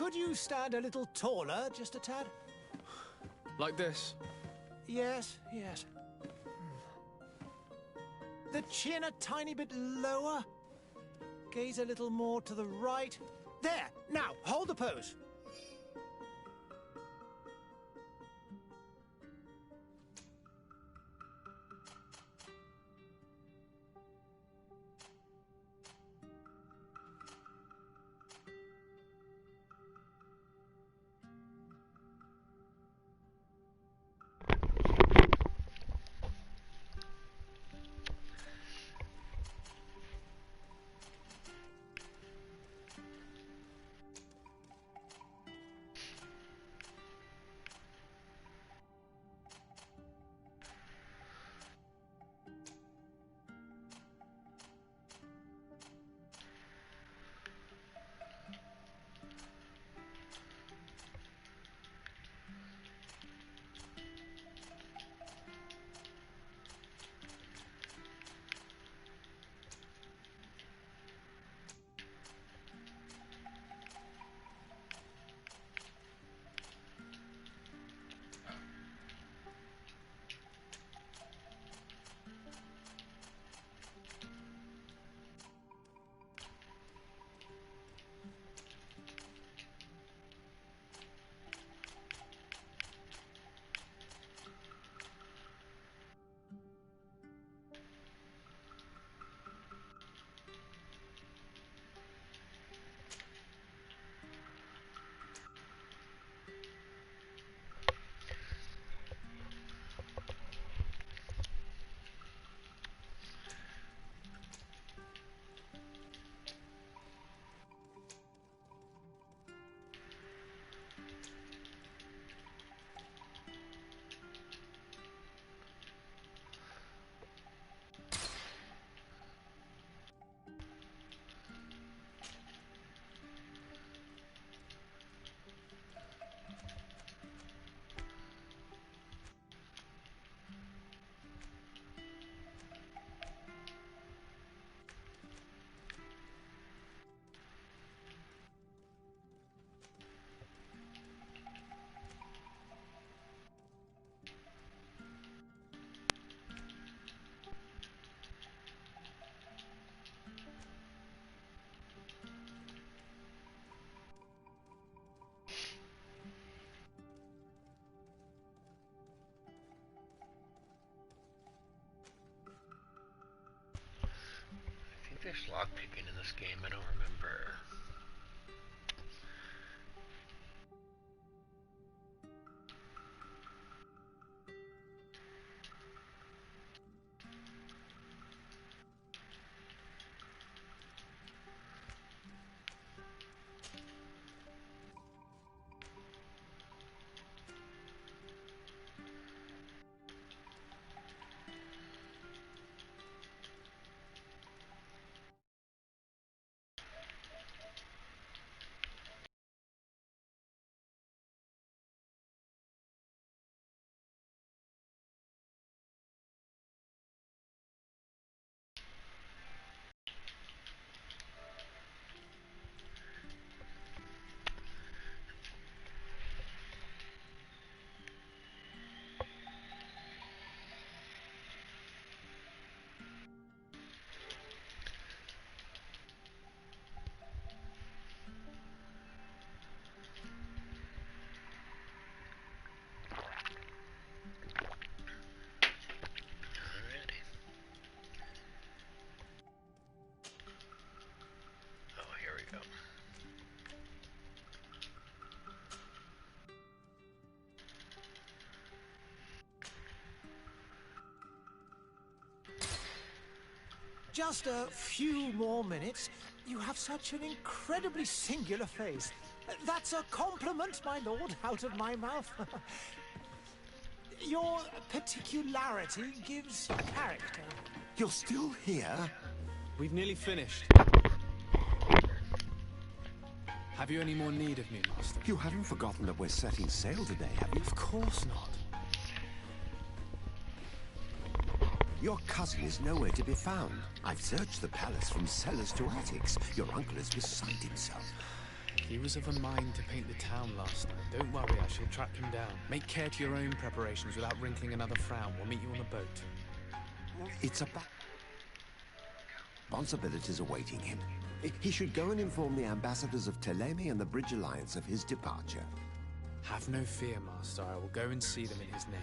Could you stand a little taller, just a tad? Like this? Yes, yes. The chin a tiny bit lower. Gaze a little more to the right. There! Now, hold the pose. There's lockpicking in this game, I don't remember. Just a few more minutes. You have such an incredibly singular face. That's a compliment, my lord, out of my mouth. Your particularity gives character. You're still here? We've nearly finished. Have you any more need of me, Master? You haven't forgotten that we're setting sail today, have you? Of course not. Your cousin is nowhere to be found. I've searched the palace from cellars to attics. Your uncle is beside himself. He was of a mind to paint the town last night. Don't worry, I shall track him down. Make care to your own preparations without wrinkling another frown. We'll meet you on the boat. It's a responsibilities awaiting him. He should go and inform the ambassadors of Teleme and the Bridge Alliance of his departure. Have no fear, Master. I will go and see them in his name.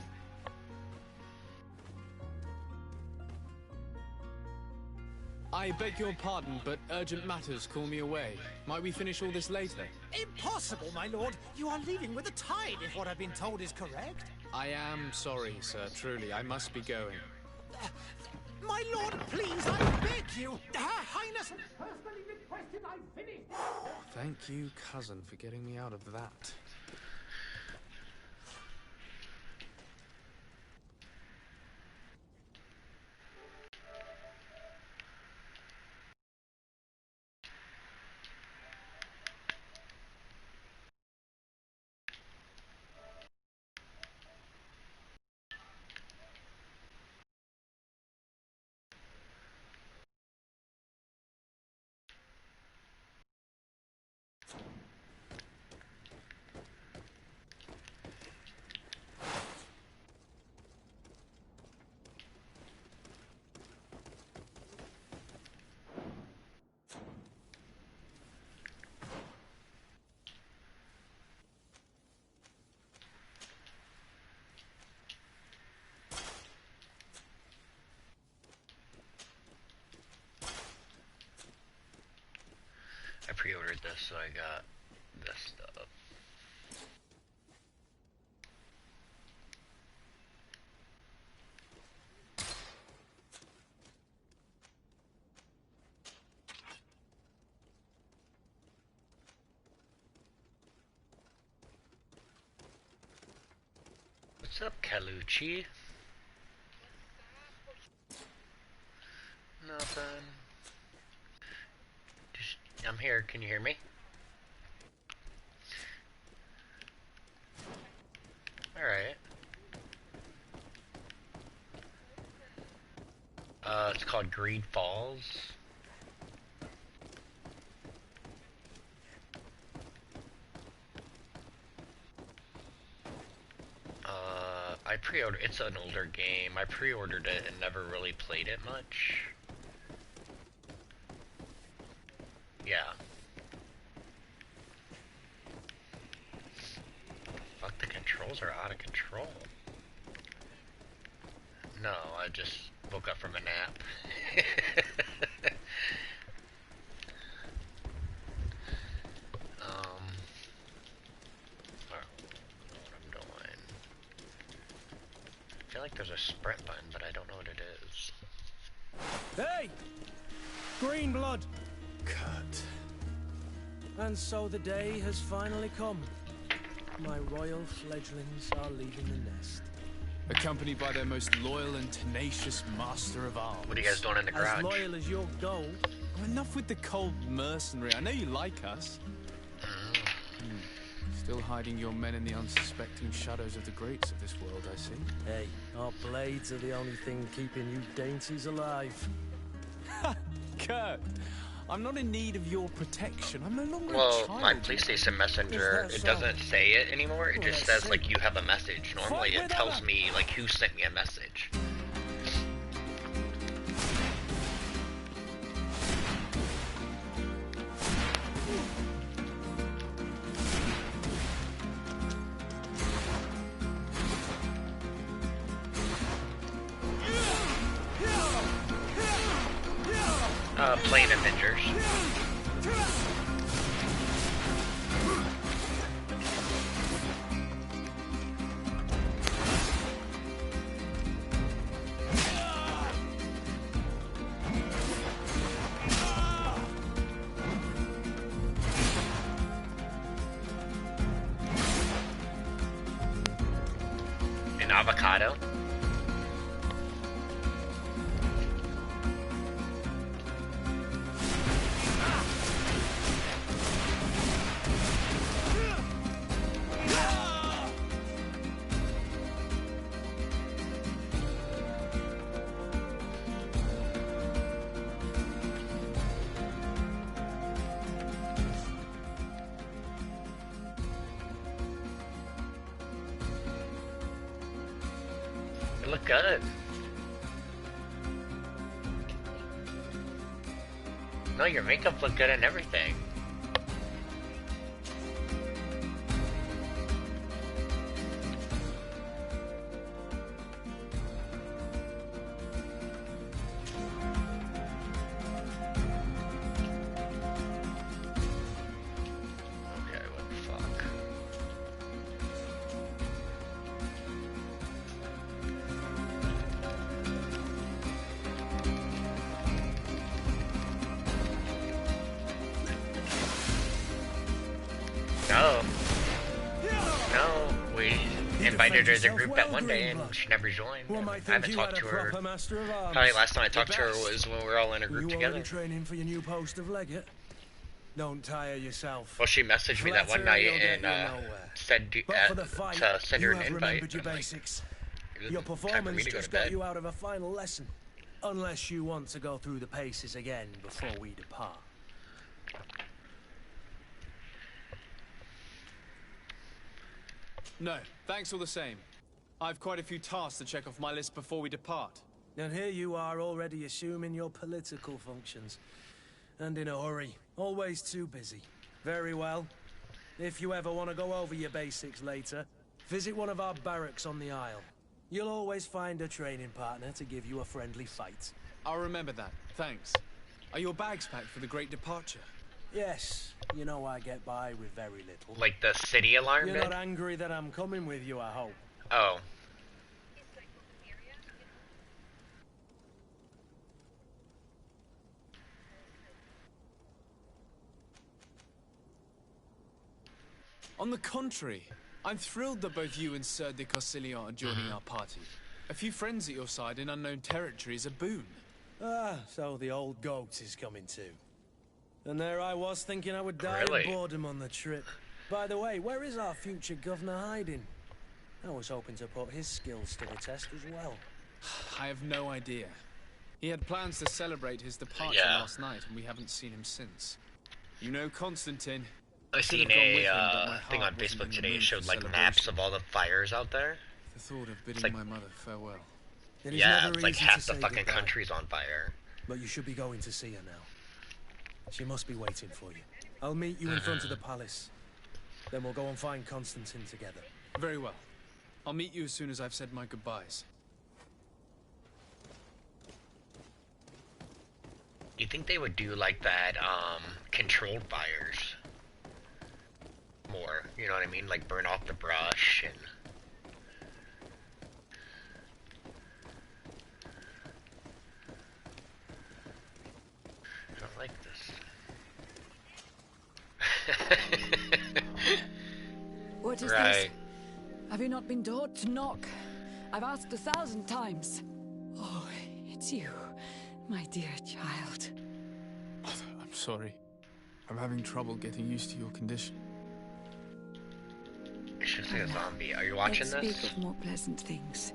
I beg your pardon, but urgent matters call me away. Might we finish all this later? Impossible, my lord. You are leaving with the tide, if what I've been told is correct. I am sorry, sir. Truly, I must be going. My lord, please, I beg you. Her Highness personally requested I finish. Thank you, cousin, for getting me out of that. I pre-ordered this, so I got this stuff. What's up, Calucci? Nothing. I'm here, can you hear me? Alright. It's called Greedfall. I pre-ordered, it's an older game. I pre-ordered it and never really played it much. Yeah. Fuck, the controls are out of control. No, I just woke up from a nap. I don't know what I'm doing. I feel like there's a sprint button, but I don't know what it is. Hey! Green blood! Kurt. And so the day has finally come. My royal fledglings are leaving the nest. Accompanied by their most loyal and tenacious master of arms. What are you guys doing in the garage? As loyal as your gold. Enough with the cold mercenary. I know you like us. Still hiding your men in the unsuspecting shadows of the greats of this world, I see. Hey, our blades are the only thing keeping you dainties alive. Kurt, I'm not in need of your protection. I'm no longer a Well, child. my PlayStation Messenger, it doesn't say it anymore. It just says, like, you have a message. Normally it tells me, like, who sent me a message. Playing Avengers. An avocado. look good. No, your makeup looked good and everything. Invited her to the group that one day and she never joined. I haven't talked to her. Probably last time I talked to her was when we were all in a group together. Training for your new post of legate? Don't tire yourself. Well, she messaged me that one night and said to send her an invite. Your basics. Your performance just got you out of a final lesson. Unless you want to go through the paces again before we depart. No, thanks all the same. I've quite a few tasks to check off my list before we depart. And here you are already assuming your political functions. And in a hurry. Always too busy. Very well. If you ever want to go over your basics later, visit one of our barracks on the Isle. You'll always find a training partner to give you a friendly fight. I'll remember that. Thanks. Are your bags packed for the great departure? Yes. You know I get by with very little. Like the city alarm You're bit? not angry that I'm coming with you, I hope. Oh. On the contrary, I'm thrilled that both you and Sir de Cossilion are joining our party. A few friends at your side in unknown territory is a boon. Ah, so the old goat is coming too. And there I was thinking I would die Really? of boredom on the trip. By the way, where is our future governor hiding? I was hoping to put his skills to the test as well. I have no idea. He had plans to celebrate his departure last night, and we haven't seen him since. You know Constantine. I seen a thing on Facebook today. It showed like maps of all the fires out there. The thought of bidding like, my mother farewell. Yeah, it's like half the fucking country's on fire. But you should be going to see her now. She must be waiting for you. I'll meet you in front of the palace. Then we'll go and find Constantine together. Very well. I'll meet you as soon as I've said my goodbyes. You think they would do like that, controlled fires? More, you know what I mean? Like burn off the brush and... I don't like this. What is this? Have you not been taught to knock? I've asked 1,000 times. Oh, it's you, my dear child. Mother, I'm sorry. I'm having trouble getting used to your condition. I should say a zombie. Are you watching Let's this? speak of more pleasant things.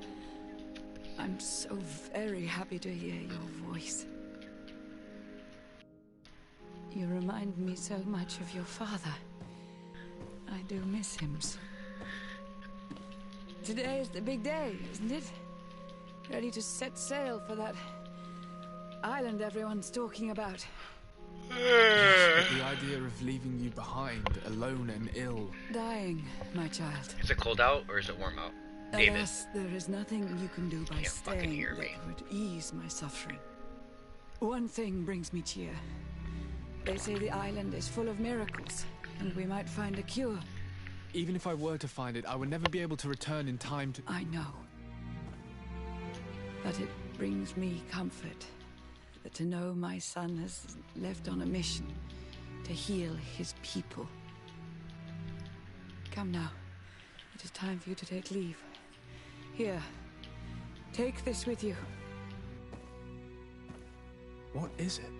I'm so very happy to hear your voice. You remind me so much of your father. I do miss him so. Today is the big day, isn't it? Ready to set sail for that island everyone's talking about. Yes, but the idea of leaving you behind, alone and ill. Dying, my child. Is it cold out or is it warm out? David. Alas, there is nothing you can do by Can't fucking staying hear that me. would ease my suffering. One thing brings me cheer. They say the island is full of miracles, and we might find a cure. Even if I were to find it, I would never be able to return in time to... I know. But it brings me comfort to know my son has left on a mission to heal his people. Come now. It is time for you to take leave. Here. Take this with you. What is it?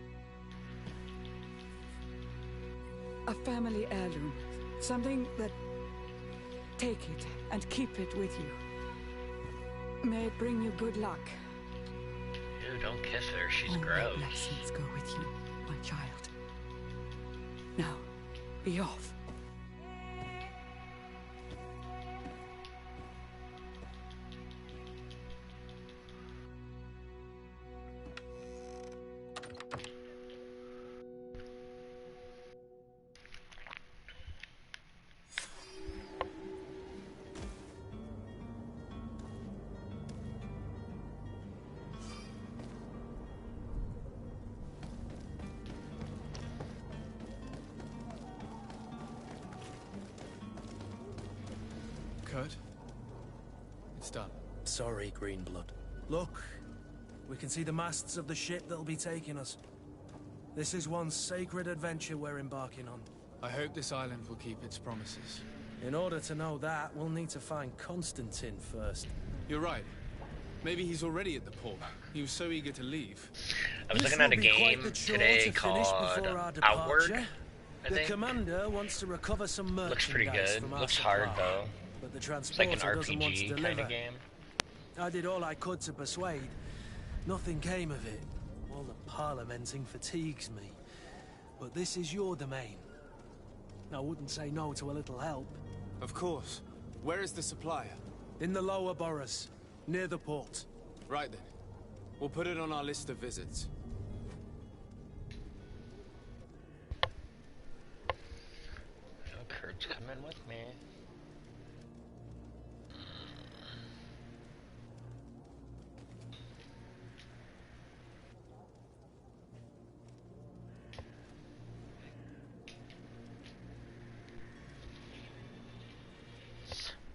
A family heirloom. Something that... Take it and keep it with you. May it bring you good luck. Ew, don't kiss her. She's All my gross. blessings go with you, my child. Now, be off. Kurt. It's done. Sorry, Greenblood. Look, we can see the masts of the ship that'll be taking us. This is one sacred adventure we're embarking on. I hope this island will keep its promises. In order to know that, we'll need to find Constantine first. You're right. Maybe he's already at the port. He was so eager to leave. I was looking at a game today called Outward. The commander wants to recover some merchandise. Looks pretty good. Looks hard though. But the It's like an transporter doesn't want to RPG deliver. kind of game. I did all I could to persuade. Nothing came of it. All the parliamenting fatigues me. But this is your domain. I wouldn't say no to a little help. Of course. Where is the supplier? In the lower boroughs, near the port. Right then. We'll put it on our list of visits. Kurt's coming with me.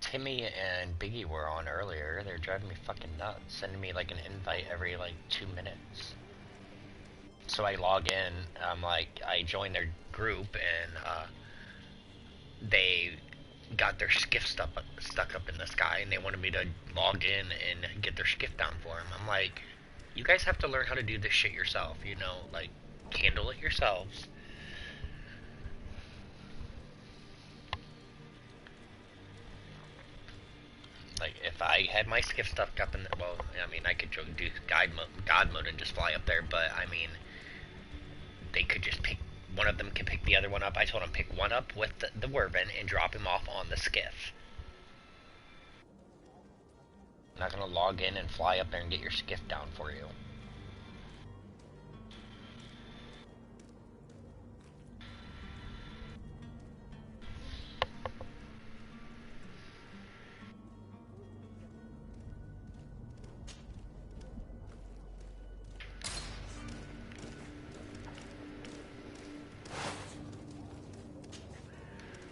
Timmy and Biggie were on earlier. They're driving me fucking nuts, sending me like an invite every like 2 minutes. So I log in, I join their group, and they got their skiff stuck up in the sky, and they wanted me to log in and get their skiff down for them. I'm like, you guys have to learn how to do this shit yourself, you know, like, handle it yourselves. Like, if I had my skiff stuck up in the, well, I mean, I could do God mode and just fly up there, but, I mean, they could just pick, one of them could pick the other one up. I told them, pick one up with the Werven and drop him off on the skiff. I'm not gonna log in and fly up there and get your skiff down for you.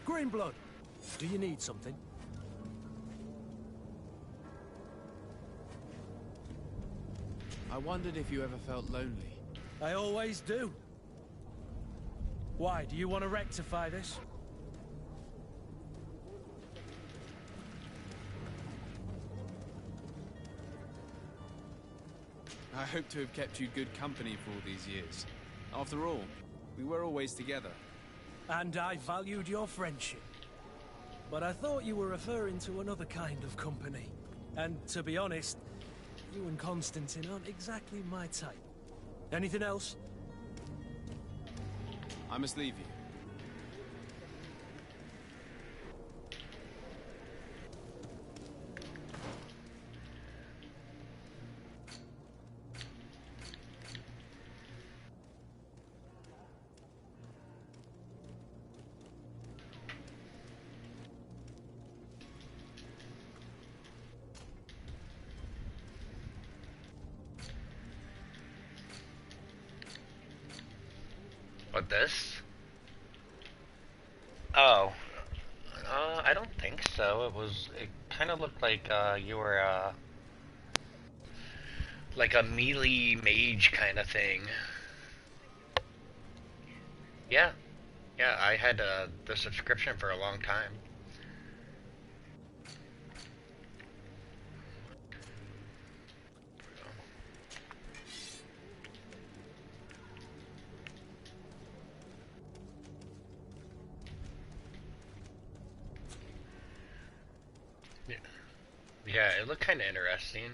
Greenblood, do you need something? I wondered if you ever felt lonely. I always do. Why, do you want to rectify this? I hope to have kept you good company for all these years. After all, we were always together. And I valued your friendship. But I thought you were referring to another kind of company. And to be honest, you and Constantine aren't exactly my type. Anything else? I must leave you. What, this? Oh. I don't think so. It kind of looked like, you were, like a melee mage kind of thing. Yeah. Yeah, I had, the subscription for a long time. Yeah, it looked kind of interesting.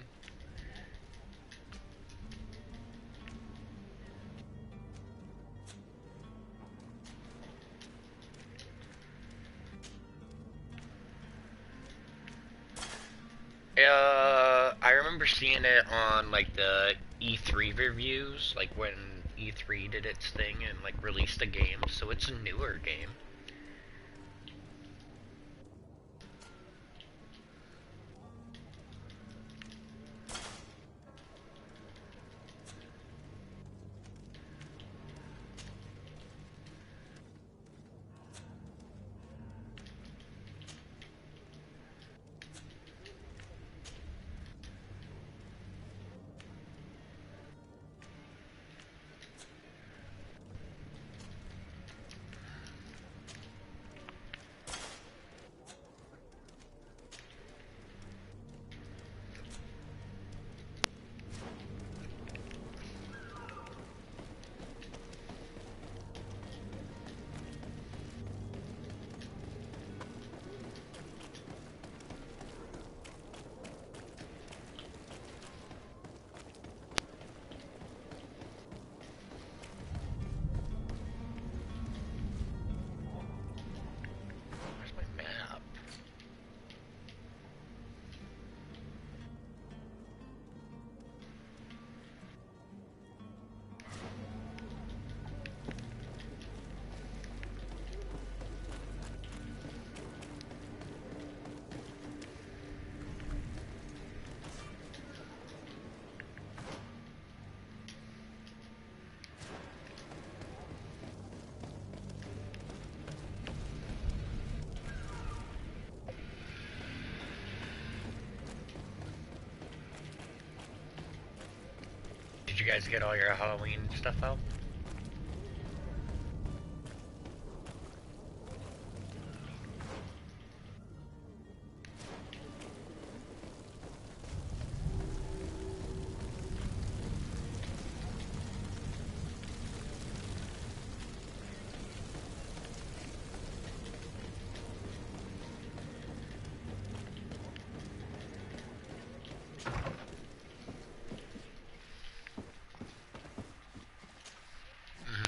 I remember seeing it on like the E3 reviews, like when E3 did its thing and like released the game, so it's a newer game. Did you guys get all your Halloween stuff out?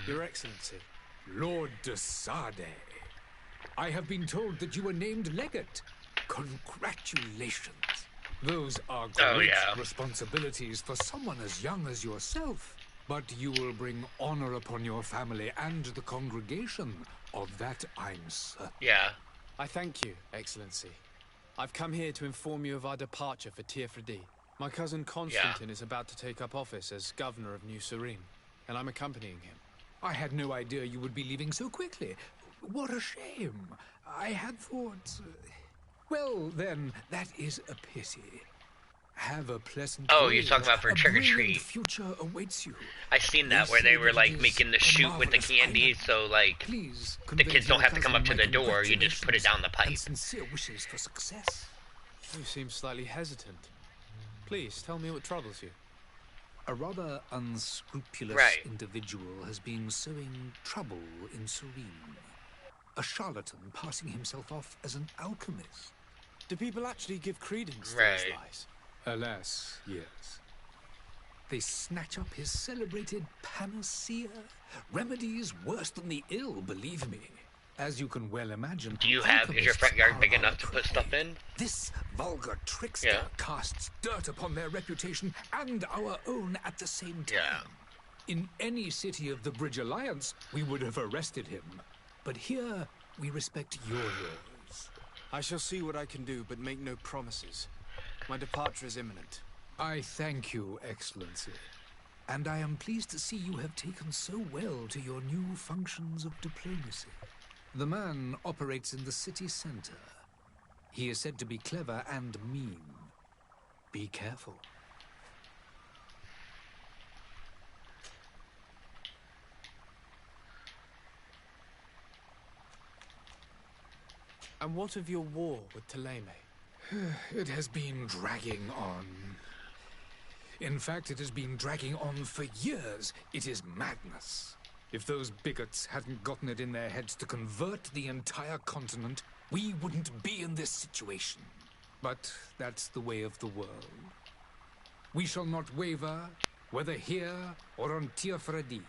Your Excellency. Lord de Sade, I have been told that you were named legate. Congratulations. Those are great responsibilities for someone as young as yourself. But you will bring honor upon your family and the congregation. Of that, I'm certain. Yeah. I thank you, Excellency. I've come here to inform you of our departure for Tirfredi. My cousin Constantine is about to take up office as governor of New Serene, and I'm accompanying him. I had no idea you would be leaving so quickly. What a shame. I had thought... Well, then, that is a pity. Have a pleasant Oh, you're talking about for trick or treat. Future awaits you. I seen that where they were like making the chute with the candy, so like the kids don't have to come up to the door. You just put it down the pipe. And sincere wishes for success. You seem slightly hesitant. Please tell me what troubles you. A rather unscrupulous individual has been sowing trouble in Serene. A charlatan passing himself off as an alchemist. Do people actually give credence to these lies? Alas, yes. They snatch up his celebrated panacea. Remedies worse than the ill, believe me. As you can well imagine... Is your front yard big enough to put stuff in? This vulgar trickster casts dirt upon their reputation and our own at the same time. In any city of the Bridge Alliance, we would have arrested him. But here, we respect your laws. I shall see what I can do, but make no promises. My departure is imminent. I thank you, Excellency. And I am pleased to see you have taken so well to your new functions of diplomacy. The man operates in the city center. He is said to be clever and mean. Be careful. And what of your war with Thélème? It has been dragging on. In fact, it has been dragging on for years. It is madness. If those bigots hadn't gotten it in their heads to convert the entire continent, we wouldn't be in this situation. But that's the way of the world. We shall not waver, whether here or on Tirfredi.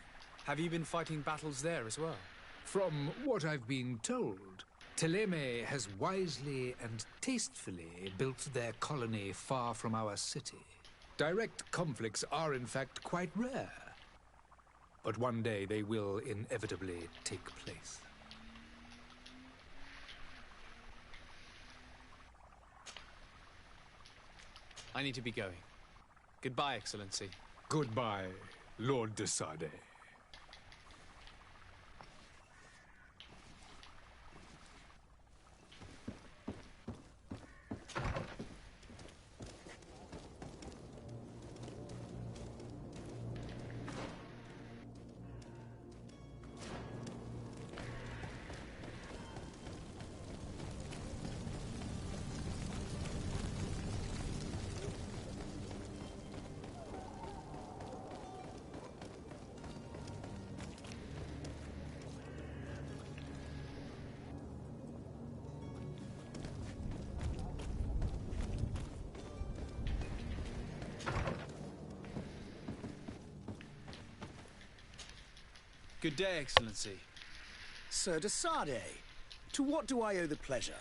Have you been fighting battles there as well? From what I've been told, Thélème has wisely and tastefully built their colony far from our city. Direct conflicts are in fact quite rare. But one day they will inevitably take place. I need to be going. Goodbye, Excellency. Goodbye, Lord de Sade. Good day, Excellency. Sir de Sade, to what do I owe the pleasure?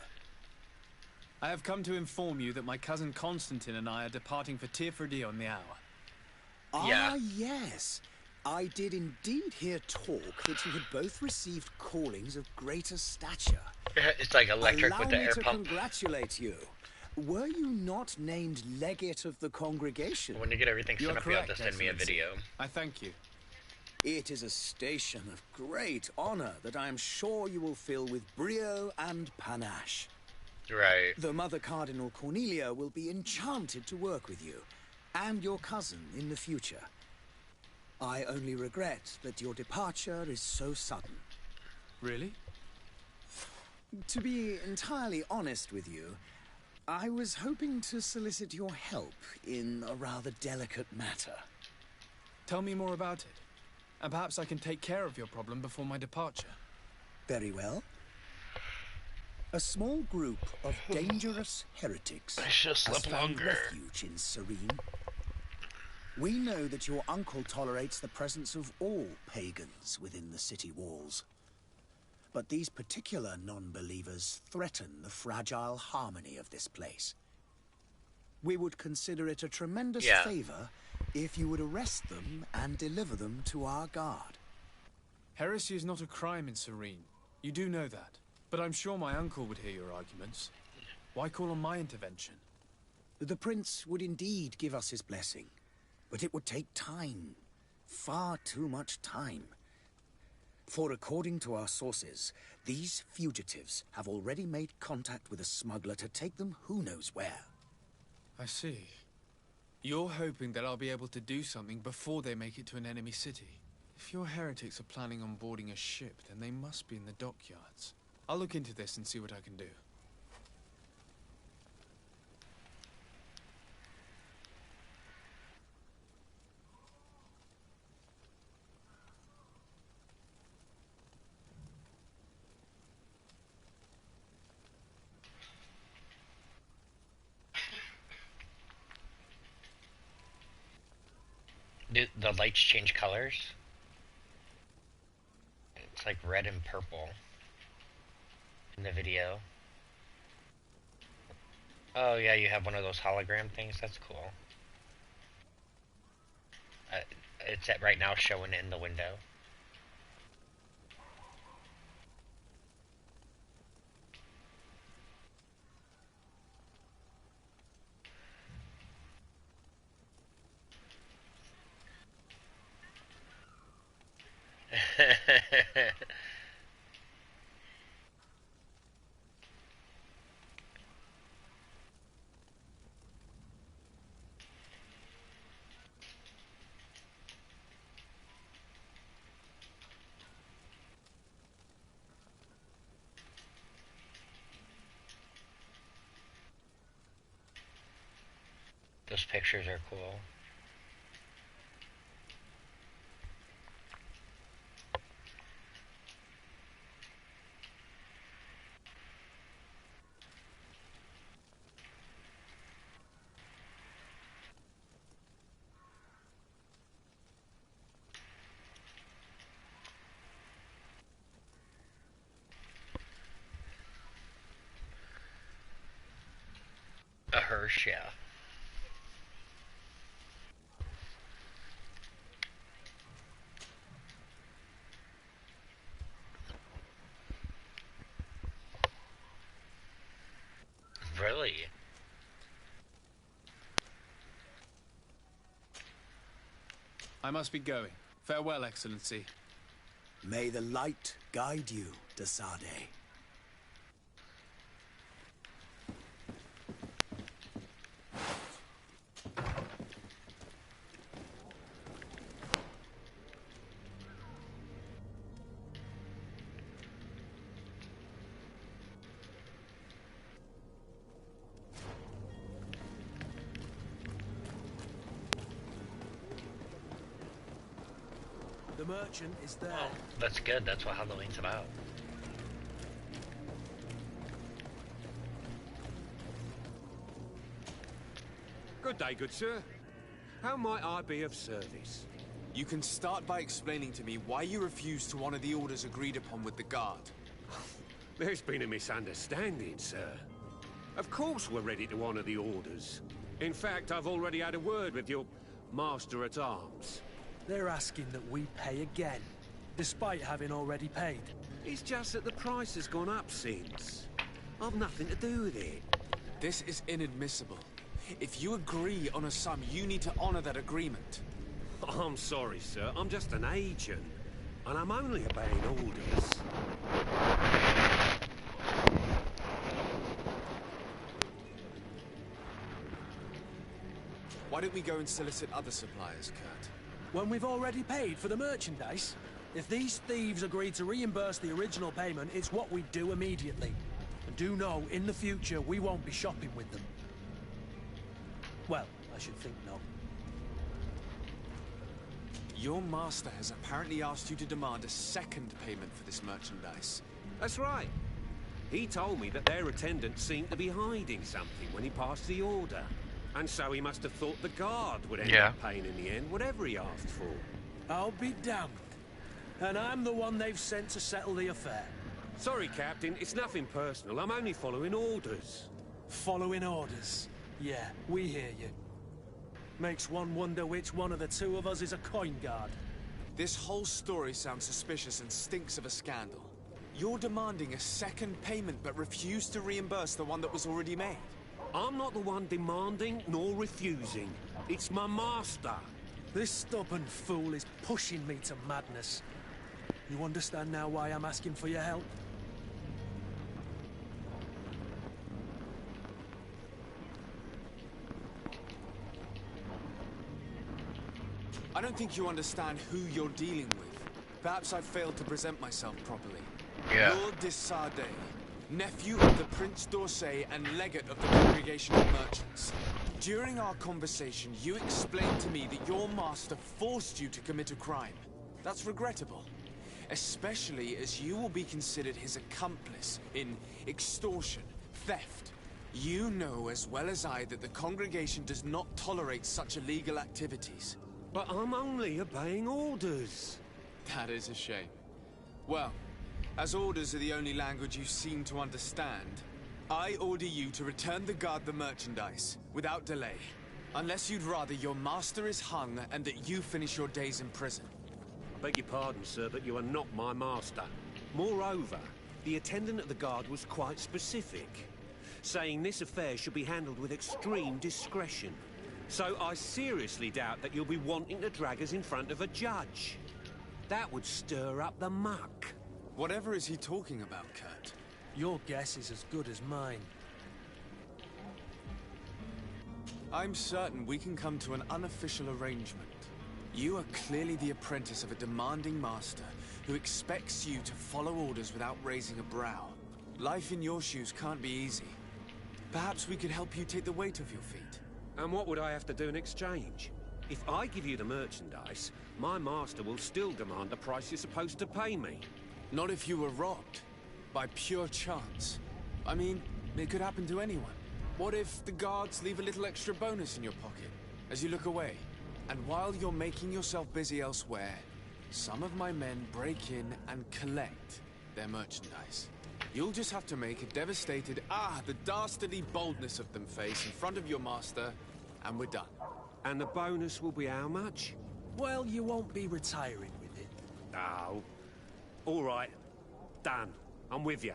I have come to inform you that my cousin Constantine and I are departing for Tirfredi on the hour. Ah, yes. I did indeed hear talk that you had both received callings of greater stature. It's like electric with the air pump. Allow me to congratulate you. Were you not named legate of the congregation? When you get everything set up, you have to send me a video. I thank you. It is a station of great honor that I am sure you will fill with brio and panache. Right. The Mother Cardinal Cornelia will be enchanted to work with you, and your cousin in the future. I only regret that your departure is so sudden. Really? To be entirely honest with you, I was hoping to solicit your help in a rather delicate matter. Tell me more about it, and perhaps I can take care of your problem before my departure. Very well. A small group of dangerous heretics has found refuge in Serene. We know that your uncle tolerates the presence of all pagans within the city walls. But these particular non-believers threaten the fragile harmony of this place. We would consider it a tremendous favor if you would arrest them and deliver them to our guard. Heresy is not a crime in Serene. You do know that. But I'm sure my uncle would hear your arguments. Why call on my intervention? The prince would indeed give us his blessing, but it would take time. Far too much time. For according to our sources, these fugitives have already made contact with a smuggler to take them who knows where. I see. You're hoping that I'll be able to do something before they make it to an enemy city. If your heretics are planning on boarding a ship, then they must be in the dockyards. I'll look into this and see what I can do. Do the lights change colors? It's like red and purple in the video. Oh yeah, you have one of those hologram things. That's cool. It's at right now showing in the window. Those pictures are cool. A hearse, yeah. Really? I must be going. Farewell, Excellency. May the light guide you, Desade. The merchant is there. Oh, that's good. That's what Halloween's about. Good day, good sir. How might I be of service? You can start by explaining to me why you refused to honor the orders agreed upon with the guard. There's been a misunderstanding, sir. Of course we're ready to honor the orders. In fact, I've already had a word with your master-at-arms. They're asking that we pay again, despite having already paid. It's just that the price has gone up since. I've nothing to do with it. This is inadmissible. If you agree on a sum, you need to honor that agreement. I'm sorry, sir. I'm just an agent. And I'm only obeying orders. Why don't we go and solicit other suppliers, Kurt? When we've already paid for the merchandise? If these thieves agree to reimburse the original payment, it's what we do immediately. And do know, in the future, we won't be shopping with them. Well, I should think no. Your master has apparently asked you to demand a second payment for this merchandise. That's right. He told me that their attendant seemed to be hiding something when he passed the order. And so he must have thought the guard would end up paying in the end, whatever he asked for. I'll be damned. And I'm the one they've sent to settle the affair. Sorry, Captain, it's nothing personal. I'm only following orders. Following orders? Yeah, we hear you. Makes one wonder which one of the two of us is a coin guard. This whole story sounds suspicious and stinks of a scandal. You're demanding a second payment but refuse to reimburse the one that was already made. I'm not the one demanding nor refusing. It's my master. This stubborn fool is pushing me to madness. You understand now why I'm asking for your help? I don't think you understand who you're dealing with. Perhaps I failed to present myself properly. Lord de Sardet, nephew of the Prince d'Orsay and legate of the Congregation of Merchants. During our conversation, you explained to me that your master forced you to commit a crime. That's regrettable, especially as you will be considered his accomplice in extortion, theft. You know as well as I that the Congregation does not tolerate such illegal activities. But I'm only obeying orders. That is a shame. Well, as orders are the only language you seem to understand, I order you to return the guard the merchandise, without delay. Unless you'd rather your master is hung and that you finish your days in prison. I beg your pardon, sir, but you are not my master. Moreover, the attendant at the guard was quite specific, saying this affair should be handled with extreme discretion. So I seriously doubt that you'll be wanting to drag us in front of a judge. That would stir up the muck. Whatever is he talking about, Kurt? Your guess is as good as mine. I'm certain we can come to an unofficial arrangement. You are clearly the apprentice of a demanding master who expects you to follow orders without raising a brow. Life in your shoes can't be easy. Perhaps we could help you take the weight off your feet. And what would I have to do in exchange? If I give you the merchandise, my master will still demand the price you're supposed to pay me. Not if you were robbed. By pure chance. I mean, it could happen to anyone. What if the guards leave a little extra bonus in your pocket as you look away? And while you're making yourself busy elsewhere, some of my men break in and collect their merchandise. You'll just have to make a devastated, the dastardly boldness of them face in front of your master, and we're done. And the bonus will be how much? Well, you won't be retiring with it. Oh. All right. Done. I'm with you.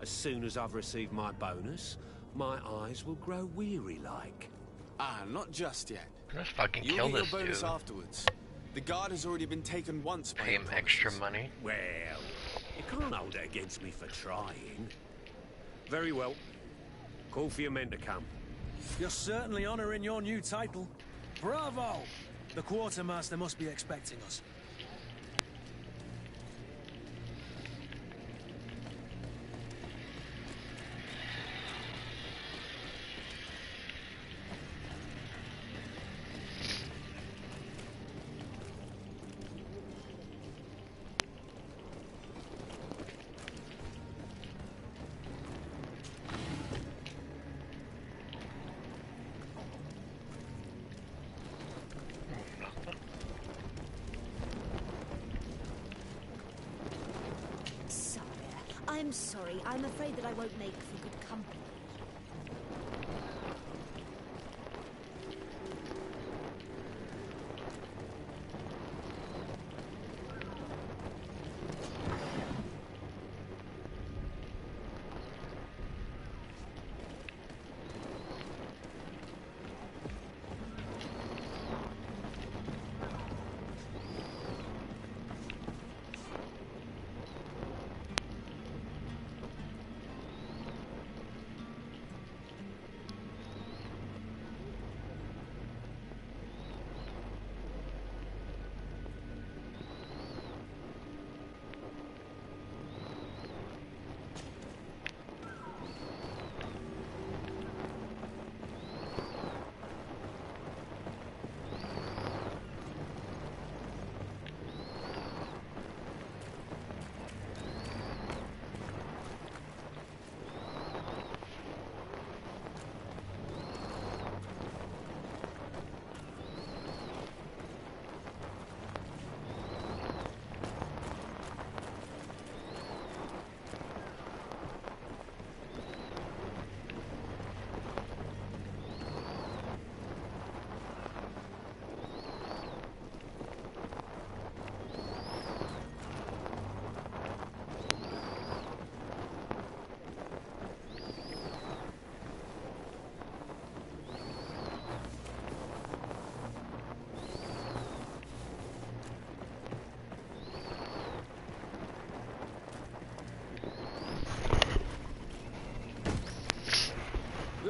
As soon as I've received my bonus, my eyes will grow weary-like. Not just yet. Let's fucking You'll kill get this your bonus dude. afterwards. The guard has already been taken once by Pay him extra money. Well, you can't hold it against me for trying. Very well. Call for your men to come. You're certainly honoring your new title. Bravo! The quartermaster must be expecting us. I'm sorry. I'm afraid that I won't make for good company.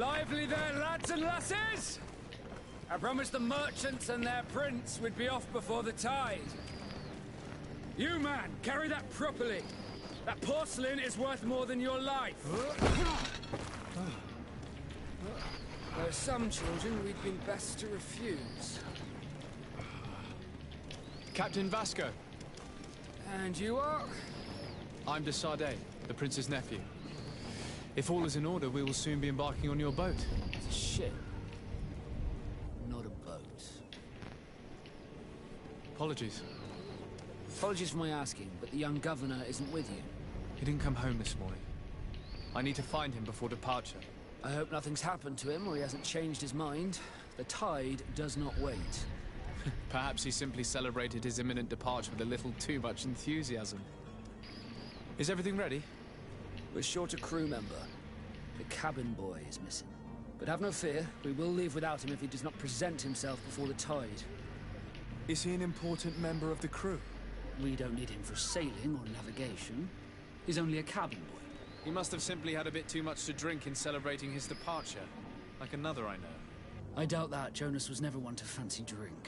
Lively there, lads and lasses! I promised the merchants and their prince we'd be off before the tide. You, man, carry that properly. That porcelain is worth more than your life. There are some children we'd been best to refuse. Captain Vasco. And you are? I'm de Sardet, the prince's nephew. If all is in order, we will soon be embarking on your boat. It's a ship. Not a boat. Apologies. Apologies for my asking, but the young governor isn't with you. He didn't come home this morning. I need to find him before departure. I hope nothing's happened to him or he hasn't changed his mind. The tide does not wait. Perhaps he simply celebrated his imminent departure with a little too much enthusiasm. Is everything ready? We're short a crew member. The cabin boy is missing. But have no fear, we will leave without him if he does not present himself before the tide. Is he an important member of the crew? We don't need him for sailing or navigation. He's only a cabin boy. He must have simply had a bit too much to drink in celebrating his departure. Like another I know. I doubt that. Jonas was never one to fancy drink.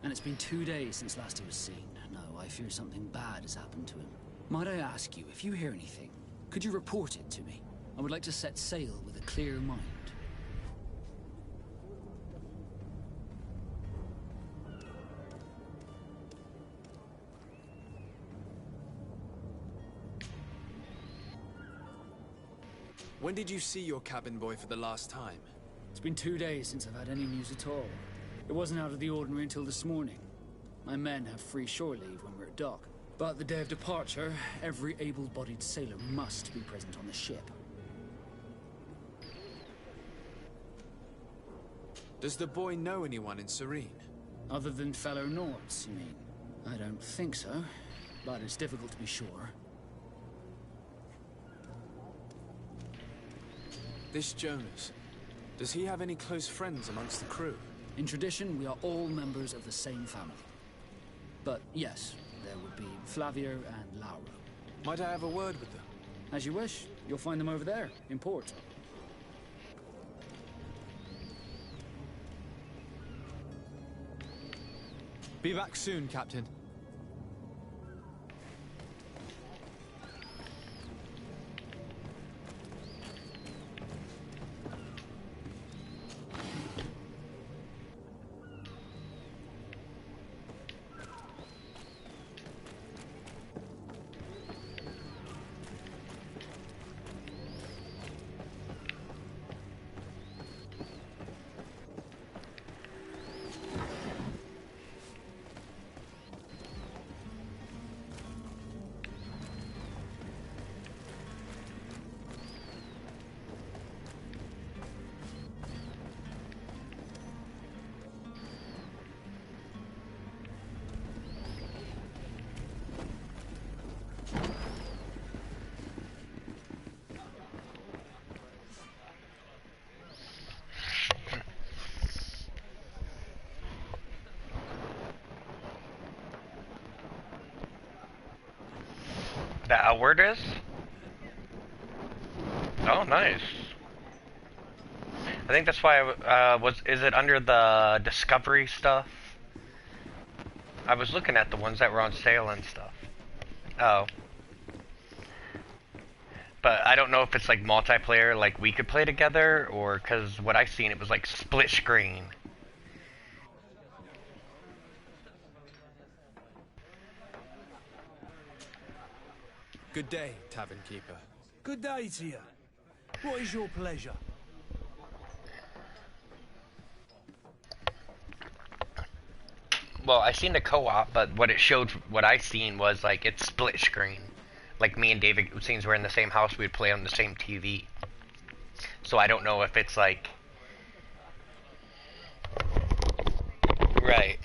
And it's been 2 days since last he was seen. No, I fear something bad has happened to him. Might I ask you, if you hear anything, could you report it to me? I would like to set sail with a clear mind. When did you see your cabin boy for the last time? It's been 2 days since I've had any news at all. It wasn't out of the ordinary until this morning. My men have free shore leave when we're at dock. But the day of departure, every able-bodied sailor must be present on the ship. Does the boy know anyone in Serene? Other than fellow Nords, you mean? I don't think so, but it's difficult to be sure. This Jonas, does he have any close friends amongst the crew? In tradition, we are all members of the same family. But yes, there would be Flavio and Laura. Might I have a word with them? As you wish. You'll find them over there, in port. Be back soon, Captain. The outward is? Oh, nice. I think that's why I is it under the Discovery stuff? I was looking at the ones that were on sale and stuff. Oh. But I don't know if it's like multiplayer, like we could play together, or because what I've seen, it was like split screen. Good day, tavern keeper. Good day to you. What is your pleasure? Well, I seen the co-op, but what it showed, what I seen was like it's split screen. Like me and David, since we're in the same house, we'd play on the same TV. So I don't know if it's like... Right.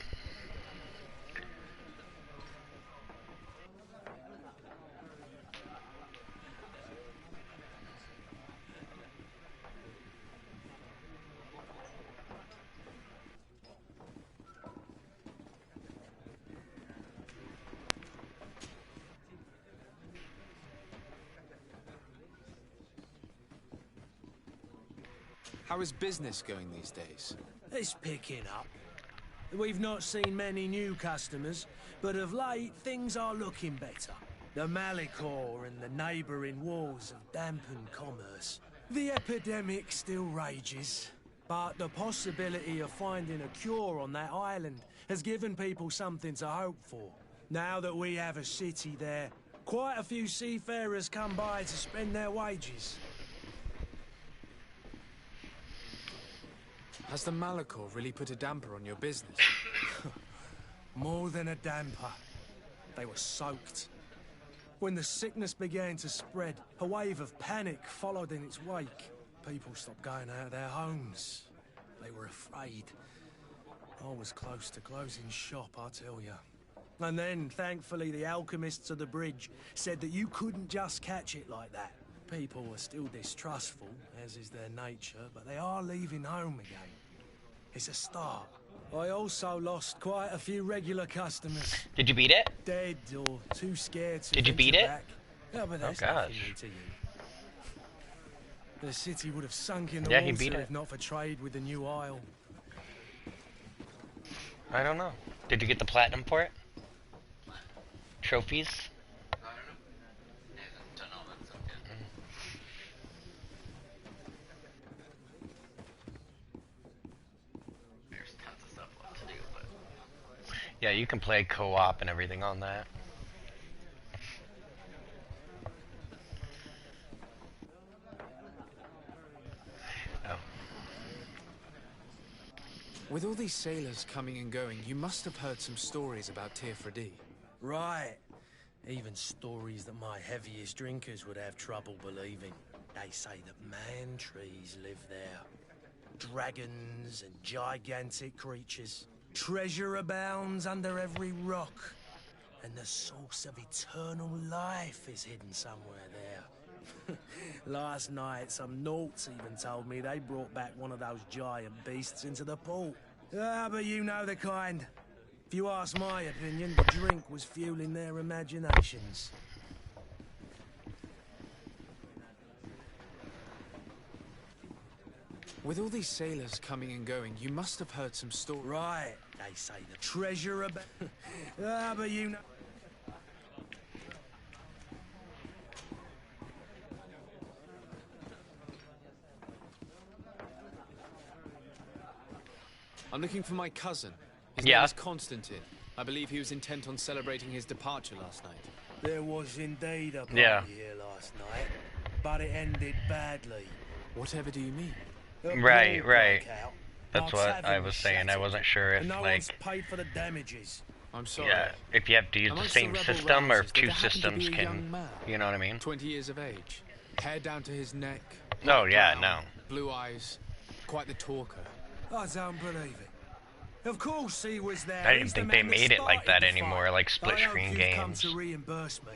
How is business going these days? It's picking up. We've not seen many new customers, but of late things are looking better. The Malicor and the neighbouring wars have dampened commerce. The epidemic still rages, but the possibility of finding a cure on that island has given people something to hope for. Now that we have a city there, quite a few seafarers come by to spend their wages. Has the Malicor really put a damper on your business? More than a damper. They were soaked. When the sickness began to spread, a wave of panic followed in its wake. People stopped going out of their homes. They were afraid. I was close to closing shop, I tell you. And then, thankfully, the alchemists of the bridge said that you couldn't just catch it like that. People were still distrustful, as is their nature, but they are leaving home again. It's a start. I also lost quite a few regular customers. Did you beat it? Dead or too scared to Did you beat it? back. Yeah, but that's nothing new to you. The city would have sunk in the water if not for trade with the new isle. I don't know. Did you get the platinum for it? Trophies? Yeah, you can play co-op and everything on that. Oh. With all these sailors coming and going, you must have heard some stories about Tirfredi. Right. Even stories that my heaviest drinkers would have trouble believing. They say that man trees live there. Dragons and gigantic creatures. Treasure abounds under every rock. And the source of eternal life is hidden somewhere there. Last night, some Nauts even told me they brought back one of those giant beasts into the port. Ah, but you know the kind. If you ask my opinion, the drink was fueling their imaginations. With all these sailors coming and going, you must have heard some stories. Right, they say the treasure about... Ah, but you know... I'm looking for my cousin. His name is Constantine. I believe he was intent on celebrating his departure last night. There was indeed a party here last night, but it ended badly. Whatever do you mean? Right, right. That's what I was saying. I wasn't sure if, like... paid for the damages. I'm sorry. Yeah, if you have to use the same system, or if two systems can... You know what I mean? 20 years of age. Hair down to his neck. Oh, yeah, no. Blue eyes. Quite the talker. I don't believe it. Of course he was there. I didn't think they made it like that anymore, like split-screen games. Come to reimburse me.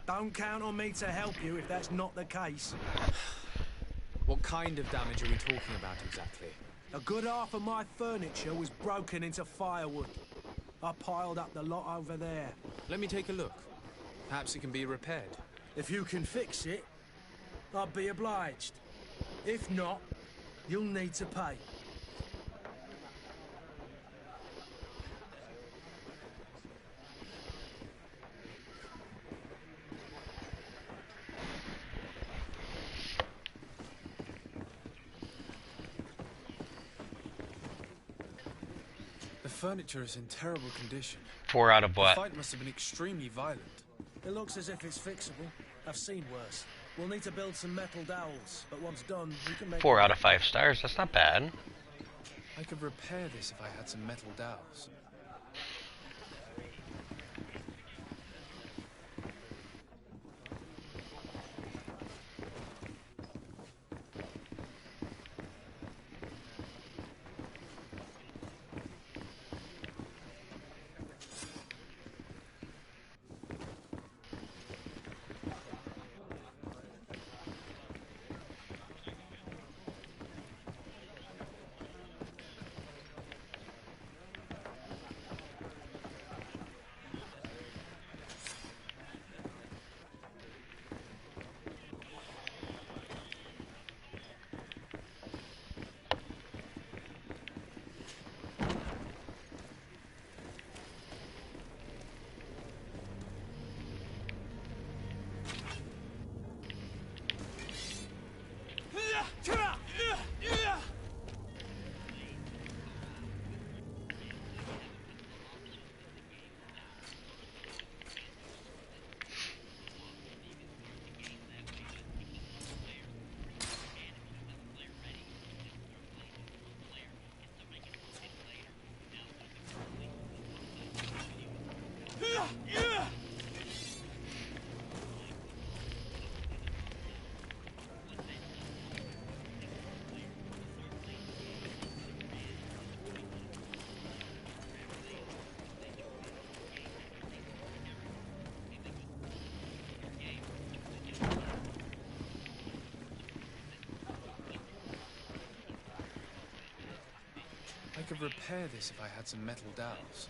Don't count on me to help you if that's not the case. What kind of damage are we talking about exactly? A good half of my furniture was broken into firewood. I piled up the lot over there. Let me take a look. Perhaps it can be repaired. If you can fix it, I'd be obliged. If not, you'll need to pay. The furniture is in terrible condition. 4 out of what? The fight must have been extremely violent. It looks as if it's fixable. I've seen worse. We'll need to build some metal dowels, but once done, we can make... 4 out of 5 stars, that's not bad. I could repair this if I had some metal dowels. I could repair this if I had some metal dowels.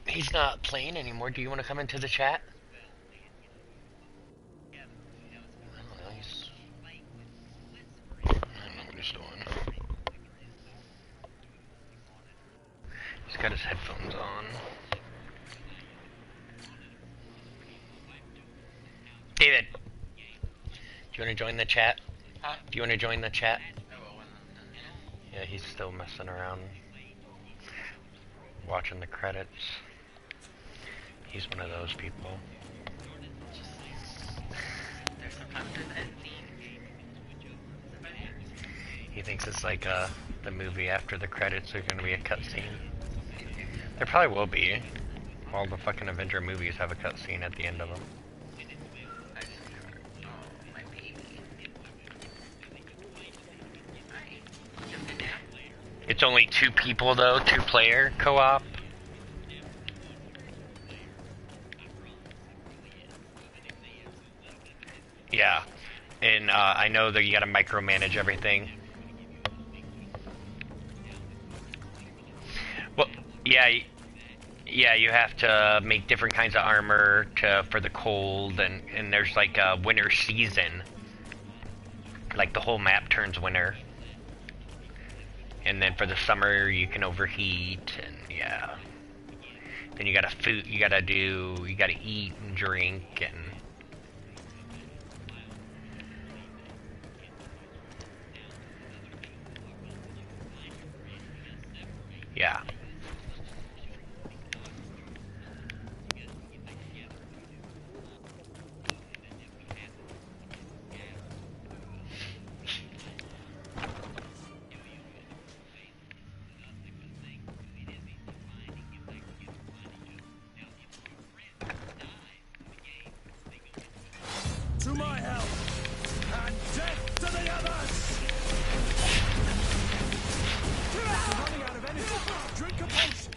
He's not playing anymore. Do you want to come into the chat? I don't know, I don't know what he's doing. He's got his headphones on. David, do you want to join the chat? Huh? Do you want to join the chat? Yeah, he's still messing around. Watching the credits. He's one of those people. He thinks it's like the movie after the credits there's gonna be a cutscene. There probably will be. All the fucking Avenger movies have a cutscene at the end of them. It's only 2 people though, 2-player co-op. Yeah, and I know that you gotta micromanage everything. Well, yeah, you have to make different kinds of armor for the cold, and there's like a winter season. Like the whole map turns winter. And then for the summer you can overheat, and yeah. Then you gotta eat and drink, and Yeah. To my help, and death to the others! I'm running out of energy. Drink a potion.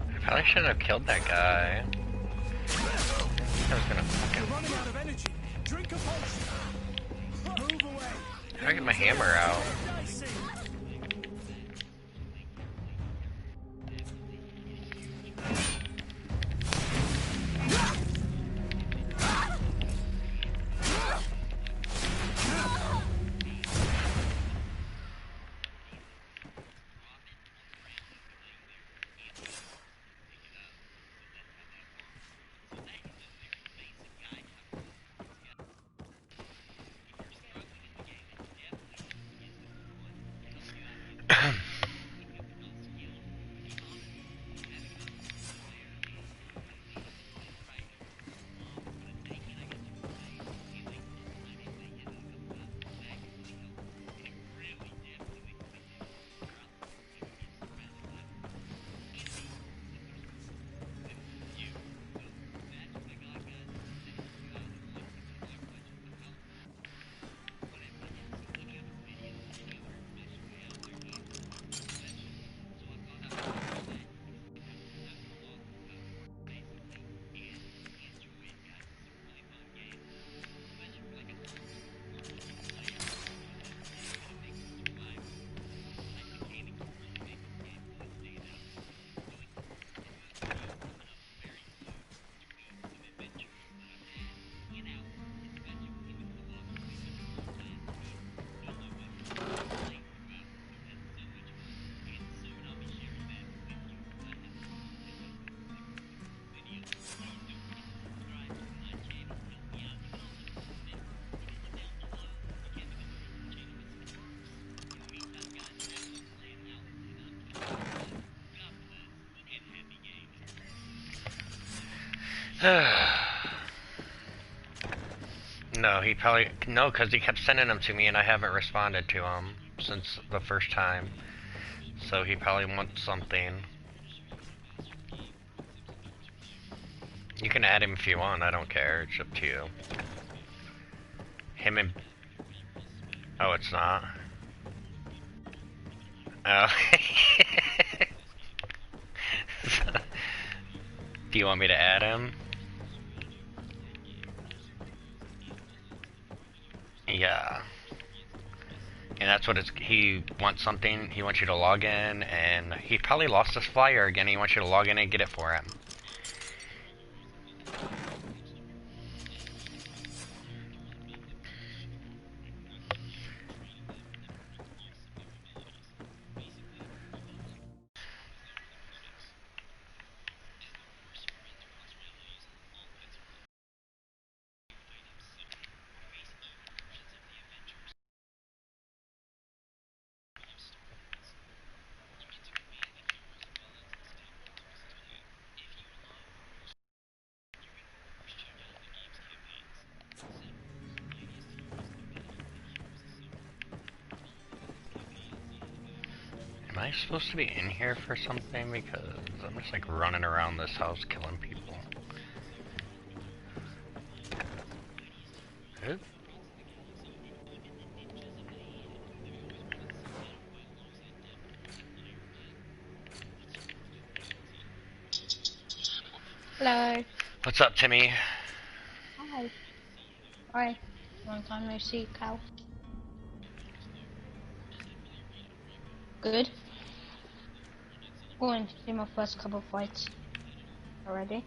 I probably shouldn't have killed that guy. I was gonna fucking... You're running out of energy. Drink a potion. Move away. How do I get my hammer out? No, he probably... No, because he kept sending them to me and I haven't responded to him since the first time. So he probably wants something. You can add him if you want, I don't care, it's up to you. Him and... Oh, it's not? Oh. Do you want me to add him? Yeah. And that's what it's... He wants something, he wants you to log in, and he probably lost his flyer again, he wants you to log in and get it for him. Am I supposed to be in here for something? Because I'm just like running around this house killing people. Good. Hello. What's up, Timmy? Hi. Hi. Long time no see, Cal. Good. Going to do my first couple of fights already.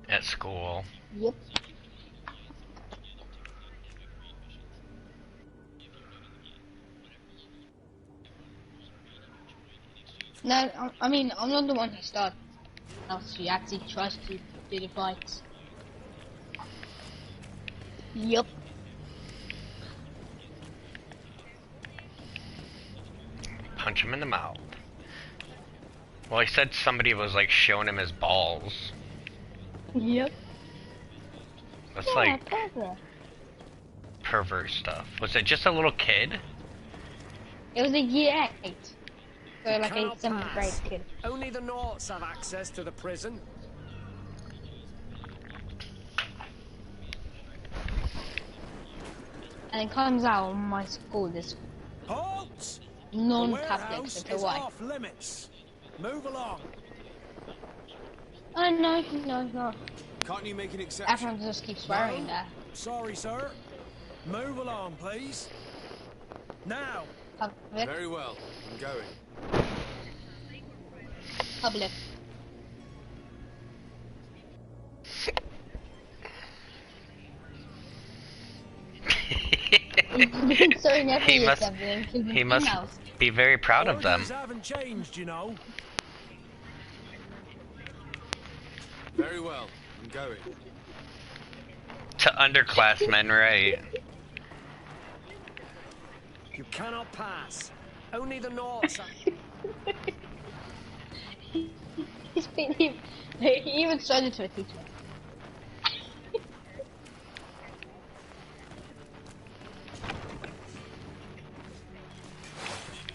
At school. Yep. No, I mean, I'm not the one who started. Else, he actually tries to do the fights. Yup. Punch him in the mouth. Well, he said somebody was like showing him his balls. Yep. That's Yeah, like pervert. pervert stuff. Was it just a little kid? It was a year 8. So You like a cannot 7th grade pass. kid. Only the Naughts have access to the prison. And it comes out my school is Halt! The non-Catholic, warehouse so is why? off limits. Move along. Oh no. Can't you make an exception? Everyone just keeps swearing No? there. Sorry, sir. Move along, please. Now. Public. Very well. I'm going. Public. He must be very proud of them. Orders haven't changed, you know. Very well. I'm going. To underclassmen, right? You cannot pass. Only the Naughts. He even showed it to a teacher.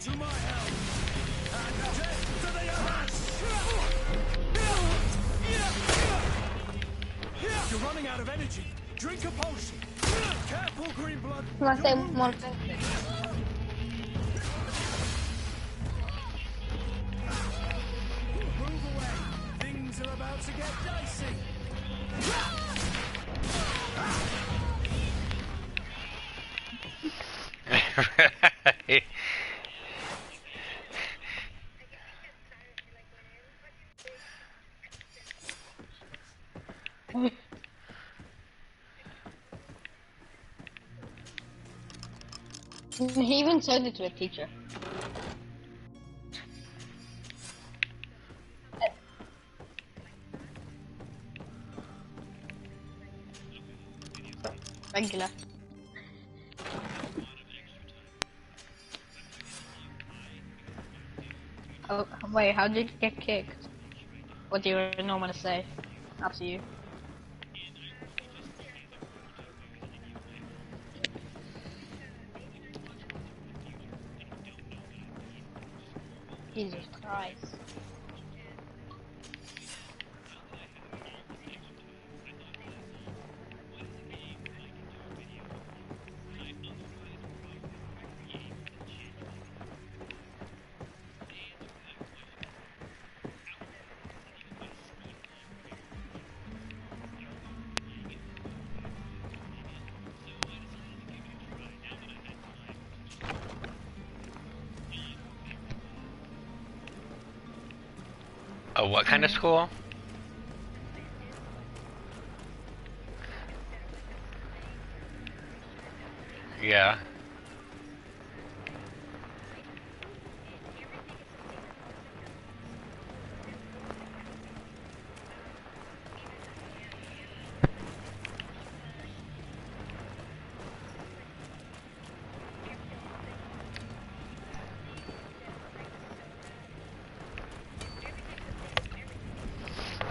To my help. And death to the others. You're running out of energy. Drink a potion. Careful, Greenblood. Like they want to. Move away. Things are about to get dicey. Right. He even showed it to a teacher. Regular. Oh, wait, how did you get kicked? What do you not want to say? Up to you. Jesus Christ. Oh, what kind of school? Yeah.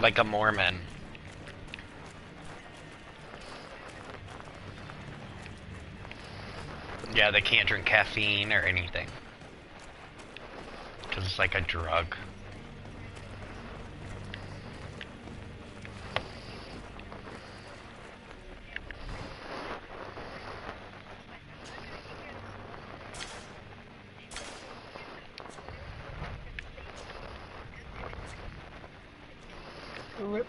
Like a Mormon. Yeah, they can't drink caffeine or anything. Because it's like a drug. Rip.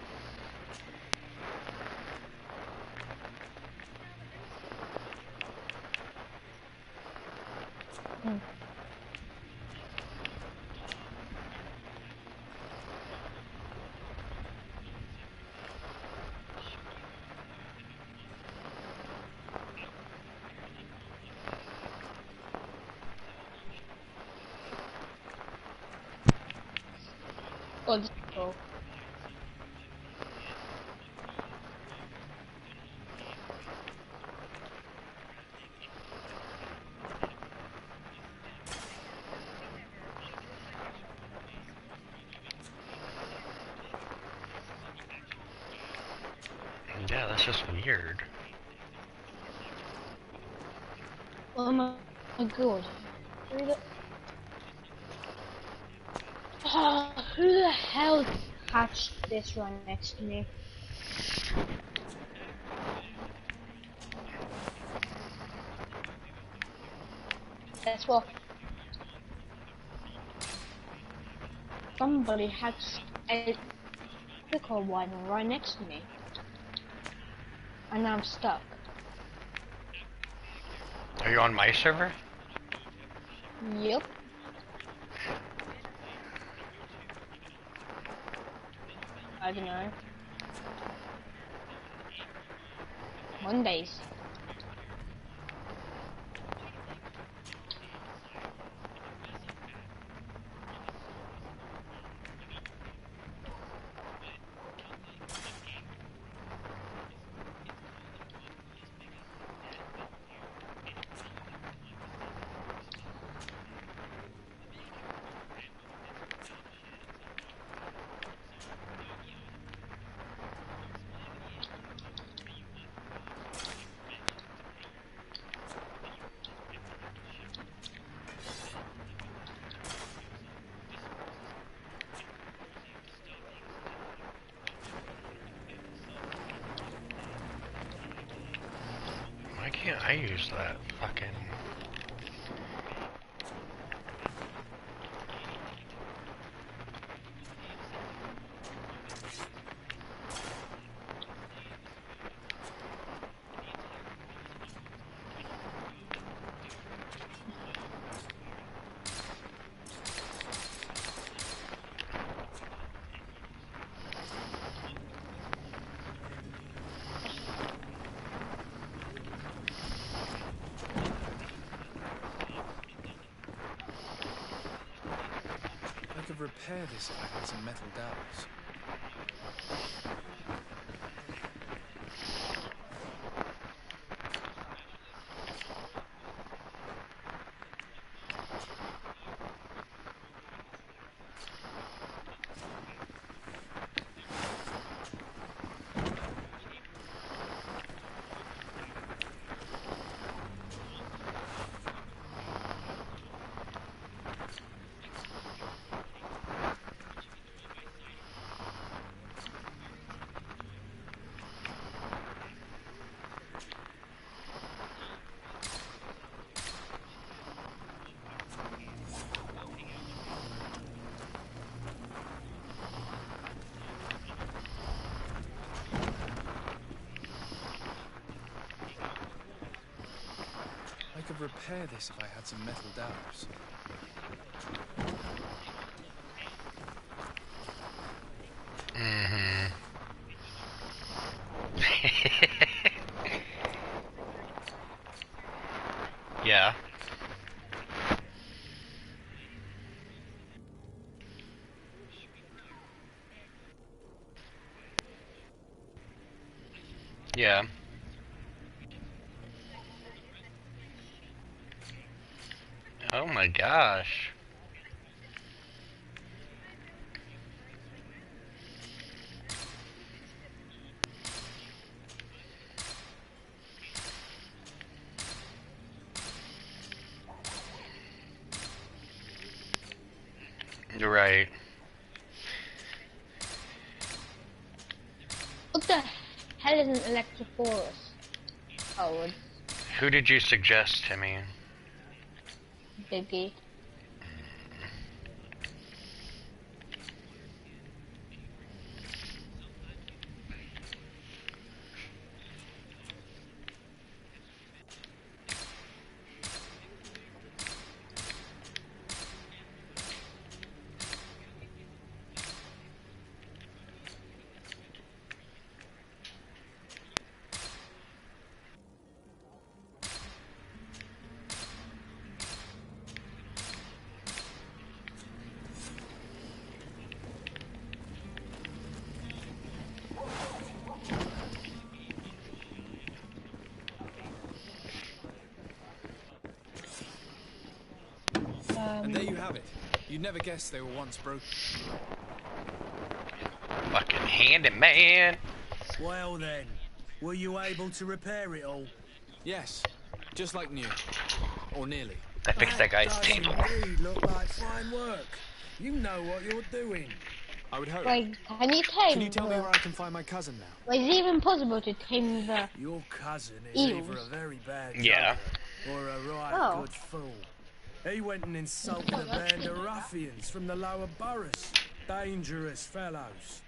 Oh, just go. Yeah, that's just weird. Oh my god. Who the hell hatched this right next to me? Guess what? Somebody hatched a pickle one right next to me. And I'm stuck. Are you on my server? Yep. I don't know. Mondays. Why can't I use that fucking... I could repair this if I had some metal dowels. I could repair this if I had some metal dowels. Mm-hmm. Yeah. Yeah. Oh my gosh. You're right. What the hell is an Electrophorus? Howard. Who did you suggest to me? Biggie. And there you have it. You'd never guess they were once broken. Fucking handyman. Well then, Were you able to repair it all? Yes, just like new. Or nearly. I fixed that guy's does table. Indeed look like fine work. You know what you're doing. I would hope. Like, can you tame Can you tell me where I can find my cousin now? Like, is it even possible to tame the... Your cousin is eels? either a very bad Yeah. joker or a right Oh. good fool. He went and insulted a band of ruffians from the lower boroughs. Dangerous fellows.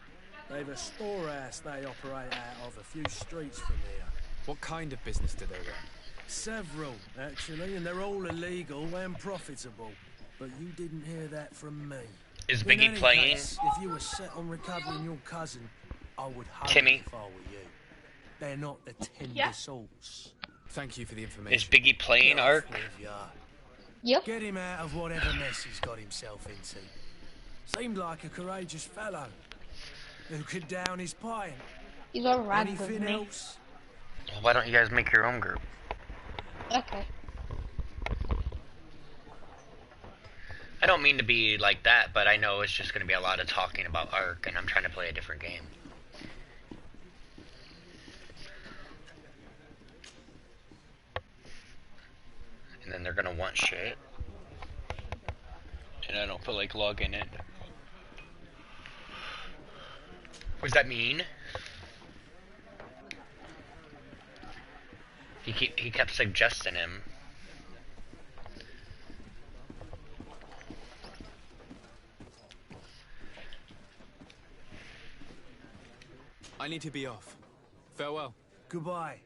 They've a storehouse they operate out of a few streets from here. What kind of business do they run? Several, actually, and they're all illegal and profitable. But you didn't hear that from me. Is In Biggie any playing? case, if you were set on recovering your cousin, I would hurry Timmy? if I were you. They're not the tender Yeah. sorts. Thank you for the information. Is Biggie playing, Get Ark? off with ya. Yep. Get him out of whatever mess he's got himself into. Seemed like a courageous fellow who could down his pint. He's alright with Anything me. else? Well, why don't you guys make your own group? Okay. I don't mean to be like that, but I know it's just going to be a lot of talking about Ark, and I'm trying to play a different game. And then they're going to want shit. And I don't feel like logging in. What does that mean? He kept suggesting him. I need to be off. Farewell. Goodbye.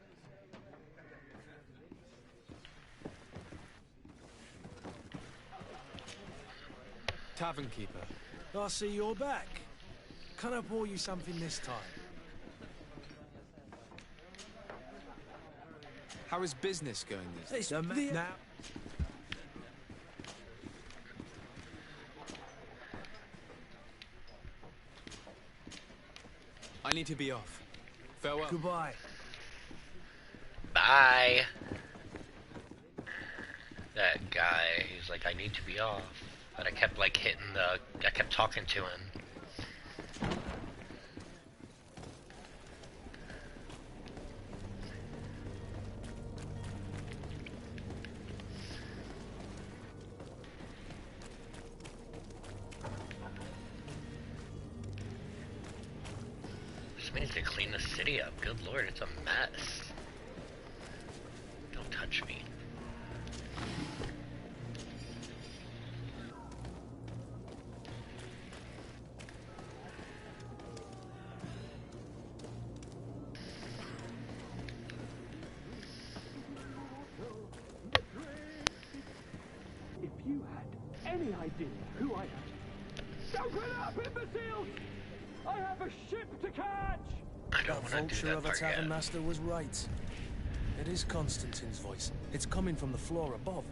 Tavern keeper. I see you're back. Can I pour you something this time? How is business going these days? Now. I need to be off. Farewell. Goodbye. Bye. That guy, he's like, I need to be off. But I kept like I kept talking to him. Just needs to clean the city up. Good lord, it's a mess. Don't touch me. If you had any idea who I am. Open up, imbeciles! I have a ship to catch! That vulture of a tavern master was right. It is Constantine's voice. It's coming from the floor above.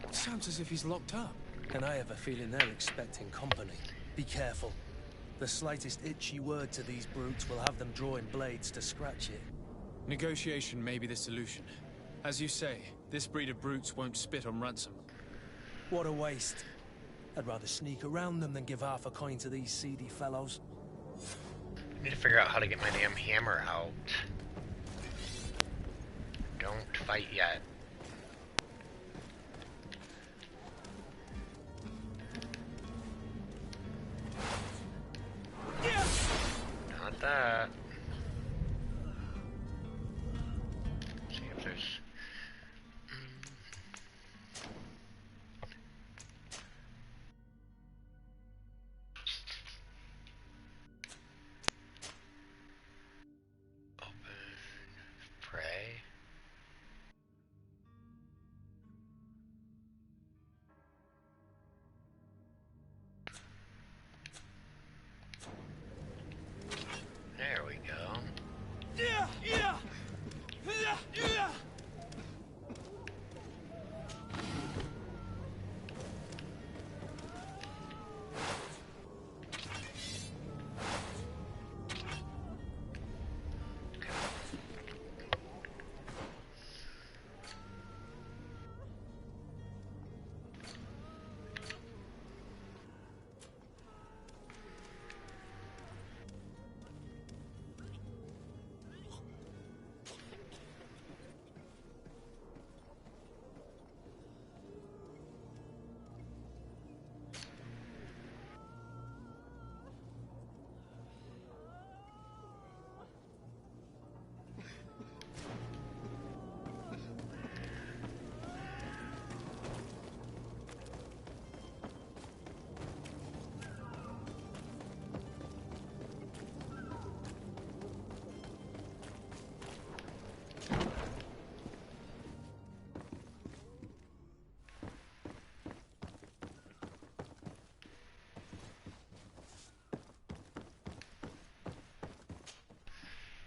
It sounds as if he's locked up. And I have a feeling they're expecting company. Be careful. The slightest itchy word to these brutes will have them drawing blades to scratch it. Negotiation may be the solution. As you say, this breed of brutes won't spit on ransom. What a waste. I'd rather sneak around them than give half a coin to these seedy fellows. I need to figure out how to get my damn hammer out. Don't fight yet. Not that. See if there's... Open. Pray.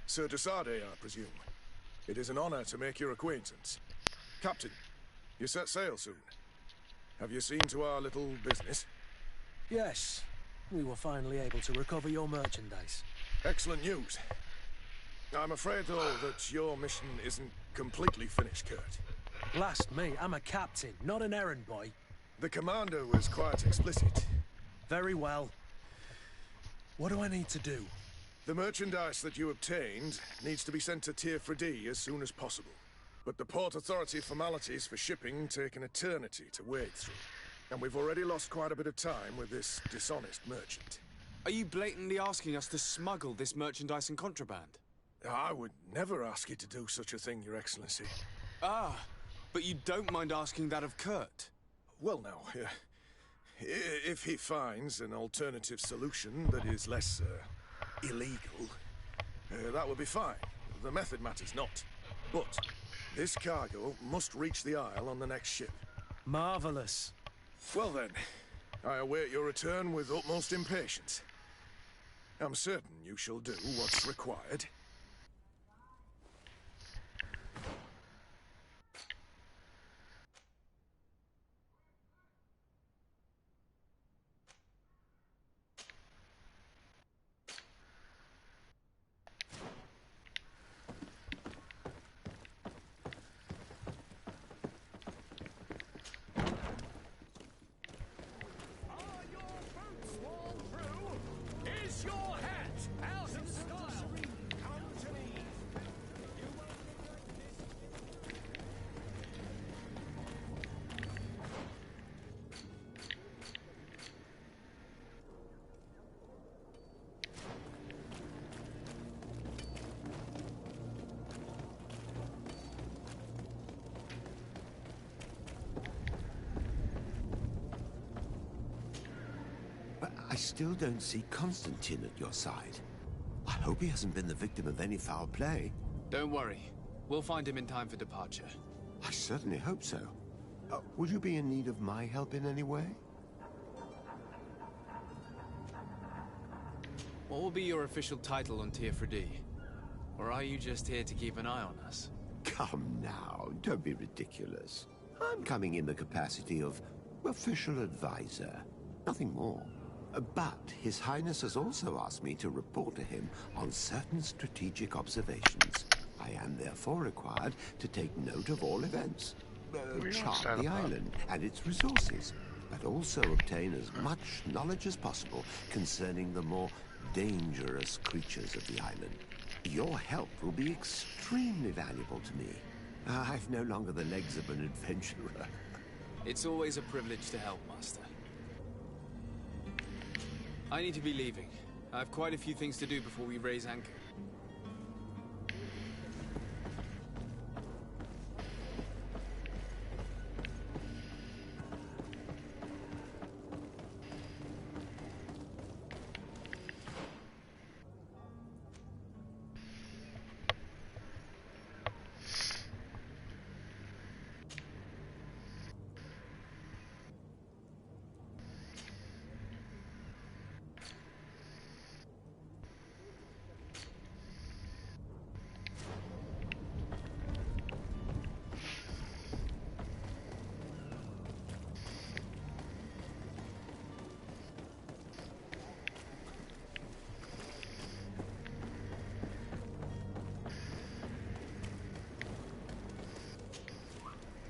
Sir de Sardet, I presume. It is an honor to make your acquaintance. Captain, you set sail soon. Have you seen to our little business? Yes. We were finally able to recover your merchandise. Excellent news. I'm afraid, though, that your mission isn't completely finished, Kurt. Blast me, I'm a captain, not an errand boy. The commander was quite explicit. Very well. What do I need to do? The merchandise that you obtained needs to be sent to Tier 3D as soon as possible. But the Port Authority formalities for shipping take an eternity to wade through. And we've already lost quite a bit of time with this dishonest merchant. Are you blatantly asking us to smuggle this merchandise and contraband? I would never ask you to do such a thing, Your Excellency. Ah, but you don't mind asking that of Kurt? Well, now, if he finds an alternative solution that is less illegal, that would be fine. The method matters not. But this cargo must reach the Isle on the next ship. Marvelous. Well then, I await your return with utmost impatience. I'm certain you shall do what's required. I still don't see Constantine at your side. I hope he hasn't been the victim of any foul play. Don't worry. We'll find him in time for departure. I certainly hope so. Would you be in need of my help in any way? What will be your official title on Tier 3D? Or are you just here to keep an eye on us? Come now, don't be ridiculous. I'm coming in the capacity of official advisor. Nothing more. But His Highness has also asked me to report to him on certain strategic observations. I am therefore required to take note of all events, chart the island and its resources, but also obtain as much knowledge as possible concerning the more dangerous creatures of the island. Your help will be extremely valuable to me. I've no longer the legs of an adventurer. It's always a privilege to help, Master. I need to be leaving. I have quite a few things to do before we raise anchor.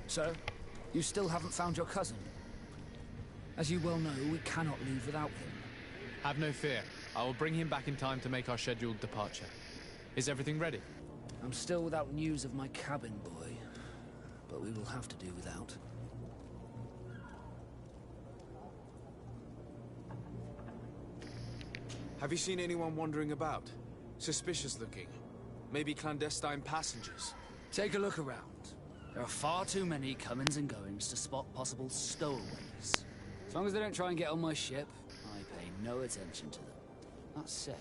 So, you still haven't found your cousin? As you well know, we cannot leave without him. Have no fear. I will bring him back in time to make our scheduled departure. Is everything ready? I'm still without news of my cabin boy, but we will have to do without. Have you seen anyone wandering about? Suspicious looking. Maybe clandestine passengers? Take a look around. There are far too many comings and goings to spot possible stowaways. As long as they don't try and get on my ship, I pay no attention to them. That said,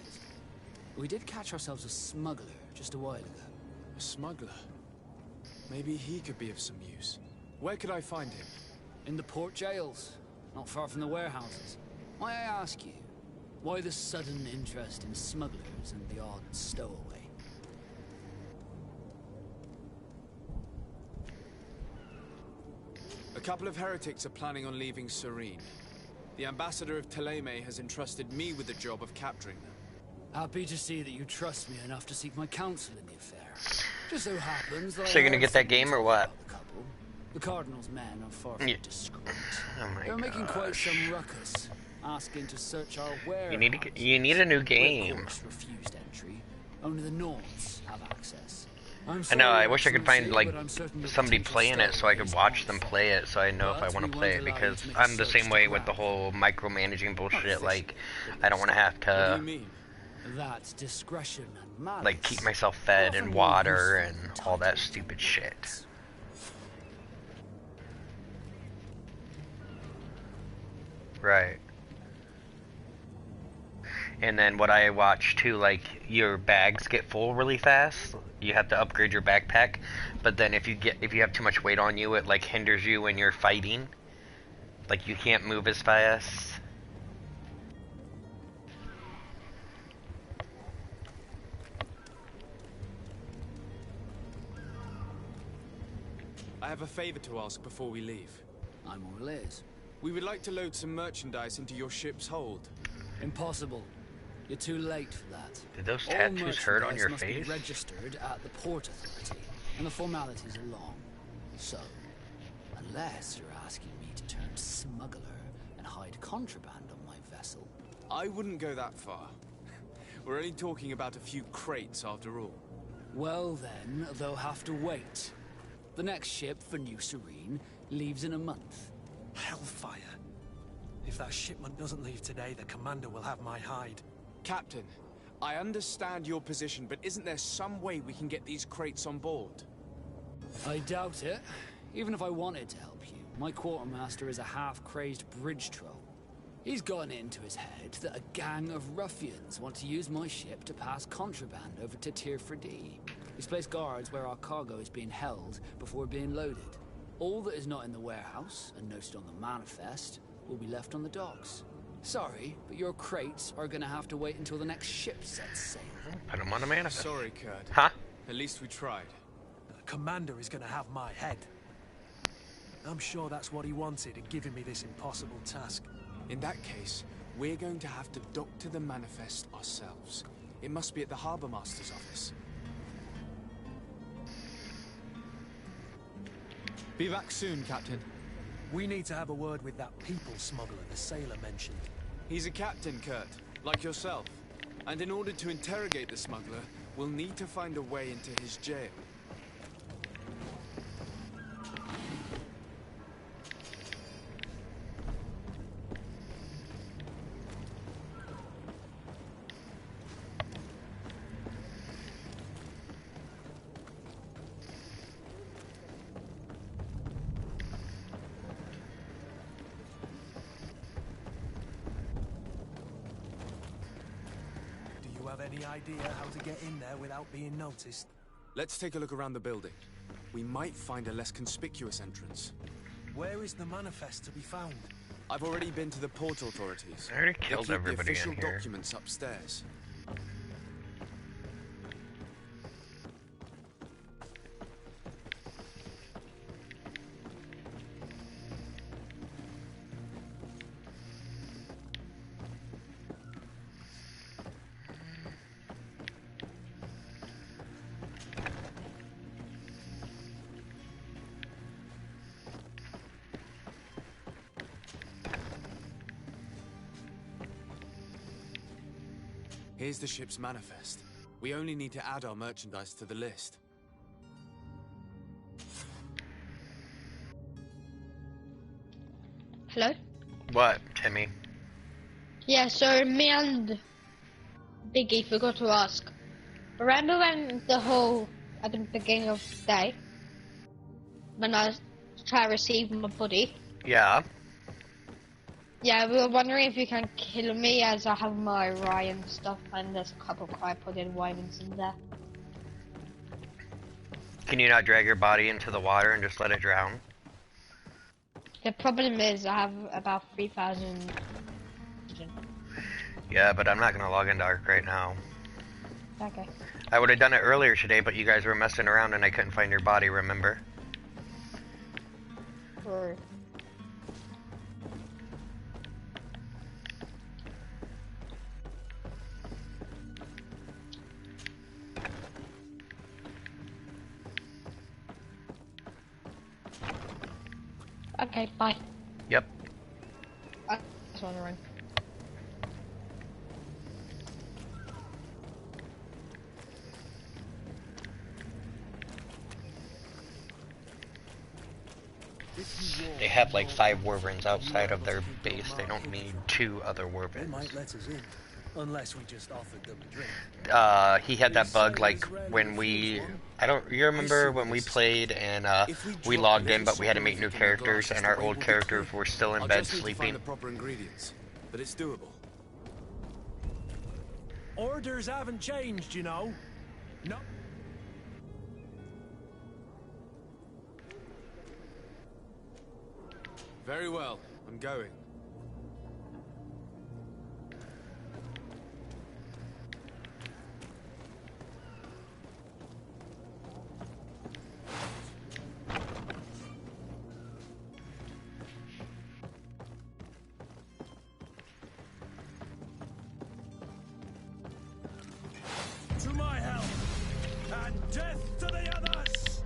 we did catch ourselves a smuggler just a while ago. A smuggler? Maybe he could be of some use. Where could I find him? In the port jails, not far from the warehouses. May I ask you, why the sudden interest in smugglers and the odd stowaway? couple of heretics are planning on leaving Serene. The ambassador of Thélème has entrusted me with the job of capturing them. Happy to see that you trust me enough to seek my counsel in the affair. Just so happens that So you're gonna get that game or what? The Cardinal's men are far from discreet. Oh my They're making quite some ruckus, asking to search our warehouse. You need a new game. Of course, refused entry. Only the Nords have access. I know, I wish I could find, like, somebody playing it so I could watch them play it so I know if I want to play it, because I'm the same way with the whole micromanaging bullshit, like, I don't want to have to, That's discretion and malice. like, keep myself fed and water and all that stupid shit. Right. And then what I watch too, like, your bags get full really fast. You have to upgrade your backpack, but then if you have too much weight on you, it like hinders you when you're fighting. Like, you can't move as fast. I have a favor to ask before we leave. I'm all ears. We would like to load some merchandise into your ship's hold. Impossible. You're too late for that. Did those tattoos hurt on your must face? Be registered at the Port Authority, and the formalities are long. So, unless you're asking me to turn smuggler and hide contraband on my vessel, I wouldn't go that far. We're only talking about a few crates after all. well then, they'll have to wait. The next ship for New Serene leaves in a month. Hellfire. If that shipment doesn't leave today, the commander will have my hide. Captain, I understand your position, but isn't there some way we can get these crates on board? I doubt it. Even if I wanted to help you, my quartermaster is a half-crazed bridge troll. He's gotten it into his head that a gang of ruffians want to use my ship to pass contraband over to Tier 4D. He's placed guards where our cargo is being held before being loaded. All that is not in the warehouse, and noted on the manifest, will be left on the docks. Sorry, but your crates are gonna have to wait until the next ship sets sail. Put them on the manifest. Sorry, Kurt. Huh? At least we tried. The commander is gonna have my head. I'm sure that's what he wanted in giving me this impossible task. In that case, we're going to have to doctor the manifest ourselves. It must be at the Harbour Master's office. Be back soon, Captain. We need to have a word with that people smuggler the sailor mentioned. He's a captain, Kurt, like yourself. And in order to interrogate the smuggler, we'll need to find a way into his jail. Any idea how to get in there without being noticed? Let's take a look around the building. We might find a less conspicuous entrance. Where is the manifest to be found? I've already been to the port authorities. I already killed everybody the official in here. documents upstairs. Here's the ship's manifest. We only need to add our merchandise to the list. Hello? What, Timmy? Yeah, so me and Biggie forgot to ask. Remember when at the beginning of the day, when I was trying to receive my body? Yeah. Yeah, we were wondering if you can kill me as I have my Ryan stuff and there's a couple of crypod wyverns in there. Can you not drag your body into the water and just let it drown? The problem is I have about 3,000. Yeah, but I'm not gonna log into Ark right now. Okay. I would have done it earlier today, but you guys were messing around and I couldn't find your body, remember? Okay, bye. Yep. I just want to run. They have like 5 wyverns outside of their base. They don't need 2 other They wyverns. might let us in, unless we just offered them a drink. He had that bug like when we... You remember when we played and we logged in but we had to make new characters and our old characters were still in bed sleeping? The proper ingredients, but it's doable. Orders haven't changed, you know. No. Very well, I'm going. To my help, and death to the others!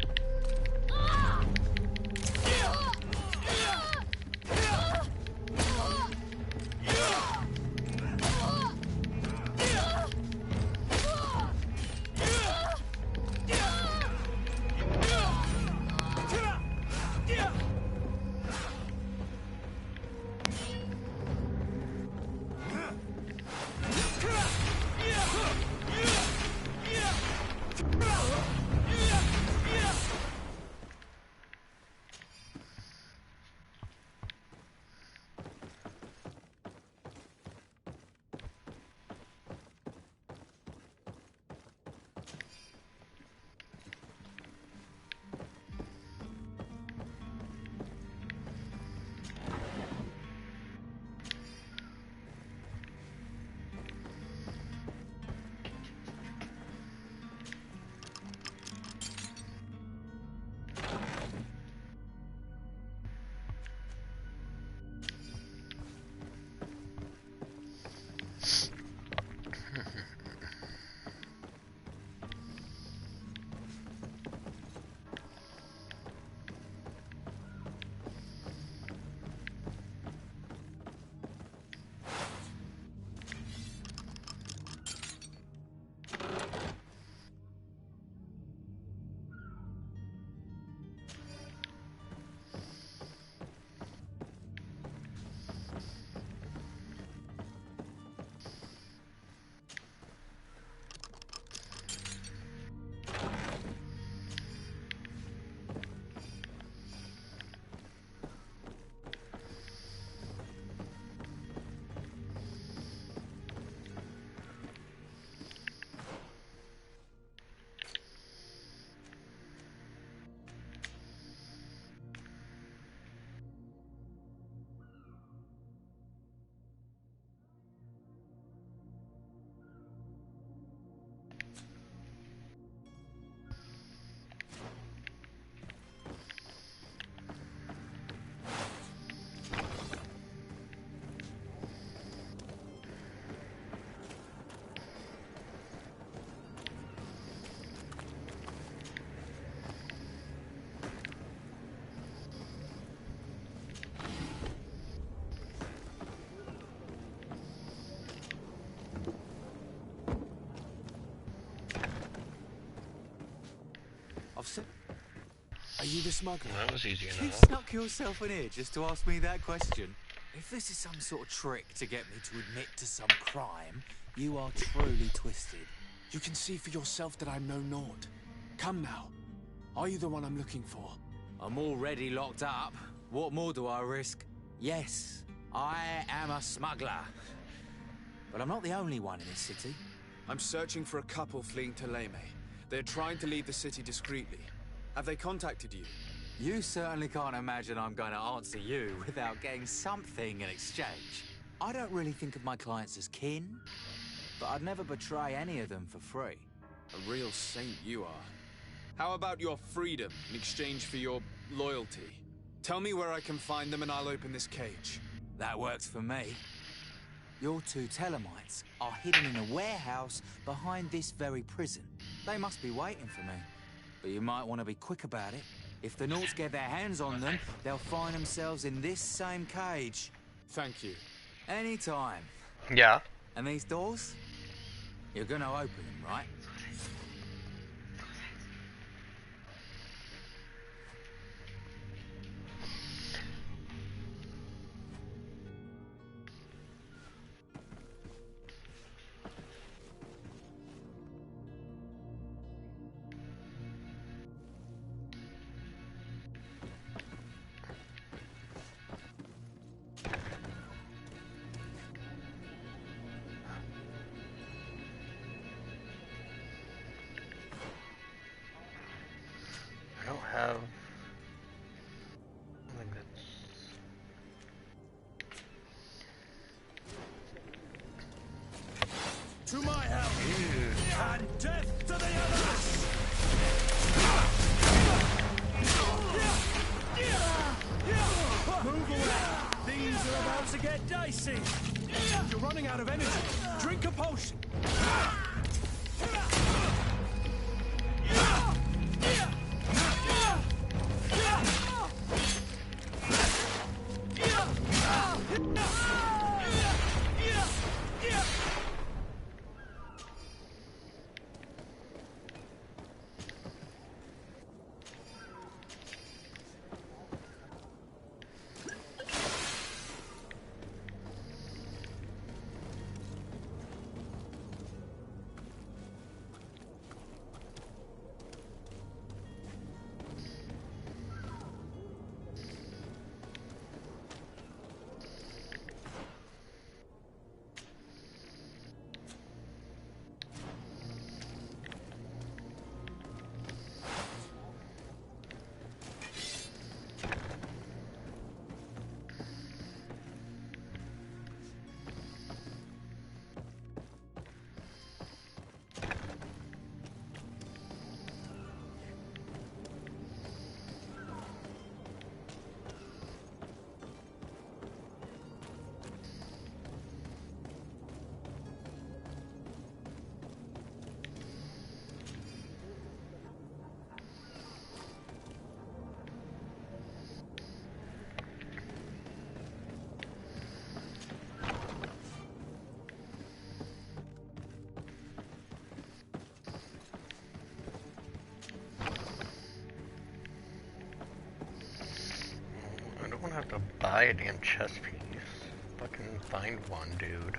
Are you the smuggler? That was easy You enough. snuck yourself in here just to ask me that question? If this is some sort of trick to get me to admit to some crime, you are truly twisted. You can see for yourself that I'm no naught. Come now. Are you the one I'm looking for? I'm already locked up. What more do I risk? Yes, I am a smuggler. But I'm not the only one in this city. I'm searching for a couple fleeing to Gaymer. They're trying to leave the city discreetly. Have they contacted you? You certainly can't imagine I'm going to answer you without getting something in exchange. I don't really think of my clients as kin, but I'd never betray any of them for free. A real saint you are. How about your freedom in exchange for your loyalty? Tell me where I can find them and I'll open this cage. That works for me. Your 2 Telemites are hidden in a warehouse behind this very prison. They must be waiting for me. But you might want to be quick about it. If the Nauts get their hands on them, they'll find themselves in this same cage. Thank you. Anytime. Yeah. And these doors? You're gonna open them, right? I don't have... like this. To my help! And death to the others! Move away! Things are about to get dicey! You're running out of energy! Drink a potion! I don't have to buy a damn chess piece. Fucking find one, dude.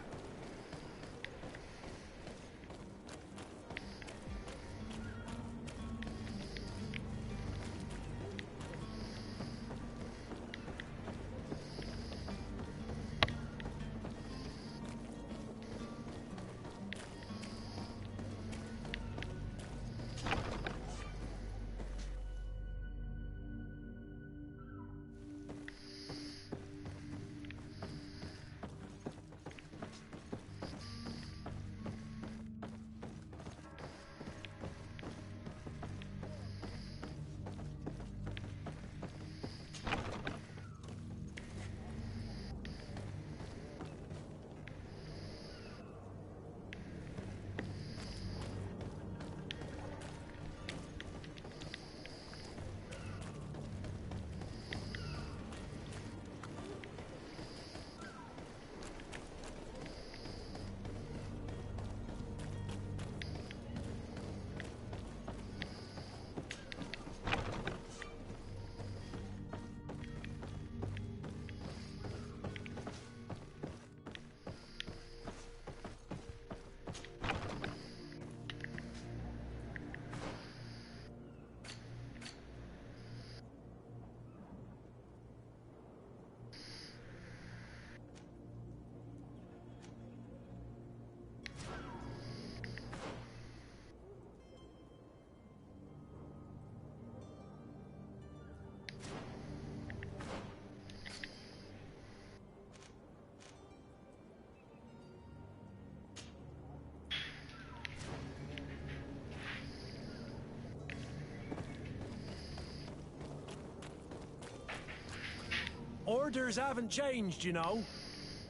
Orders haven't changed, you know.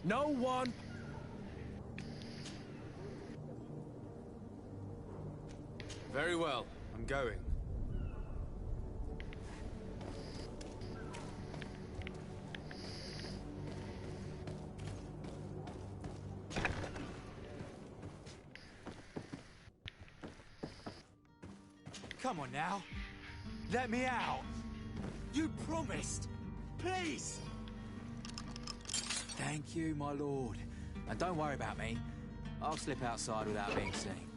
No one... Very well, I'm going. Come on now. Let me out. You promised. Please. Thank you, my lord. And don't worry about me. I'll slip outside without being seen.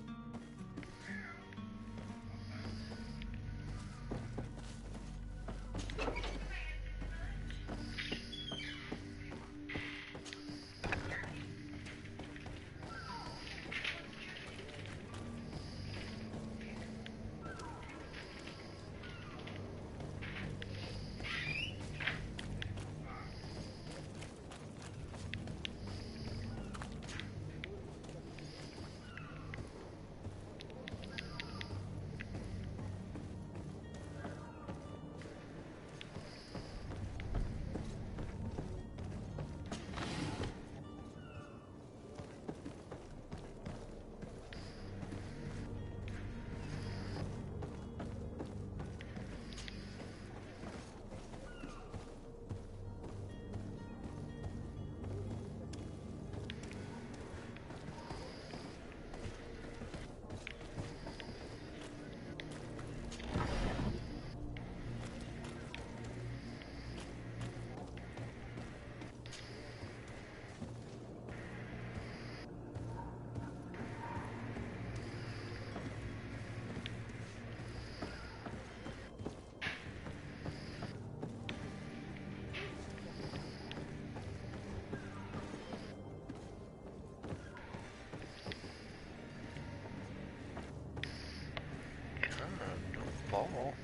Fall.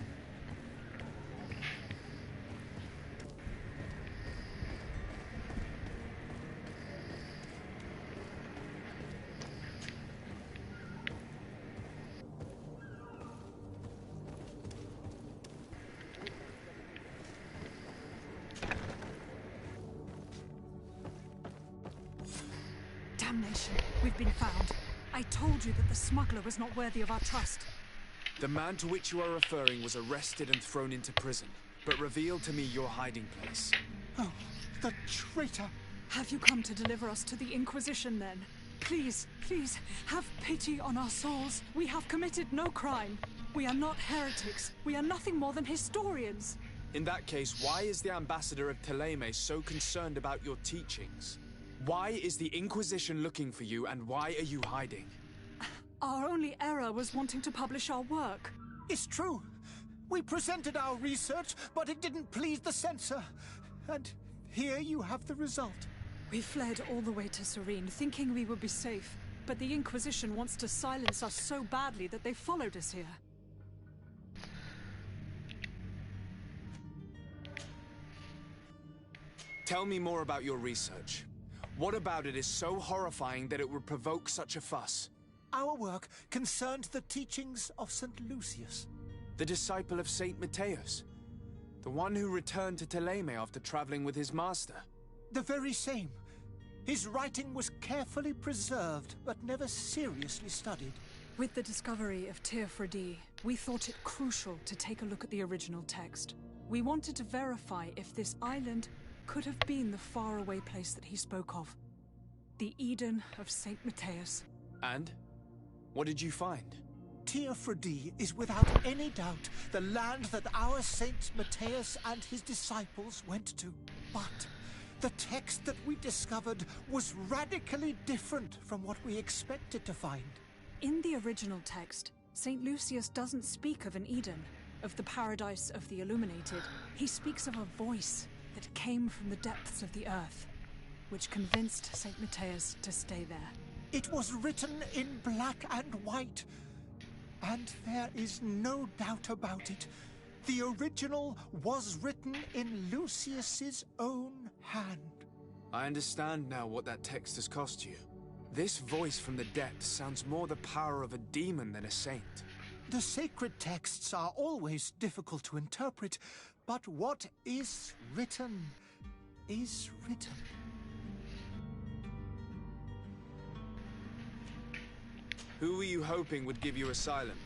Damnation. We've been found. I told you that the smuggler was not worthy of our trust. The man to which you are referring was arrested and thrown into prison, but revealed to me your hiding place. Oh, the traitor! Have you come to deliver us to the Inquisition, then? Please, please, have pity on our souls. We have committed no crime. We are not heretics. We are nothing more than historians. In that case, why is the ambassador of Gaymer so concerned about your teachings? Why is the Inquisition looking for you, and why are you hiding? Our only error was wanting to publish our work. It's true. We presented our research, but it didn't please the censor. And here you have the result. We fled all the way to Serene, thinking we would be safe. But the Inquisition wants to silence us so badly that they followed us here. Tell me more about your research. What about it is so horrifying that it would provoke such a fuss? Our work concerned the teachings of St. Lucius. The disciple of St. Matthias? The one who returned to Gaymer after traveling with his master? The very same. His writing was carefully preserved, but never seriously studied. With the discovery of Teofredi, we thought it crucial to take a look at the original text. We wanted to verify if this island could have been the faraway place that he spoke of. The Eden of St. Matthias. And? What did you find? Teofredi is without any doubt the land that our Saint Matthias and his disciples went to. But the text that we discovered was radically different from what we expected to find. In the original text, St. Lucius doesn't speak of an Eden, of the paradise of the illuminated. He speaks of a voice that came from the depths of the earth, which convinced St. Matthias to stay there. It was written in black and white, and there is no doubt about it. The original was written in Lucius's own hand. I understand now what that text has cost you. This voice from the depths sounds more the power of a demon than a saint. The sacred texts are always difficult to interpret, but what is written is written. Who were you hoping would give you asylum?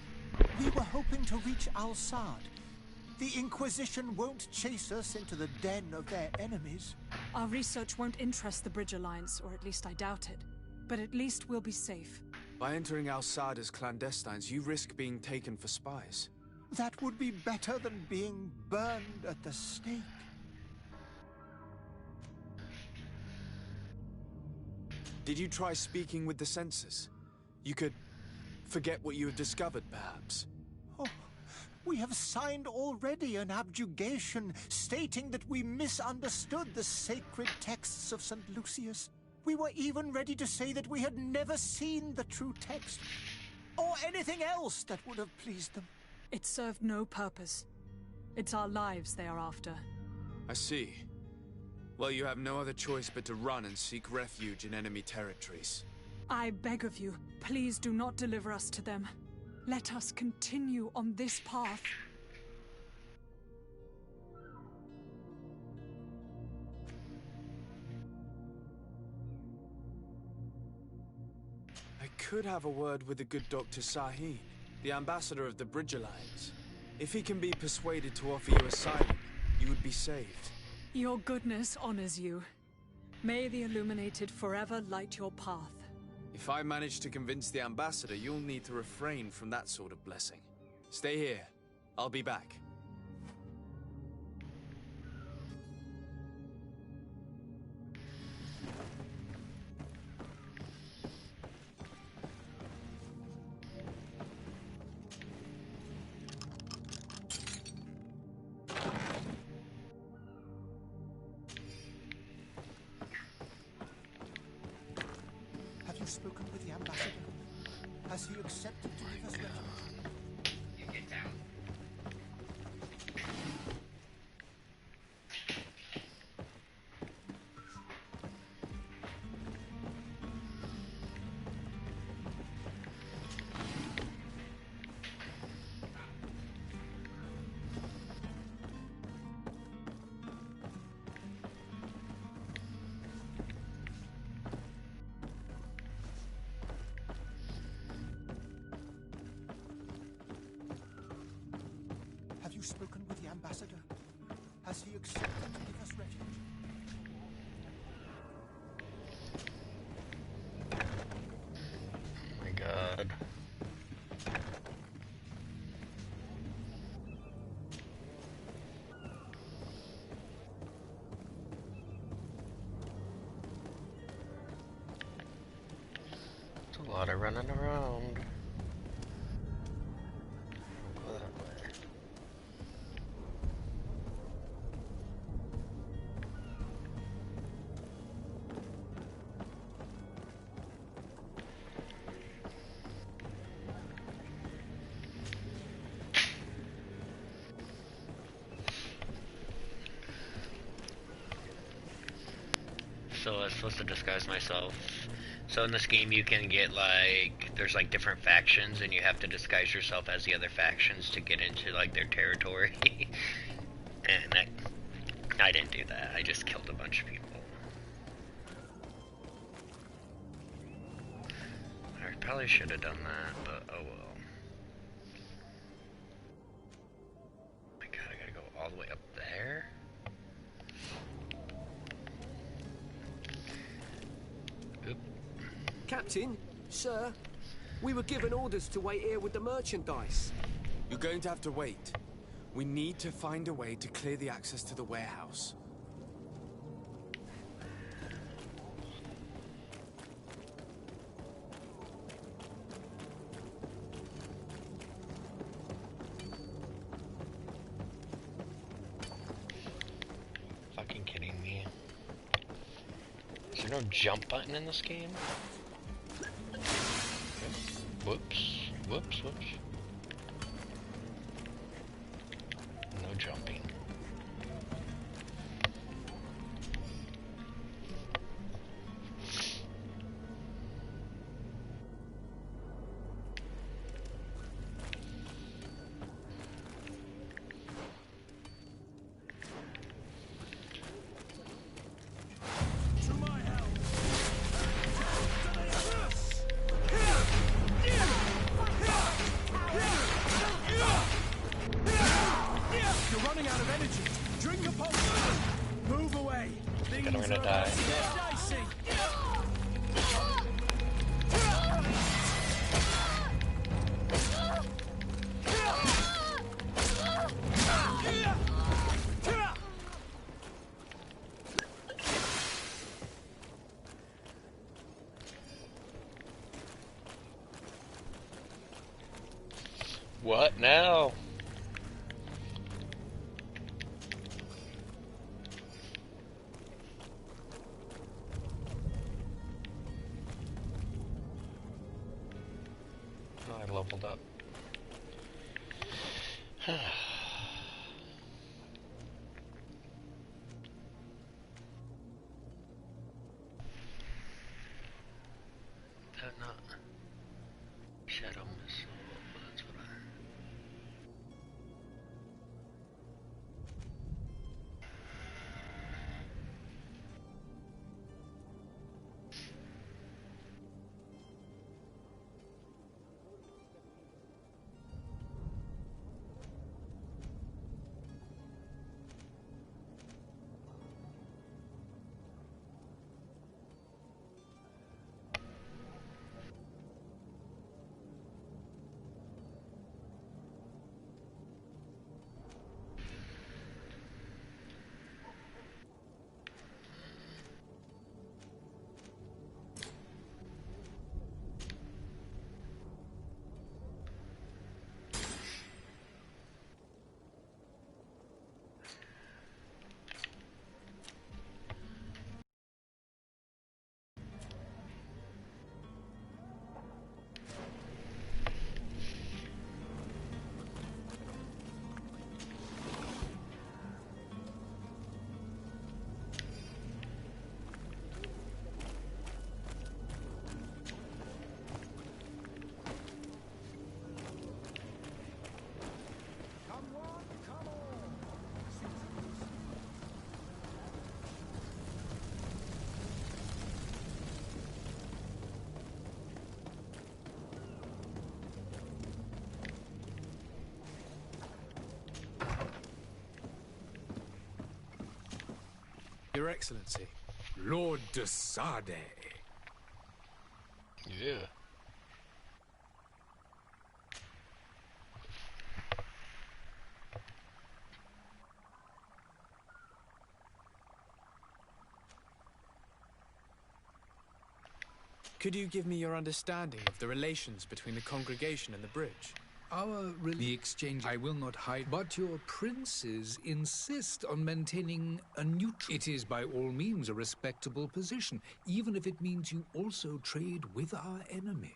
We were hoping to reach Al-Sad. The Inquisition won't chase us into the den of their enemies. Our research won't interest the Bridge Alliance, or at least I doubt it. But at least we'll be safe. By entering Al-Sad as clandestines, you risk being taken for spies. That would be better than being burned at the stake. Did you try speaking with the censors? You could forget what you had discovered, perhaps. Oh, we have signed already an abjugation stating that we misunderstood the sacred texts of St. Lucius. We were even ready to say that we had never seen the true text, or anything else that would have pleased them. It served no purpose. It's our lives they are after. I see. Well, you have no other choice but to run and seek refuge in enemy territories. I beg of you, please do not deliver us to them. Let us continue on this path. I could have a word with the good Dr. Sahin, the ambassador of the Bridge Alliance. If he can be persuaded to offer you asylum, you would be saved. Your goodness honors you. May the Illuminated forever light your path. If I manage to convince the ambassador, you'll need to refrain from that sort of blessing. Stay here. I'll be back. Have you spoken with the ambassador? Has he accepted to give us refuge? You get down. Have you spoken with the ambassador? Has he accepted to give us refuge? Oh my god. It's a lot of running around. Go that way. So I was supposed to disguise myself. So in this game you can get like, there's like different factions and you have to disguise yourself as the other factions to get into like their territory. And I didn't do that, I just killed a bunch of people. I probably should have done that, but oh well. My god, I gotta go all the way up there? Captain, sir, we were given orders to wait here with the merchandise. You're going to have to wait. We need to find a way to clear the access to the warehouse. Fucking kidding me. Is there no jump button in this game? Whoops, whoops, whoops. No jumping. What now? Oh, I leveled up. Not Shadow Missile, that's what I... Your Excellency. Lord de Sade. Yeah. Could you give me your understanding of the relations between the congregation and the bridge? The exchange I will not hide, but your princes insist on maintaining a neutral. It is by all means a respectable position, even if it means you also trade with our enemies.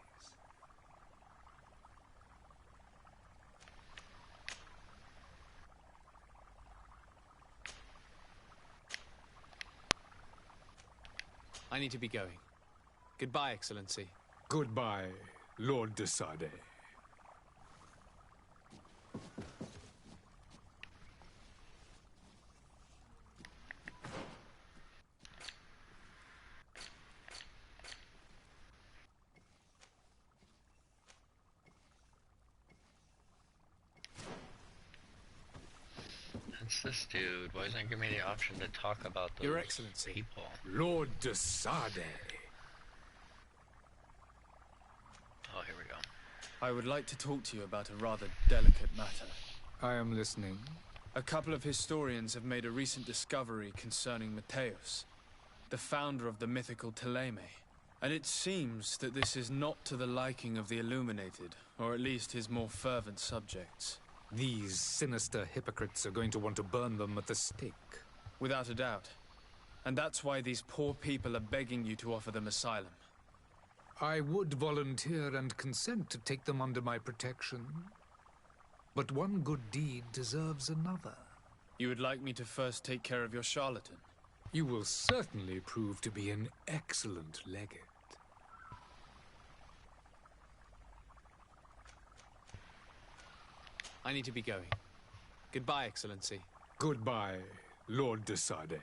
I need to be going. Goodbye, Excellency. Goodbye, Lord de Sade. It's this dude. Why doesn't it give me the option to talk about those Your Excellency. people? Lord de Sade. Oh, here we go. I would like to talk to you about a rather delicate matter. I am listening. A couple of historians have made a recent discovery concerning Mateus, the founder of the mythical Gaymer. And it seems that this is not to the liking of the Illuminated, or at least his more fervent subjects. These sinister hypocrites are going to want to burn them at the stake. Without a doubt. And that's why these poor people are begging you to offer them asylum. I would volunteer and consent to take them under my protection. But one good deed deserves another. You would like me to first take care of your charlatan? You will certainly prove to be an excellent legate. I need to be going. Goodbye, Excellency. Goodbye, Lord de Sade.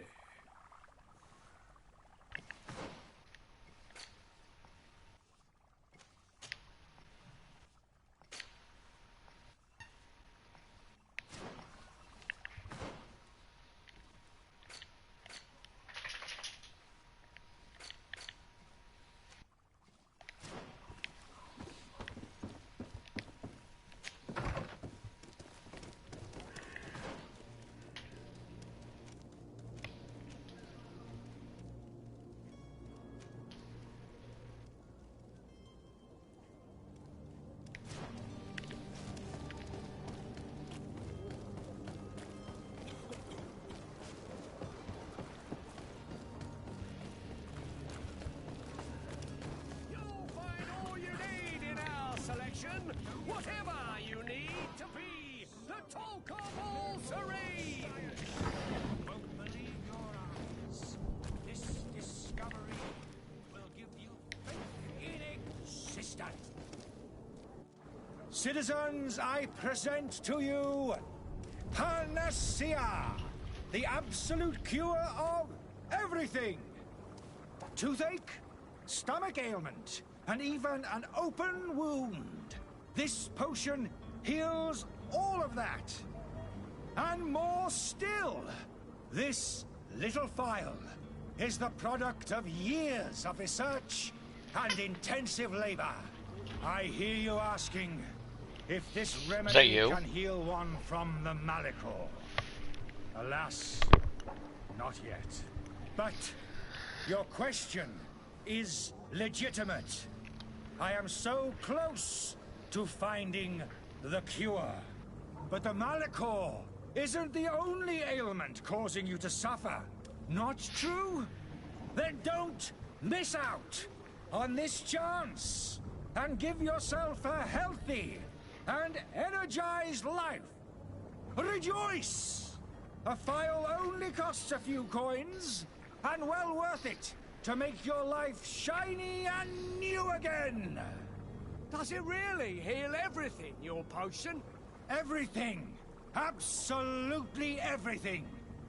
Whatever you need to be the talk of all Serene! Won't believe your eyes. This discovery will give you faith in existence. Citizens, I present to you Panacea, the absolute cure of everything. Toothache, stomach ailment, and even an open wound. This potion heals all of that. And more still. This little phial is the product of years of research and intensive labor. I hear you asking if this remedy can heal one from the Malachor. Alas, not yet. But your question is legitimate. I am so close to finding the cure. But the Malachor isn't the only ailment causing you to suffer. Not true? Then don't miss out on this chance and give yourself a healthy and energized life. Rejoice! A phial only costs a few coins, and well worth it to make your life shiny and new again. Does it really heal everything, your potion? Everything. Absolutely everything.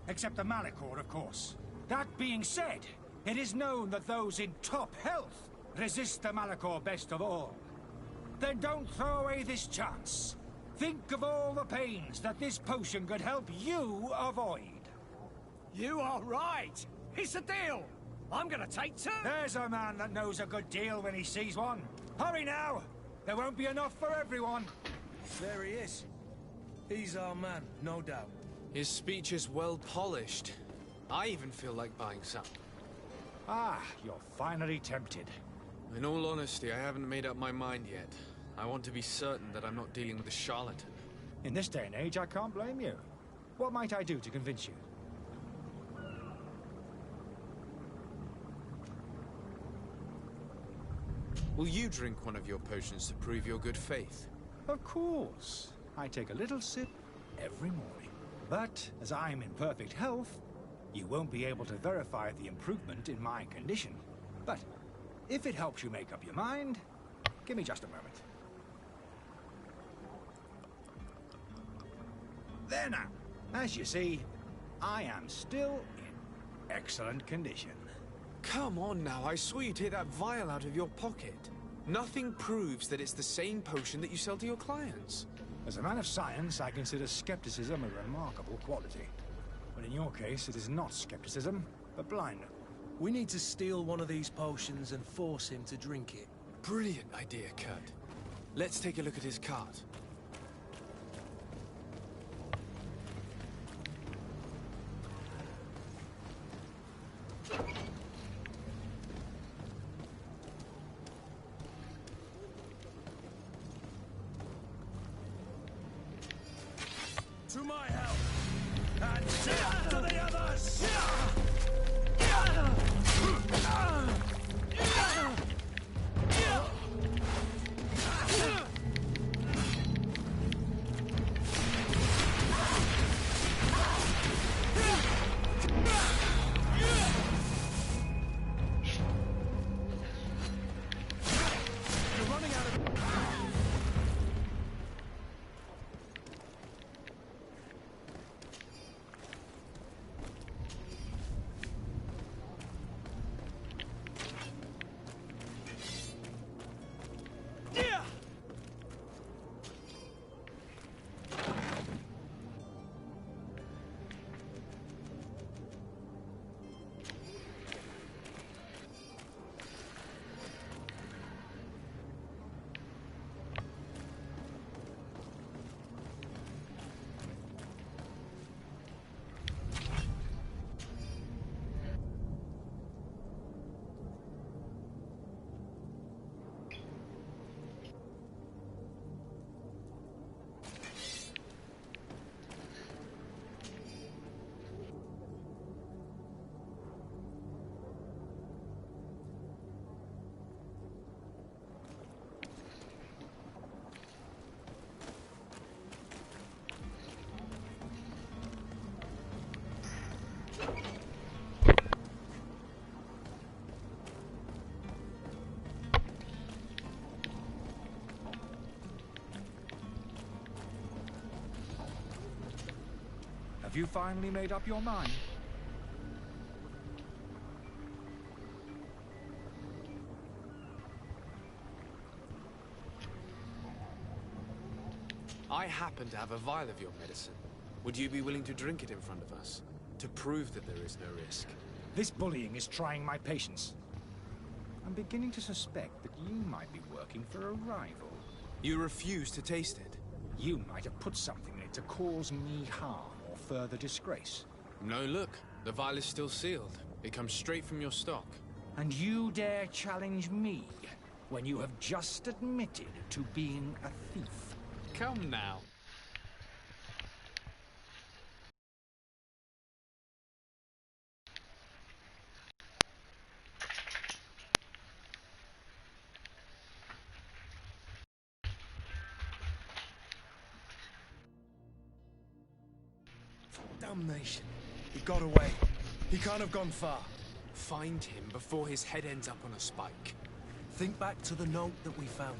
Except the Malachor, of course. That being said, it is known that those in top health resist the Malachor best of all. Then don't throw away this chance. Think of all the pains that this potion could help you avoid. You are right. It's a deal. I'm gonna take two. There's a man that knows a good deal when he sees one. Hurry now. There won't be enough for everyone. There he is. He's our man, no doubt. His speech is well polished. I even feel like buying some. Ah, you're finally tempted. In all honesty, I haven't made up my mind yet. I want to be certain that I'm not dealing with a charlatan. In this day and age, I can't blame you. What might I do to convince you? Will you drink one of your potions to prove your good faith? Of course. I take a little sip every morning. But as I'm in perfect health, you won't be able to verify the improvement in my condition. But if it helps you make up your mind, give me just a moment. There now. As you see, I am still in excellent condition. Come on now, I swear you take that vial out of your pocket. Nothing proves that it's the same potion that you sell to your clients. As a man of science, I consider skepticism a remarkable quality. But in your case, it is not skepticism, but blindness. We need to steal one of these potions and force him to drink it. Brilliant idea, Kurt. Let's take a look at his cart. To my help! And death to the others! You're running out of... Have you finally made up your mind? I happen to have a vial of your medicine. Would you be willing to drink it in front of us? To prove that there is no risk? This bullying is trying my patience. I'm beginning to suspect that you might be working for a rival. You refuse to taste it? You might have put something in it to cause me harm or further disgrace. No, look. The vial is still sealed. It comes straight from your stock. And you dare challenge me when you have just admitted to being a thief? Come now. Damnation. He got away. He can't have gone far. Find him before his head ends up on a spike. Think back to the note that we found.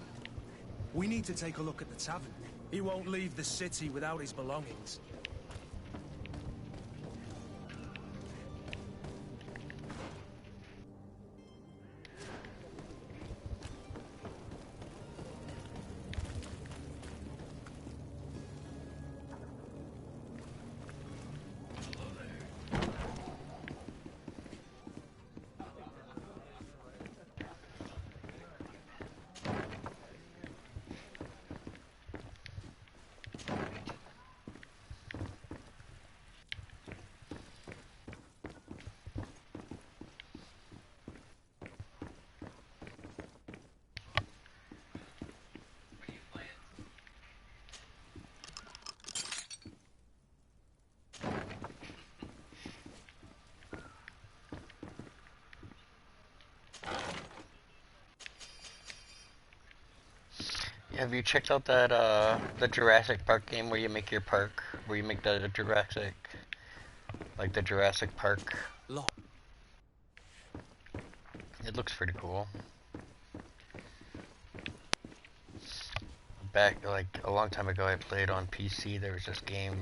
We need to take a look at the tavern. He won't leave the city without his belongings. Have you checked out that the Jurassic Park game where you make your park, where you make the Jurassic, like the Jurassic Park? It looks pretty cool. Back like a long time ago, I played on PC. There was this game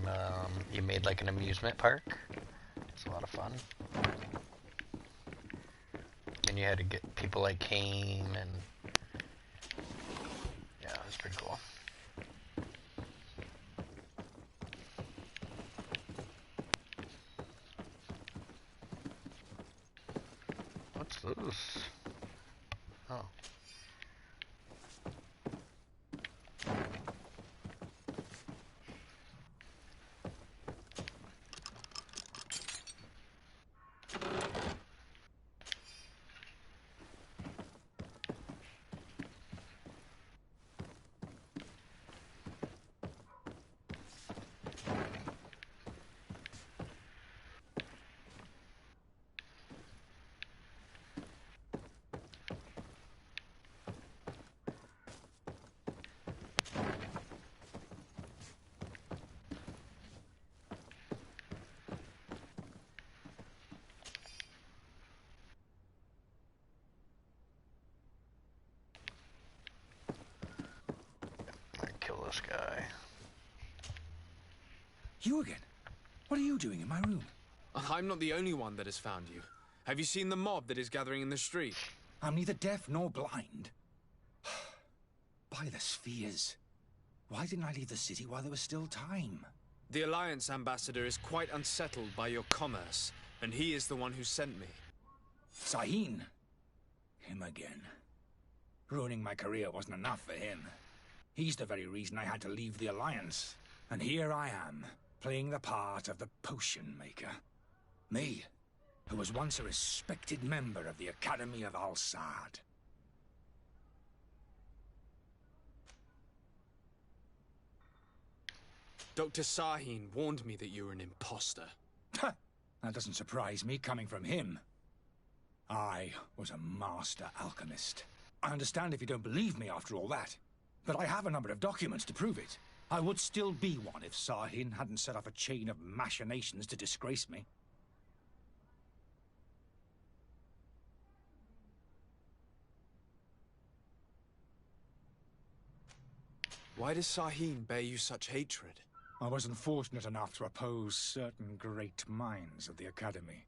you made like an amusement park. It's a lot of fun, and you had to get people like came and. Yeah, it was pretty cool. What's this? Oh. Kill this guy. You again? What are you doing in my room? I'm not the only one that has found you. Have you seen the mob that is gathering in the street? I'm neither deaf nor blind. By the spheres. Why didn't I leave the city while there was still time? The Alliance ambassador is quite unsettled by your commerce, and he is the one who sent me. Sahin. Him again. Ruining my career wasn't enough for him. He's the very reason I had to leave the Alliance. And here I am, playing the part of the potion maker. Me, who was once a respected member of the Academy of Al-Sad. Dr. Sahin warned me that you were an imposter. That doesn't surprise me, coming from him. I was a master alchemist. I understand if you don't believe me after all that. But I have a number of documents to prove it. I would still be one if Sahin hadn't set off a chain of machinations to disgrace me. Why does Sahin bear you such hatred? I wasn't fortunate enough to oppose certain great minds of the Academy,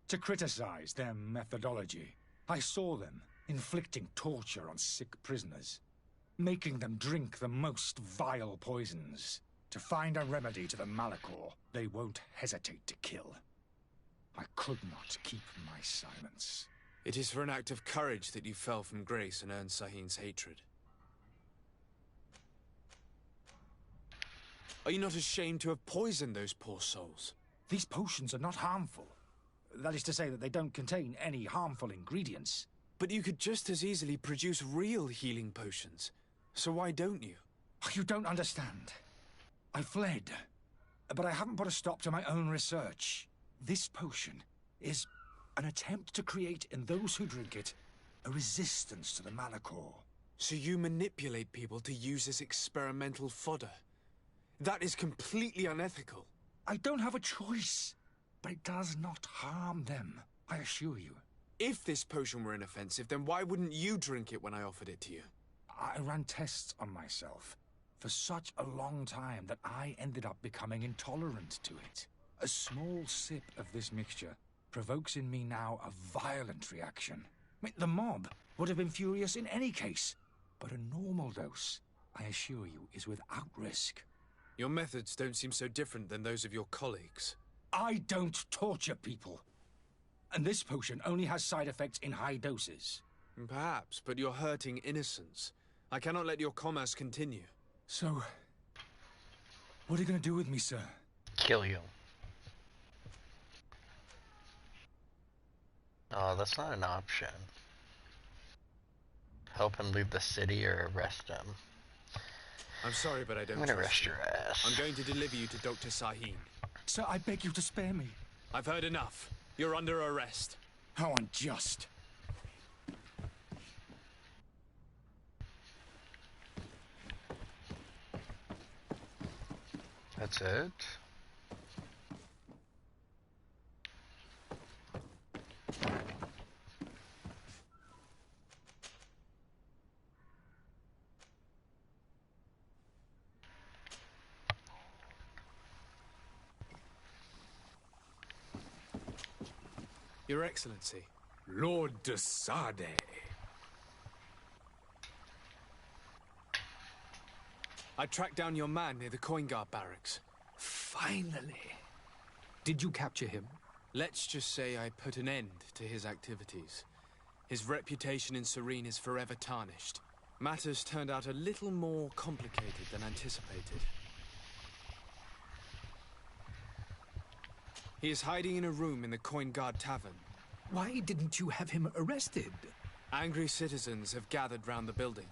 to criticize their methodology. I saw them inflicting torture on sick prisoners, making them drink the most vile poisons. To find a remedy to the Malachor, they won't hesitate to kill. I could not keep my silence. It is for an act of courage that you fell from grace and earned Sahin's hatred. Are you not ashamed to have poisoned those poor souls? These potions are not harmful. That is to say that they don't contain any harmful ingredients. But you could just as easily produce real healing potions. So why don't you? You don't understand. I fled, but I haven't put a stop to my own research. This potion is an attempt to create in those who drink it a resistance to the Malachor. So you manipulate people to use as experimental fodder? That is completely unethical. I don't have a choice, but it does not harm them, I assure you. If this potion were inoffensive, then why wouldn't you drink it when I offered it to you? I ran tests on myself for such a long time that I ended up becoming intolerant to it. A small sip of this mixture provokes in me now a violent reaction. The mob would have been furious in any case, but a normal dose, I assure you, is without risk. Your methods don't seem so different than those of your colleagues. I don't torture people. And this potion only has side effects in high doses. Perhaps, but you're hurting innocents. I cannot let your commerce continue. So, what are you going to do with me, sir? Kill you. Oh, that's not an option. Help him leave the city or arrest him. I'm sorry, but I don't I'm gonna arrest your ass. I'm going to deliver you to Dr. Sahin. Sir, I beg you to spare me. I've heard enough. You're under arrest. How unjust. That's it? Your Excellency. Lord de Sade. I tracked down your man near the Coin Guard barracks. Finally. Did you capture him? Let's just say I put an end to his activities. His reputation in Serene is forever tarnished. Matters turned out a little more complicated than anticipated. He is hiding in a room in the Coin Guard Tavern. Why didn't you have him arrested? Angry citizens have gathered round the building.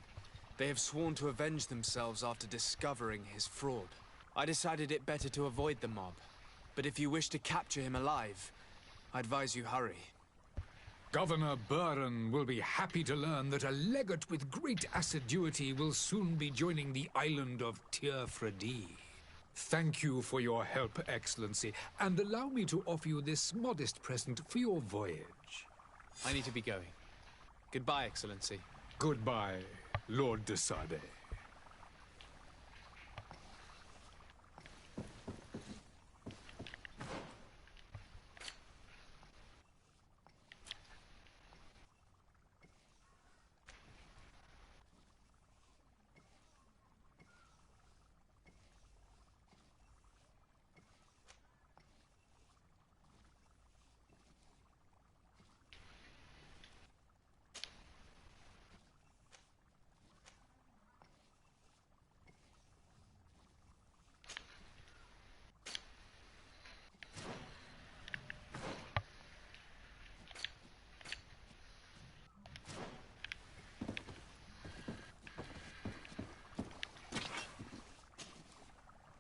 They have sworn to avenge themselves after discovering his fraud. I decided it better to avoid the mob. But if you wish to capture him alive, I advise you hurry. Governor Buren will be happy to learn that a legate with great assiduity will soon be joining the island of Teofredi. Thank you for your help, Excellency, and allow me to offer you this modest present for your voyage. I need to be going. Goodbye, Excellency. Goodbye, Lord de Sade.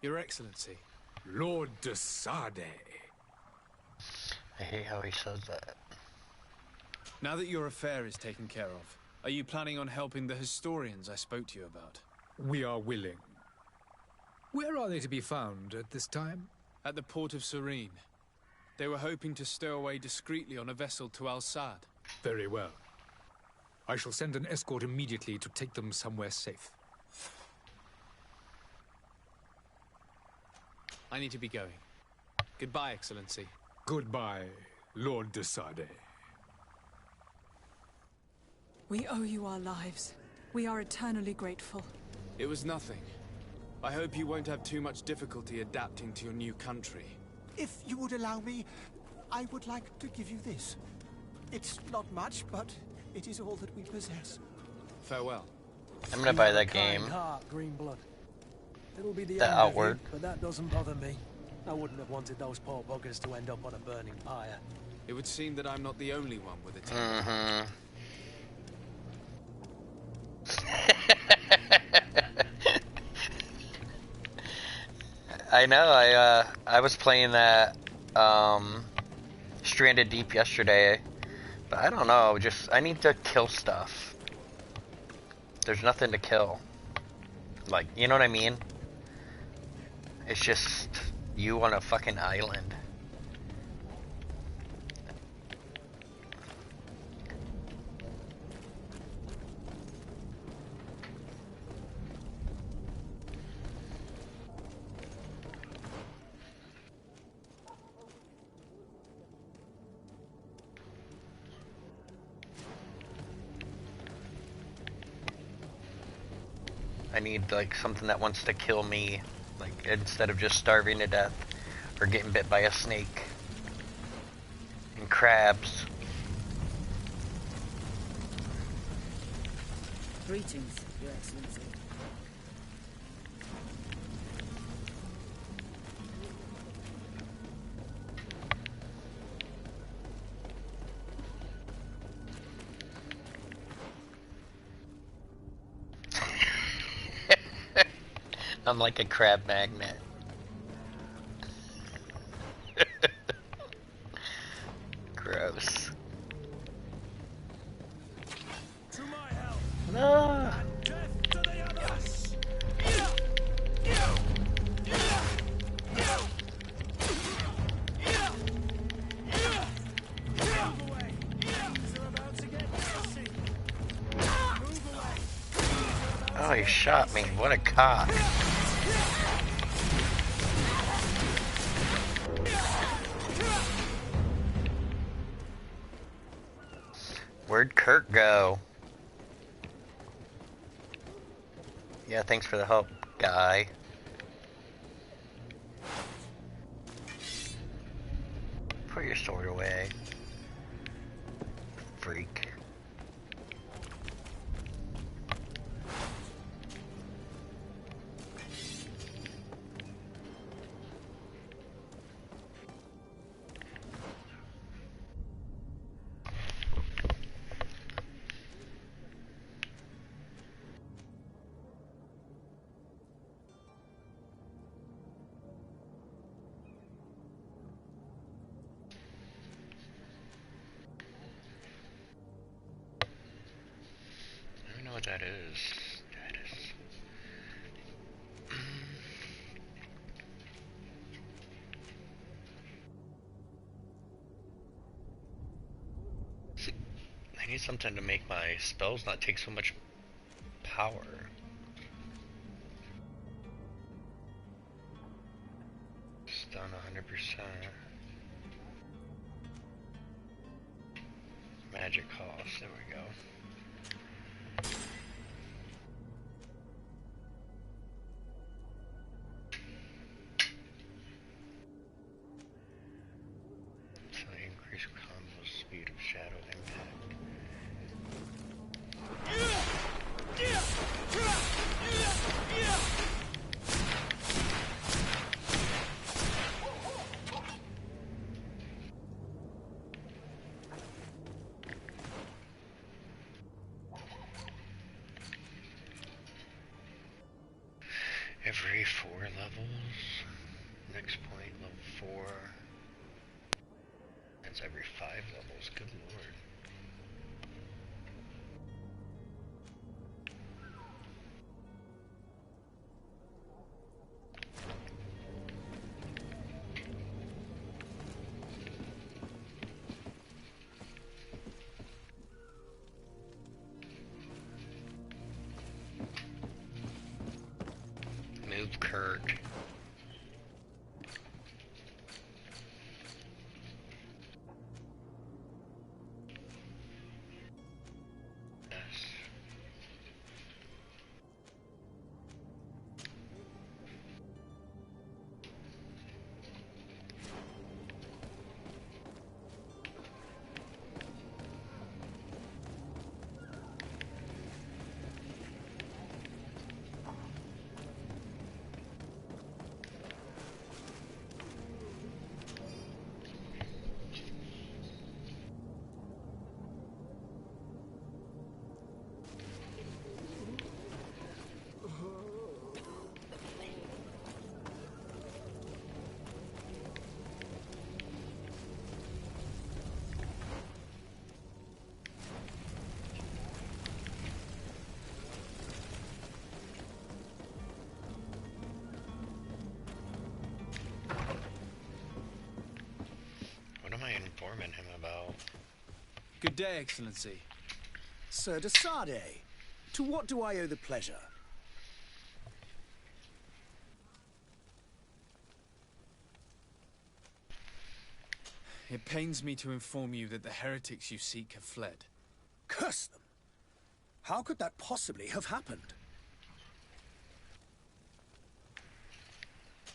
Your Excellency. Lord de Sade. I hate how he says that. Now that your affair is taken care of, are you planning on helping the historians I spoke to you about? We are willing. Where are they to be found at this time? At the port of Serene. They were hoping to stow away discreetly on a vessel to Al-Sad. Very well. I shall send an escort immediately to take them somewhere safe. I need to be going. Goodbye, Excellency. Goodbye, Lord de Sade. We owe you our lives. We are eternally grateful. It was nothing. I hope you won't have too much difficulty adapting to your new country. If you would allow me, I would like to give you this. It's not much, but it is all that we possess. Farewell. I'm gonna buy that game. Heart, green blood. It'll be the The end Outward. of you, but that doesn't bother me. I wouldn't have wanted those poor buggers to end up on a burning pyre. It would seem that I'm not the only one with a team. I know. I was playing that Stranded Deep yesterday, but I don't know. Just I need to kill stuff. There's nothing to kill. Like, you know what I mean? It's just you on a fucking island. I need like something that wants to kill me, like instead of just starving to death or getting bit by a snake and crabs. Greetings, Your Excellency. I'm like a crab magnet. Gross. To my help. No. And death to the others. Move away. Things are about to get messy. Move away. Oh, he shot me. What a cock. Where'd Kurt go? Yeah, thanks for the help, guy. Put your sword away. Freak. I don't know what that is. I need something to make my spells not take so much power. Stun 100%. Magic cost, there we go. So increase combo speed of shadow impact. Every 4 levels. Next point, level 4. That's every 5 levels. Good lord. Move Kurt. Good day, Excellency. Sir de Sade, to what do I owe the pleasure? It pains me to inform you that the heretics you seek have fled. Curse them! How could that possibly have happened?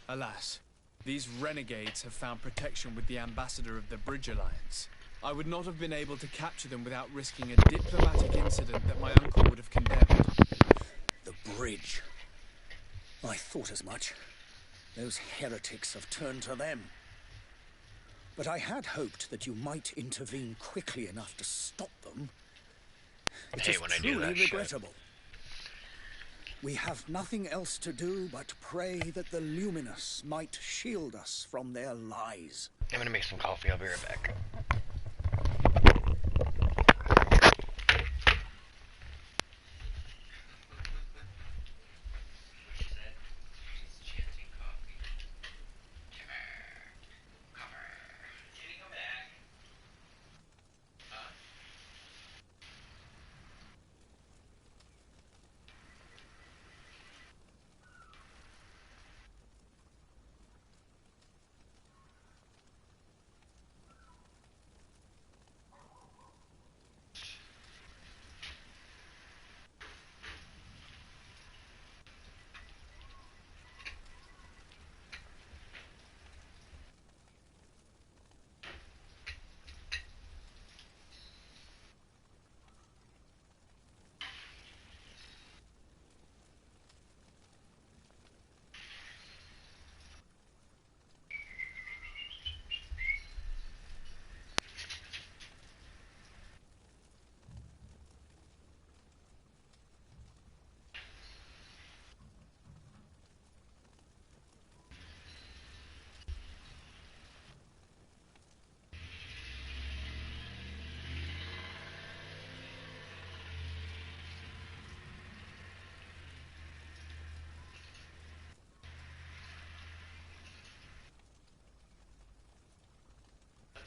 Alas, these renegades have found protection with the ambassador of the Bridge Alliance. I would not have been able to capture them without risking a diplomatic incident that my uncle would have condemned. The bridge. I thought as much. Those heretics have turned to them. But I had hoped that you might intervene quickly enough to stop them. It is truly regrettable. We have nothing else to do but pray that the Luminous might shield us from their lies. I'm gonna make some coffee. I'll be right back.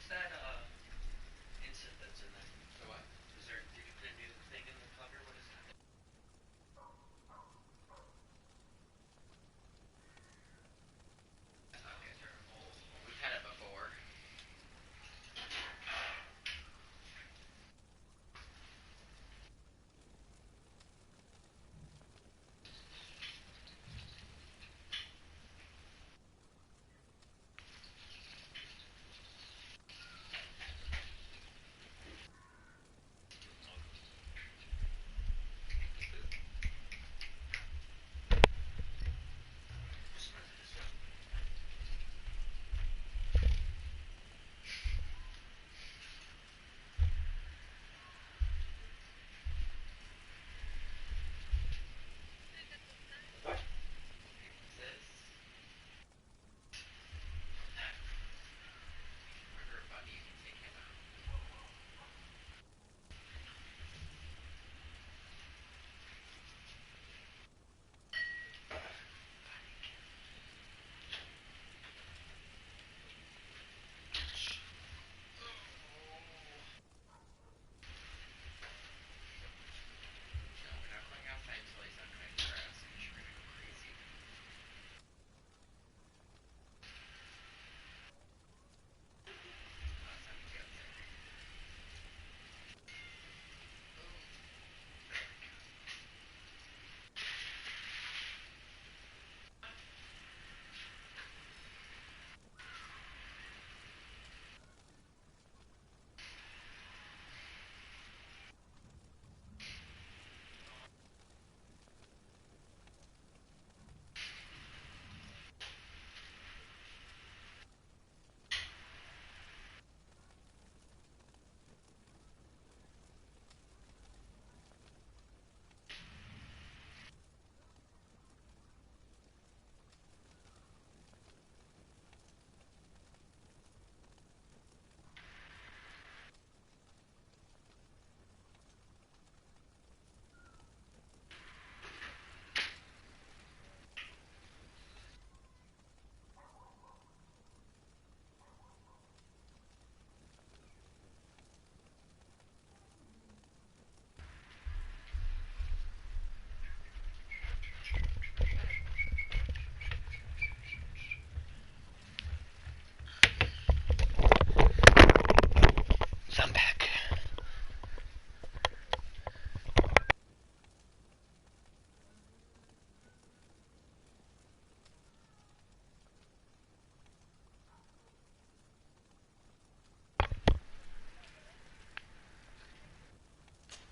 What's that, insert that's in there? The what? Is there, did you put a new thing in the cover? What is that? Okay, terrible. We've had it before.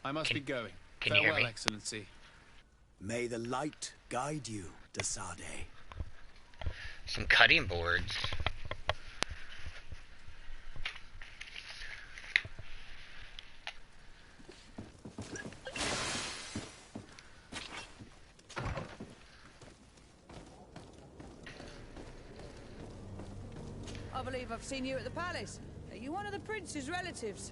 I must be going. Can you hear Farewell, me? Excellency. May the light guide you, Dasade. Some cutting boards. I believe I've seen you at the palace. Are you one of the prince's relatives?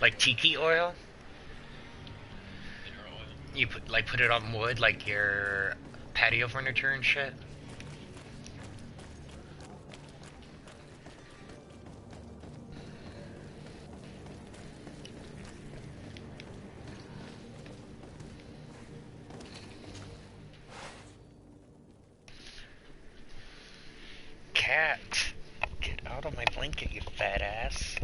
Like tiki oil? You put it on wood like your patio furniture and shit? Cat, get out of my blanket, you fat ass.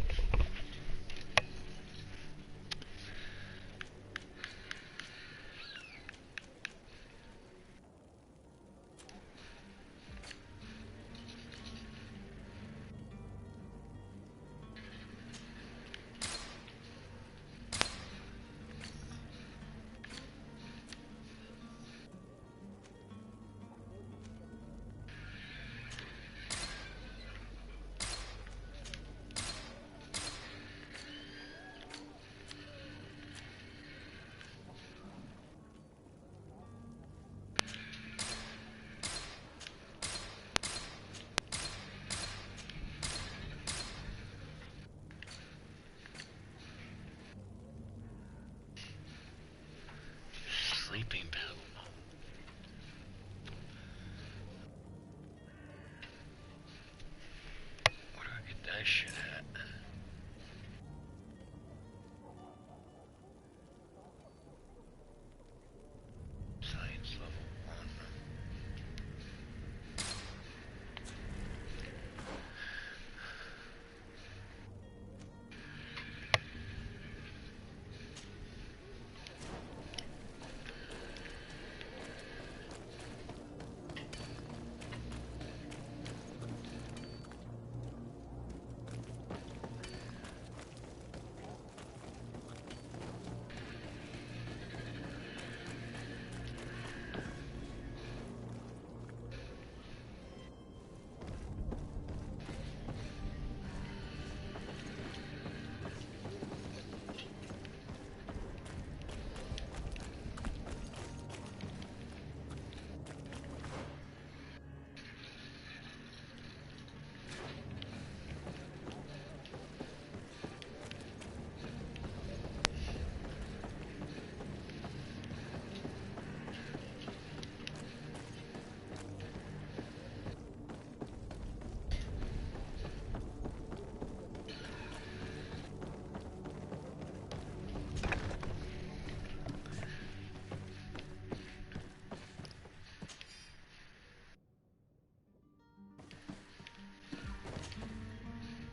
Sleeping pill. Where do I get that shit at? Science level 1.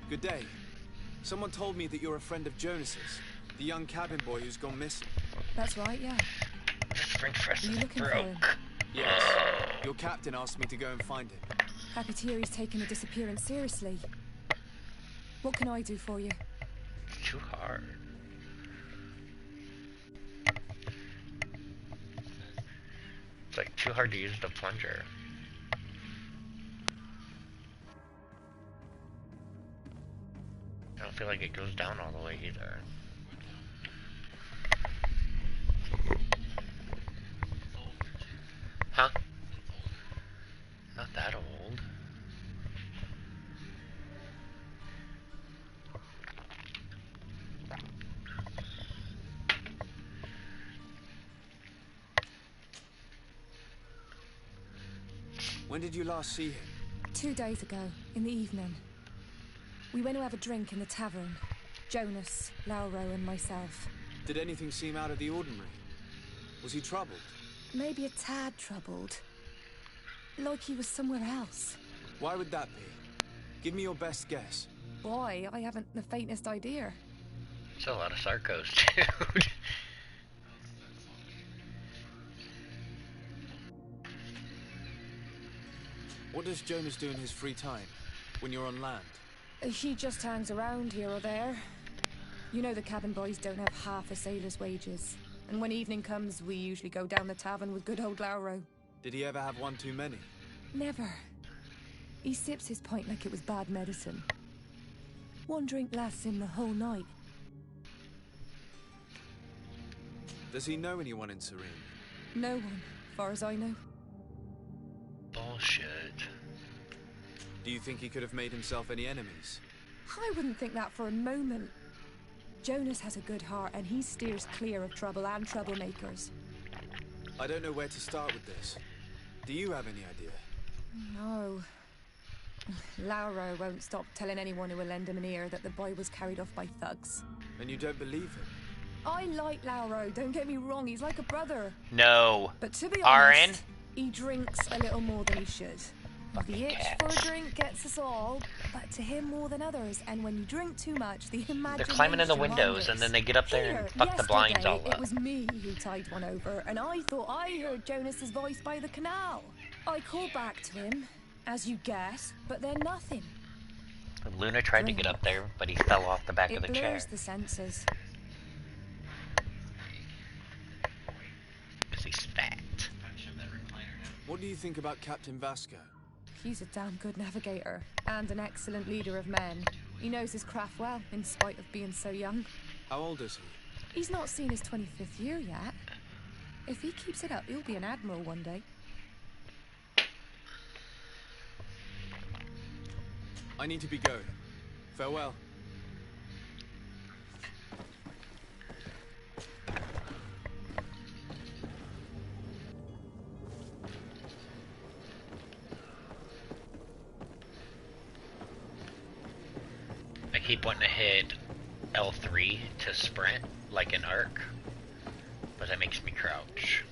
Good day. Someone told me that you're a friend of Jonas's, the young cabin boy who's gone missing. That's right, yeah. Are you looking for him? Yes. Your captain asked me to go and find him. Happy to hear he's taken the disappearance seriously. What can I do for you? It's too hard. It's like too hard to use the plunger. I don't feel like it goes down all the way either. Huh? Not that old. When did you last see him? 2 days ago, in the evening. We went to have a drink in the tavern. Jonas, Lauro, and myself. Did anything seem out of the ordinary? Was he troubled? Maybe a tad troubled. Like he was somewhere else. Why would that be? Give me your best guess. Boy, I haven't the faintest idea. It's a lot of Sarcos, dude. What does Jonas do in his free time, when you're on land? He just hangs around here or there. You know the cabin boys don't have half a sailor's wages. And when evening comes, we usually go down the tavern with good old Lauro. Did he ever have one too many? Never. He sips his pint like it was bad medicine. One drink lasts him the whole night. Does he know anyone in Serene? No one, far as I know. Bullshit. Do you think he could have made himself any enemies? I wouldn't think that for a moment. Jonas has a good heart and he steers clear of trouble and troublemakers. I don't know where to start with this. Do you have any idea? No. Lauro won't stop telling anyone who will lend him an ear that the boy was carried off by thugs. And you don't believe him? I like Lauro, don't get me wrong, he's like a brother. No. But to be RN? honest, he drinks a little more than he should. The itch for a drink gets us all, but to him more than others. And when you drink too much, the imagination They're climbing in the windows wanders. and then they get up there and fuck the blinds all up. It was me who tied one over, and I thought I heard Jonas's voice by the canal. I called back to him, as you guessed, but then nothing. Luna tried to get up there, but he fell off the back of the chair. It blurs the senses. Because he's fat. What do you think about Captain Vasco? He's a damn good navigator, and an excellent leader of men. He knows his craft well, in spite of being so young. How old is he? He's not seen his 25th year yet. If he keeps it up, he'll be an admiral one day. I need to be going. Farewell. I keep wanting to hit L3 to sprint, like an arc, but that makes me crouch.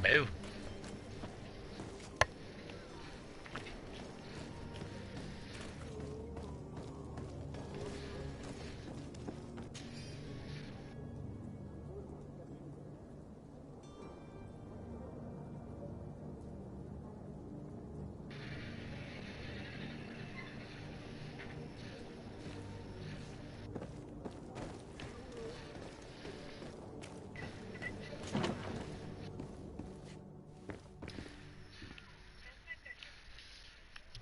Boo.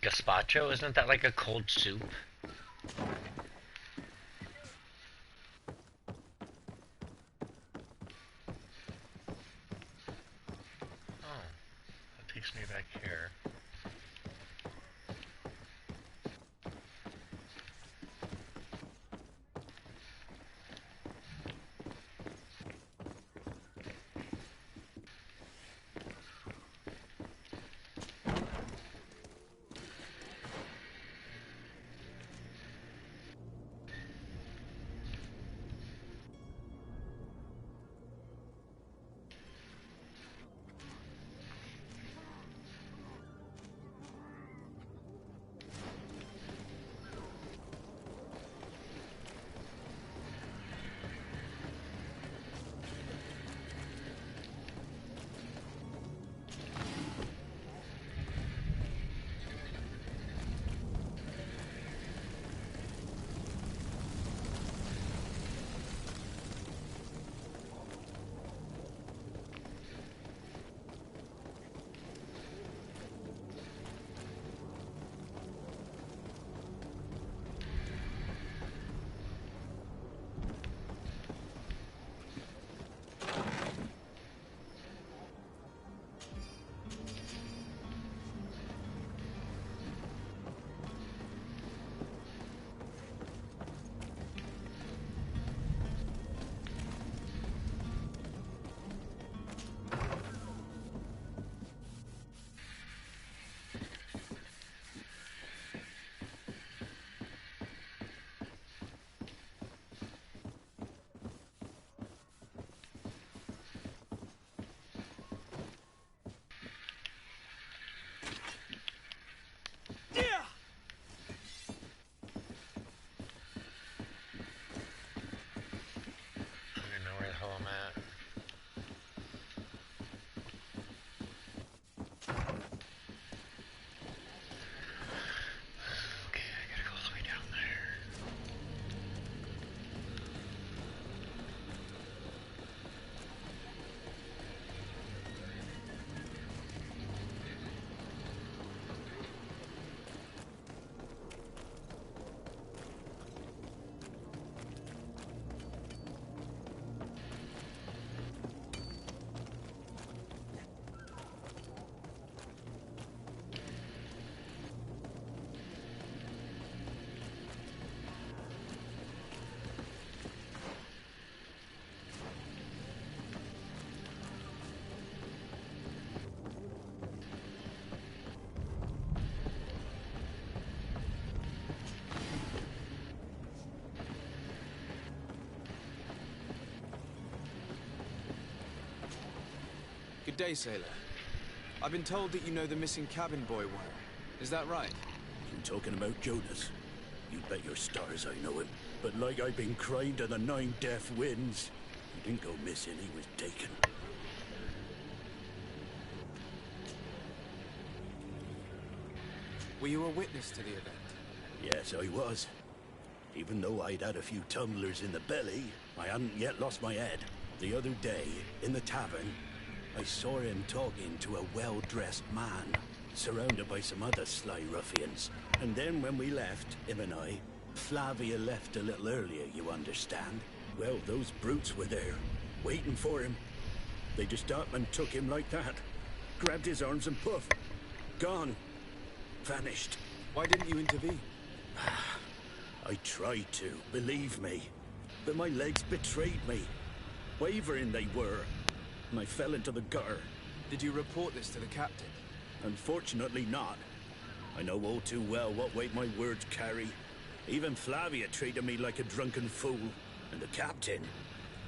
Gazpacho? Isn't that like a cold soup? Oh, that takes me back here. day, sailor. I've been told that you know the missing cabin boy well. Is that right? You talking about Jonas? You bet your stars I know him. But like I've been crying to the 9 deaf winds, he didn't go missing, he was taken. Were you a witness to the event? Yes, I was. Even though I'd had a few tumblers in the belly, I hadn't yet lost my head. The other day, in the tavern, I saw him talking to a well-dressed man, surrounded by some other sly ruffians. And then when we left, him and I, Flavia left a little earlier, you understand? Well, those brutes were there, waiting for him. They just up and took him like that. Grabbed his arms and poof, gone. Vanished. Why didn't you intervene? I tried to, believe me. But my legs betrayed me. Wavering they were. And I fell into the gutter. Did you report this to the captain? Unfortunately not. I know all too well what weight my words carry. Even Flavia treated me like a drunken fool. And the captain?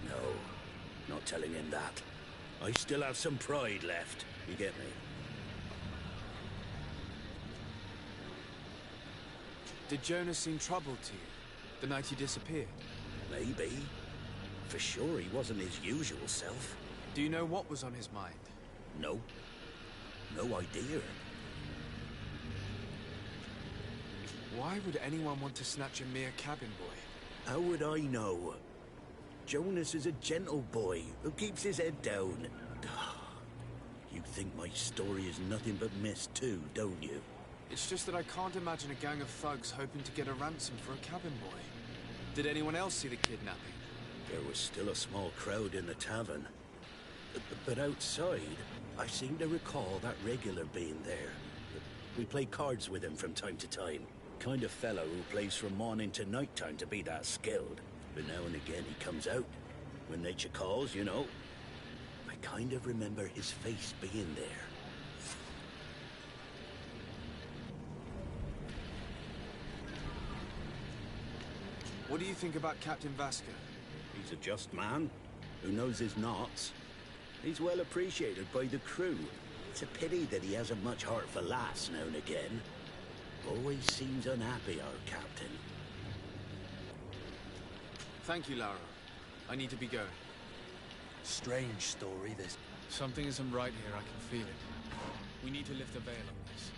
No, not telling him that. I still have some pride left. You get me? Did Jonas seem troubled to you the night he disappeared? Maybe. For sure he wasn't his usual self. Do you know what was on his mind? No. No idea. Why would anyone want to snatch a mere cabin boy? How would I know? Jonas is a gentle boy who keeps his head down. You think my story is nothing but mist too, don't you? It's just that I can't imagine a gang of thugs hoping to get a ransom for a cabin boy. Did anyone else see the kidnapping? There was still a small crowd in the tavern. But outside, I seem to recall that regular being there. We play cards with him from time to time. Kind of fellow who plays from morning to night time to be that skilled. But now and again he comes out. When nature calls, you know. I kind of remember his face being there. What do you think about Captain Vasco? He's a just man who knows his knots. He's well appreciated by the crew. It's a pity that he hasn't much heart for laughs now and again. Always seems unhappy, our captain. Thank you, Lara. I need to be going. Strange story, this. Something isn't right here, I can feel it. We need to lift the veil on this.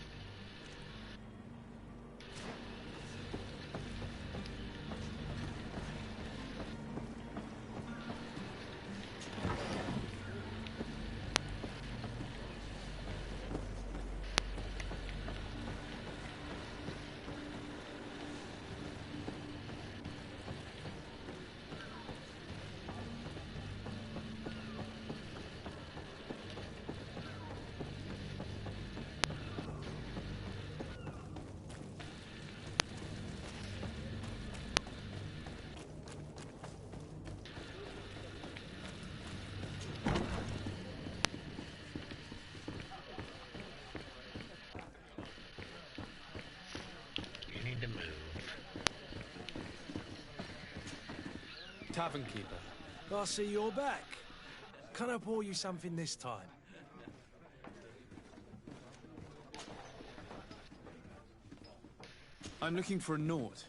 Tavern keeper. I see you're back. Can I pour you something this time? I'm looking for a Naut.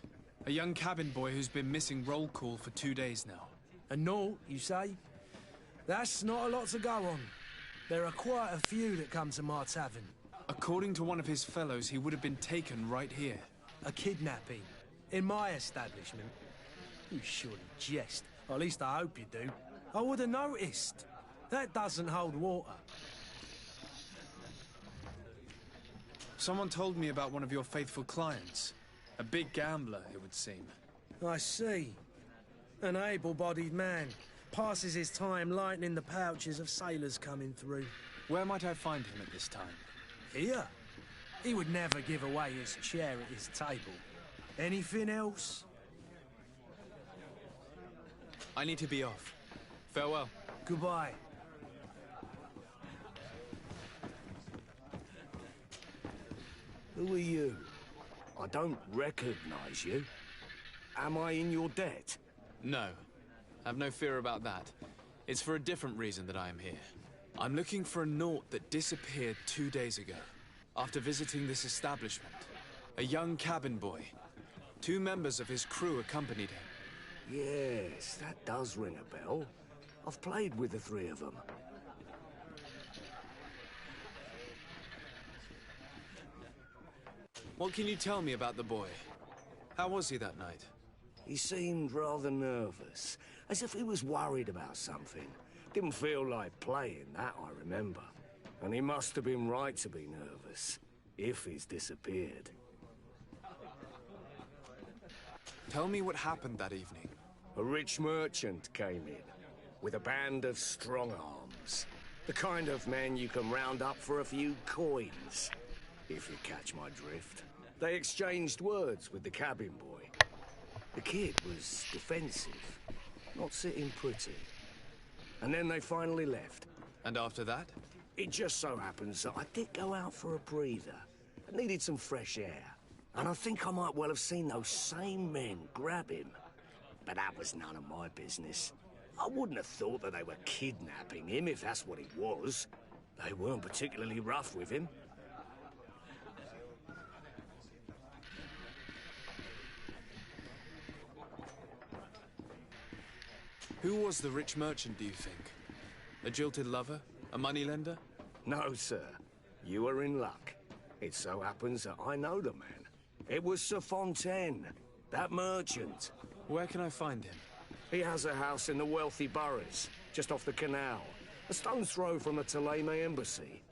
A young cabin boy who's been missing roll call for 2 days now. A Naut, you say? That's not a lot to go on. There are quite a few that come to my tavern. According to one of his fellows, he would have been taken right here. A kidnapping? In my establishment? You surely jest. Or at least I hope you do. I would have noticed. That doesn't hold water. Someone told me about one of your faithful clients. A big gambler, it would seem. I see. An able-bodied man. Passes his time lightening the pouches of sailors coming through. Where might I find him at this time? Here? He would never give away his chair at his table. Anything else? I need to be off. Farewell. Goodbye. Who are you? I don't recognize you. Am I in your debt? No. Have no fear about that. It's for a different reason that I am here. I'm looking for a Naut that disappeared 2 days ago, after visiting this establishment. A young cabin boy. 2 members of his crew accompanied him. Yes, that does ring a bell. I've played with the 3 of them. What can you tell me about the boy? How was he that night? He seemed rather nervous, as if he was worried about something. Didn't feel like playing, that I remember. And he must have been right to be nervous, if he's disappeared. Tell me what happened that evening. A rich merchant came in, with a band of strong arms. The kind of men you can round up for a few coins, if you catch my drift. They exchanged words with the cabin boy. The kid was defensive, not sitting pretty. And then they finally left. And after that? It just so happens that I did go out for a breather. I needed some fresh air. And I think I might well have seen those same men grab him. But that was none of my business. I wouldn't have thought that they were kidnapping him, if that's what it was. They weren't particularly rough with him. Who was the rich merchant, do you think? A jilted lover? A moneylender? No, sir. You are in luck. It so happens that I know the man. It was Sir Fontaine, that merchant. Where can I find him? He has a house in the wealthy boroughs, just off the canal. A stone's throw from the Thélème embassy.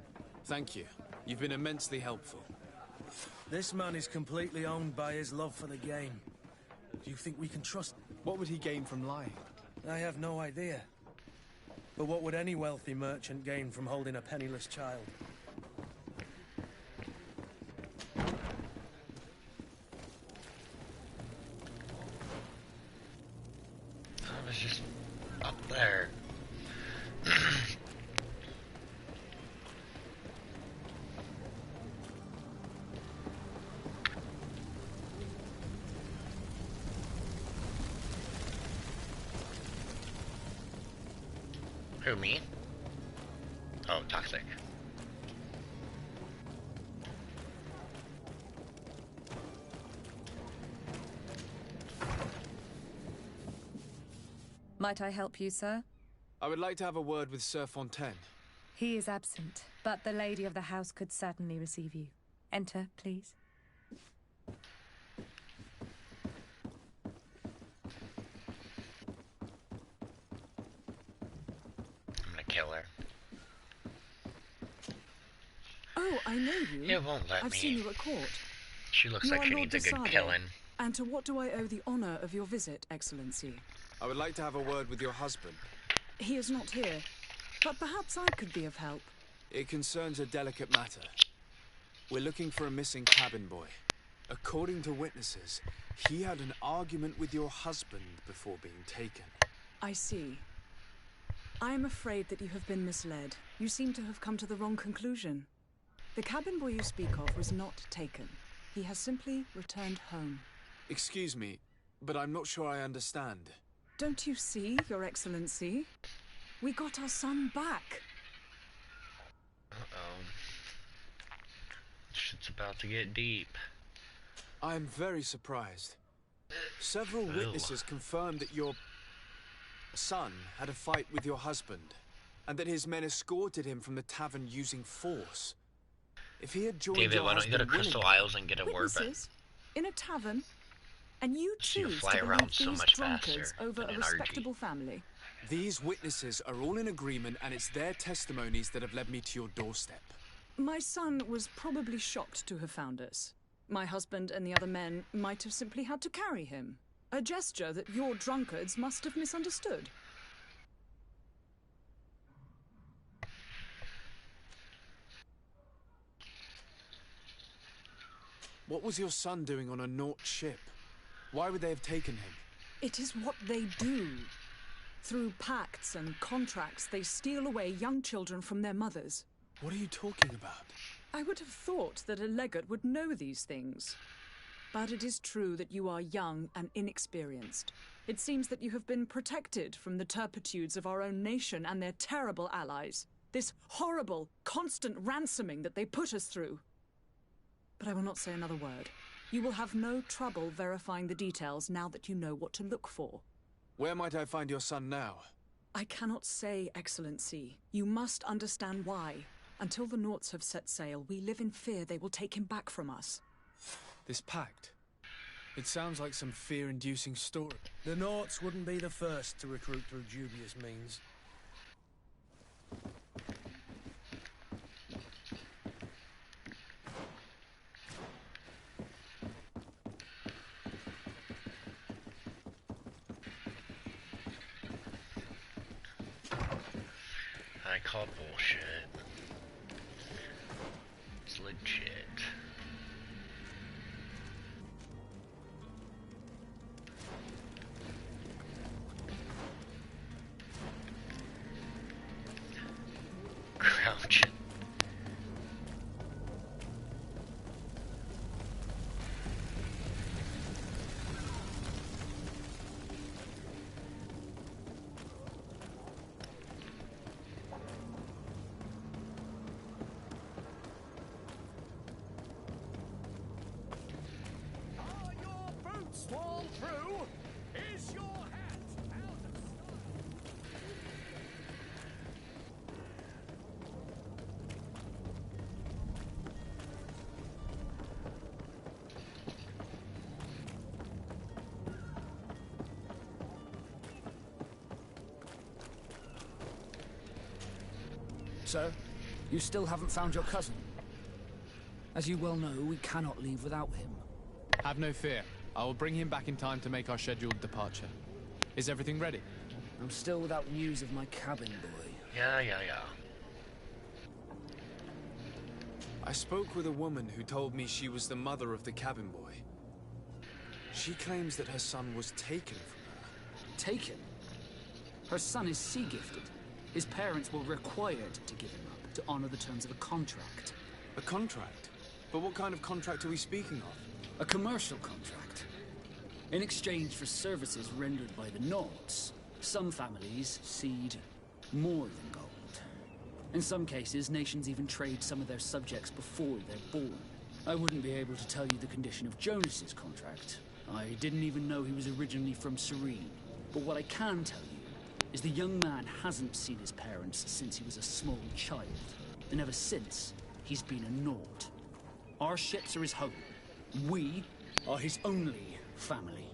Thank you. You've been immensely helpful. This man is completely owned by his love for the game. Do you think we can trust him? What would he gain from lying? I have no idea. But what would any wealthy merchant gain from holding a penniless child? I was just up there. Who, me? Oh, toxic. Might I help you, sir? I would like to have a word with Sir Fontaine. He is absent, but the lady of the house could certainly receive you. Enter, please. Kill her. Oh, I know you. It won't let me. I've seen you at court. She looks like she needs a good killing. And to what do I owe the honor of your visit, Excellency? I would like to have a word with your husband. He is not here, but perhaps I could be of help. It concerns a delicate matter. We're looking for a missing cabin boy. According to witnesses, he had an argument with your husband before being taken. I see. I am afraid that you have been misled. You seem to have come to the wrong conclusion. The cabin boy you speak of was not taken. He has simply returned home. Excuse me, but I'm not sure I understand. Don't you see, Your Excellency? We got our son back. Uh-oh. Shit's about to get deep. I am very surprised. Several witnesses confirmed that your son had a fight with your husband, and that his men escorted him from the tavern using force. If he had joined David, your why don't you go to husband Crystal Isles and get a word back? In a tavern? And you So you choose fly to around believe so these much drunkards faster over than a an RG. respectable family? These witnesses are all in agreement, and it's their testimonies that have led me to your doorstep. My son was probably shocked to have found us. My husband and the other men might have simply had to carry him. A gesture that your drunkards must have misunderstood. What was your son doing on a Naut ship? Why would they have taken him? It is what they do. Through pacts and contracts, they steal away young children from their mothers. What are you talking about? I would have thought that a legate would know these things. But it is true that you are young and inexperienced. It seems that you have been protected from the turpitudes of our own nation and their terrible allies. This horrible, constant ransoming that they put us through. But I will not say another word. You will have no trouble verifying the details now that you know what to look for. Where might I find your son now? I cannot say, Excellency. You must understand why. Until the Naughts have set sail, we live in fear they will take him back from us. This pact? It sounds like some fear-inducing story. The Naughts wouldn't be the first to recruit through dubious means. I call bullshit. It's legit. Crouch. Are your boots worn through? Is your hat out of So, you still haven't found your cousin? As you well know, we cannot leave without him. Have no fear. I will bring him back in time to make our scheduled departure. Is everything ready? I'm still without news of my cabin boy. Yeah. I spoke with a woman who told me she was the mother of the cabin boy. She claims that her son was taken from her. Taken? Her son is sea-gifted. His parents were required to give him up to honor the terms of a contract. A contract? But what kind of contract are we speaking of? A commercial contract. In exchange for services rendered by the Naughts, some families cede more than gold. In some cases, nations even trade some of their subjects before they're born. I wouldn't be able to tell you the condition of Jonas's contract. I didn't even know he was originally from Serene. But what I can tell you is the young man hasn't seen his parents since he was a small child. And ever since, he's been a Naught. Our ships are his home. We are his only family.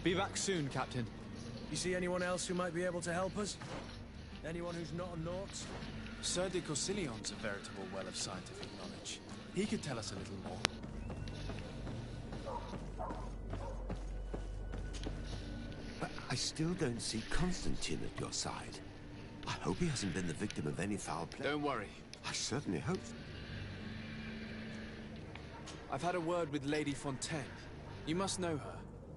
Be back soon, Captain. You see anyone else who might be able to help us? Anyone who's not a Naught? Sir de Corsillion's a veritable well of scientific knowledge. He could tell us a little more. But I still don't see Constantine at your side. I hope he hasn't been the victim of any foul play. Don't worry. I certainly hope so. I've had a word with Lady Fontaine. You must know her.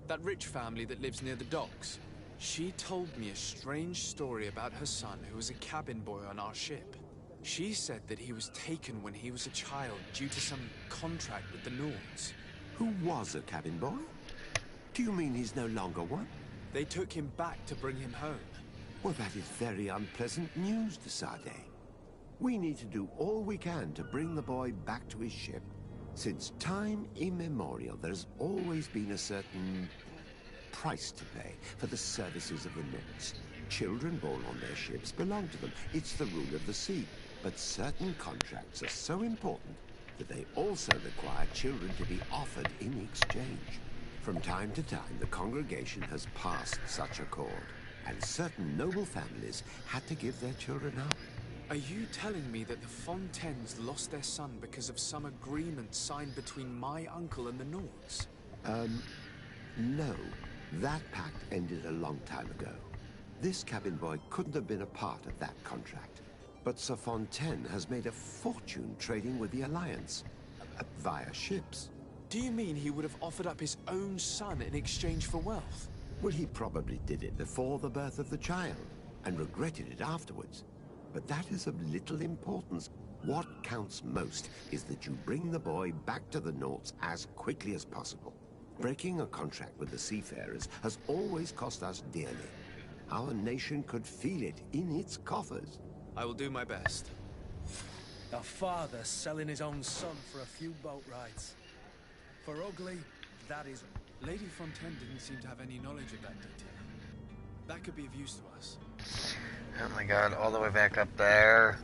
That rich family that lives near the docks. She told me a strange story about her son who was a cabin boy on our ship. She said that he was taken when he was a child due to some contract with the Naughts. Who was a cabin boy? Do you mean he's no longer one? They took him back to bring him home. Well, that is very unpleasant news, de Sade. We need to do all we can to bring the boy back to his ship. Since time immemorial, there's always been a certain price to pay for the services of the Naughts. Children born on their ships belong to them. It's the rule of the sea. But certain contracts are so important that they also require children to be offered in exchange. From time to time, the congregation has passed such accord, and certain noble families had to give their children up. Are you telling me that the Fontaines lost their son because of some agreement signed between my uncle and the Naughts? No. That pact ended a long time ago. This cabin boy couldn't have been a part of that contract. But Sir Fontaine has made a fortune trading with the Alliance, via ships. Do you mean he would have offered up his own son in exchange for wealth? Well, he probably did it before the birth of the child, and regretted it afterwards. But that is of little importance. What counts most is that you bring the boy back to the Nauts as quickly as possible. Breaking a contract with the seafarers has always cost us dearly. Our nation could feel it in its coffers. I will do my best. A father selling his own son for a few boat rides. For ugly, that is... Lady Fontaine didn't seem to have any knowledge of that detail. That could be of use to us. Oh my god, all the way back up there.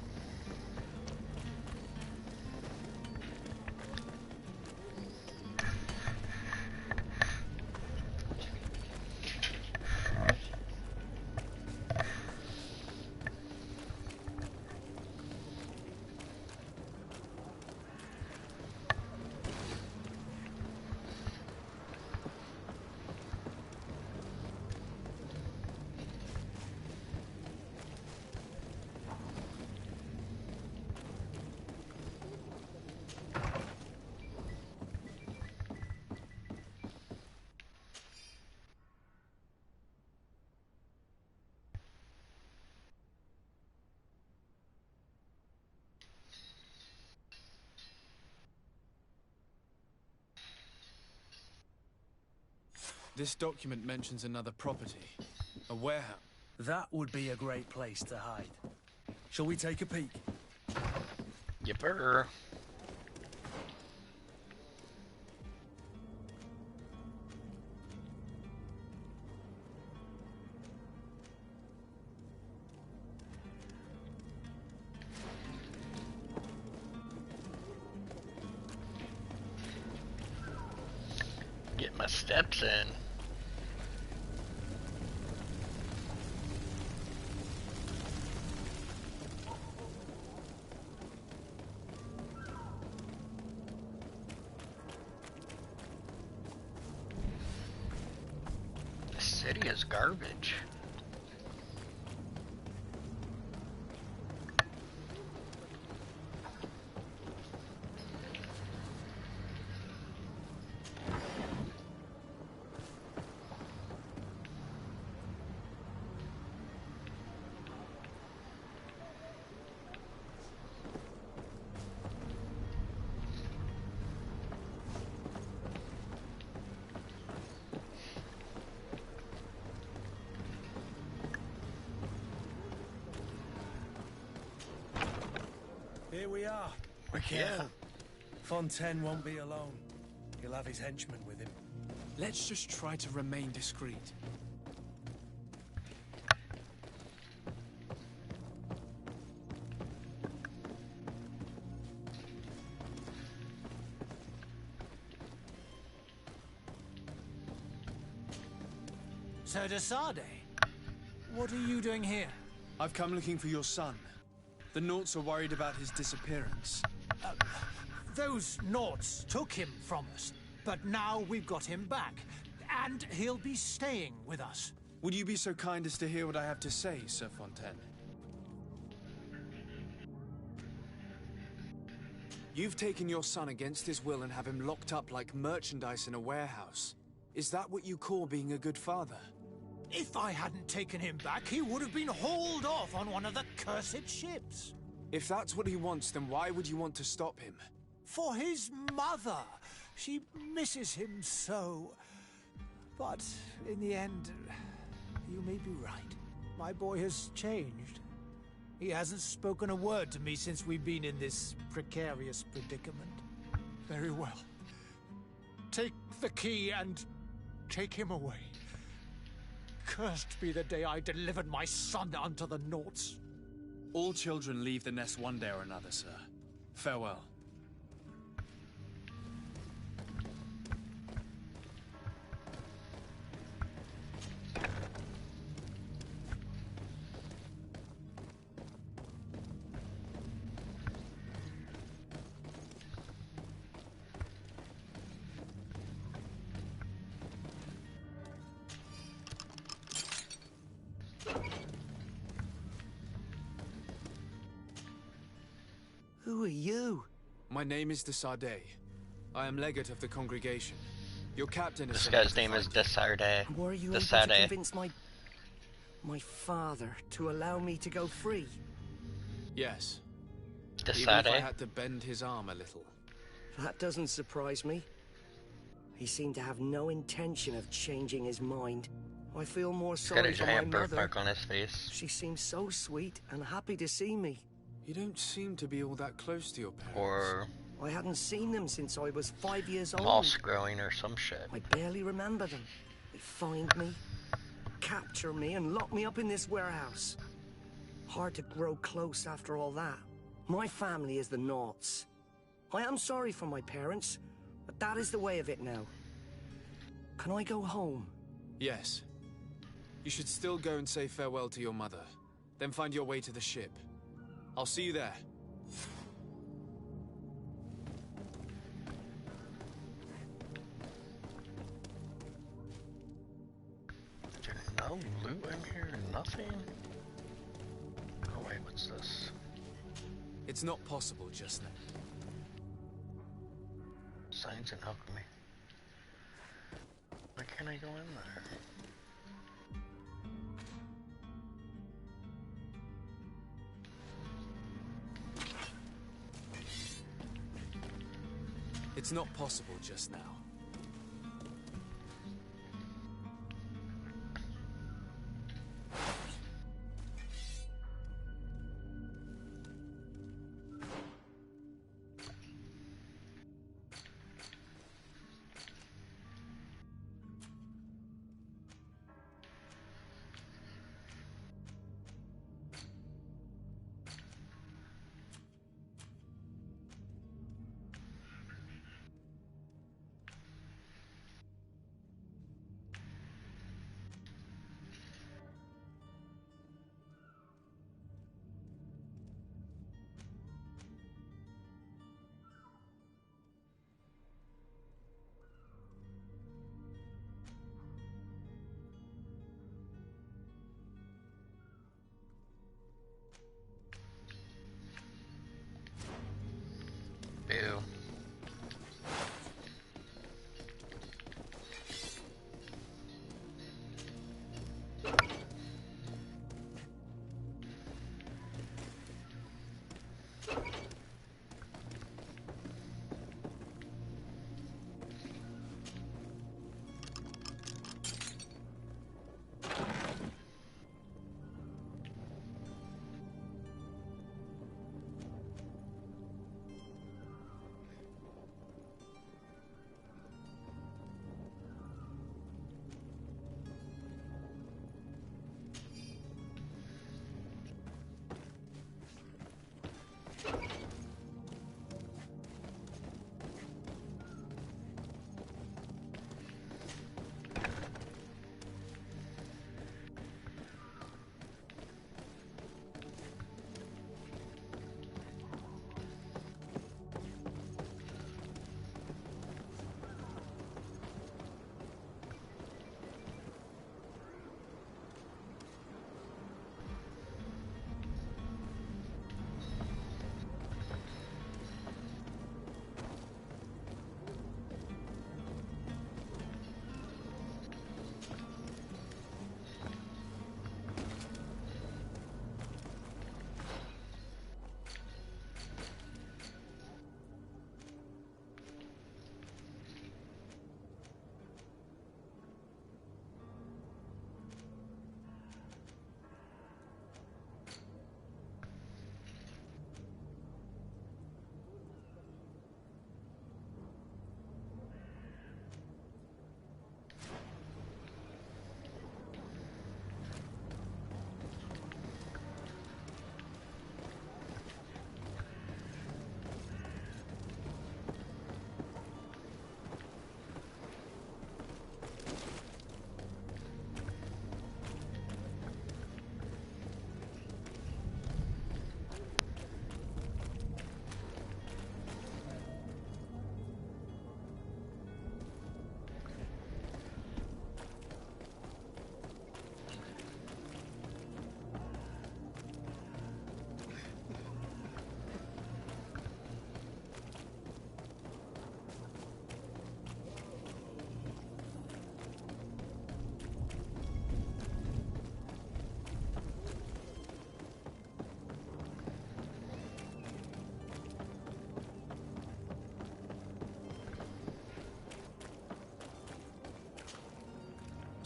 This document mentions another property. A warehouse. That would be a great place to hide. Shall we take a peek? Yipper. Get my steps in. The city is garbage. Here we are. Be careful. Fontaine won't be alone. He'll have his henchmen with him. Let's just try to remain discreet. Sir de Sade, what are you doing here? I've come looking for your son. The Nauts are worried about his disappearance. Those Nauts took him from us, but now we've got him back, and he'll be staying with us. Would you be so kind as to hear what I have to say, Sir Fontaine? You've taken your son against his will and have him locked up like merchandise in a warehouse. Is that what you call being a good father? If I hadn't taken him back, he would have been hauled off on one of the cursed ships. If that's what he wants, then why would you want to stop him? For his mother. She misses him so. But in the end, you may be right. My boy has changed. He hasn't spoken a word to me since we've been in this precarious predicament. Very well. Take the key and take him away. Cursed be the day I delivered my son unto the Nauts. All children leave the nest one day or another, sir. Farewell. Who are you? My name is de Sade. I am legate of the congregation. Your captain is... This guy's name is de Sade. Were you able to convince my father to allow me to go free? Yes. This Even if I Saturday? had to bend his arm a little. That doesn't surprise me. He seemed to have no intention of changing his mind. I feel more He's got sorry a for my giant mother. birthmark on his face. She seems so sweet and happy to see me. You don't seem to be all that close to your parents. Or I hadn't seen them since I was 5 years old. moss growing or some shit. I barely remember them. They find me, capture me, and lock me up in this warehouse. Hard to grow close after all that. My family is the Naughts. I am sorry for my parents, but that is the way of it now. Can I go home? Yes. You should still go and say farewell to your mother. Then find your way to the ship. I'll see you there. There's no loot in here, nothing. Oh wait, what's this? It's not possible just now. Science and alchemy. Why can't I go in there? It's not possible just now.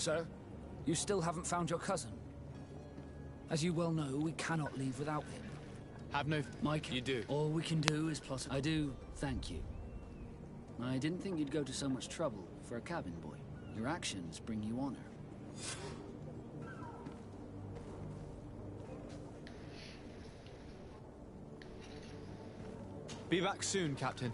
Sir? You still haven't found your cousin. As you well know, we cannot leave without him. Have no... Mike, you do. All we can do is plot... I do thank you. I didn't think you'd go to so much trouble for a cabin boy. Your actions bring you honor. Be back soon, Captain.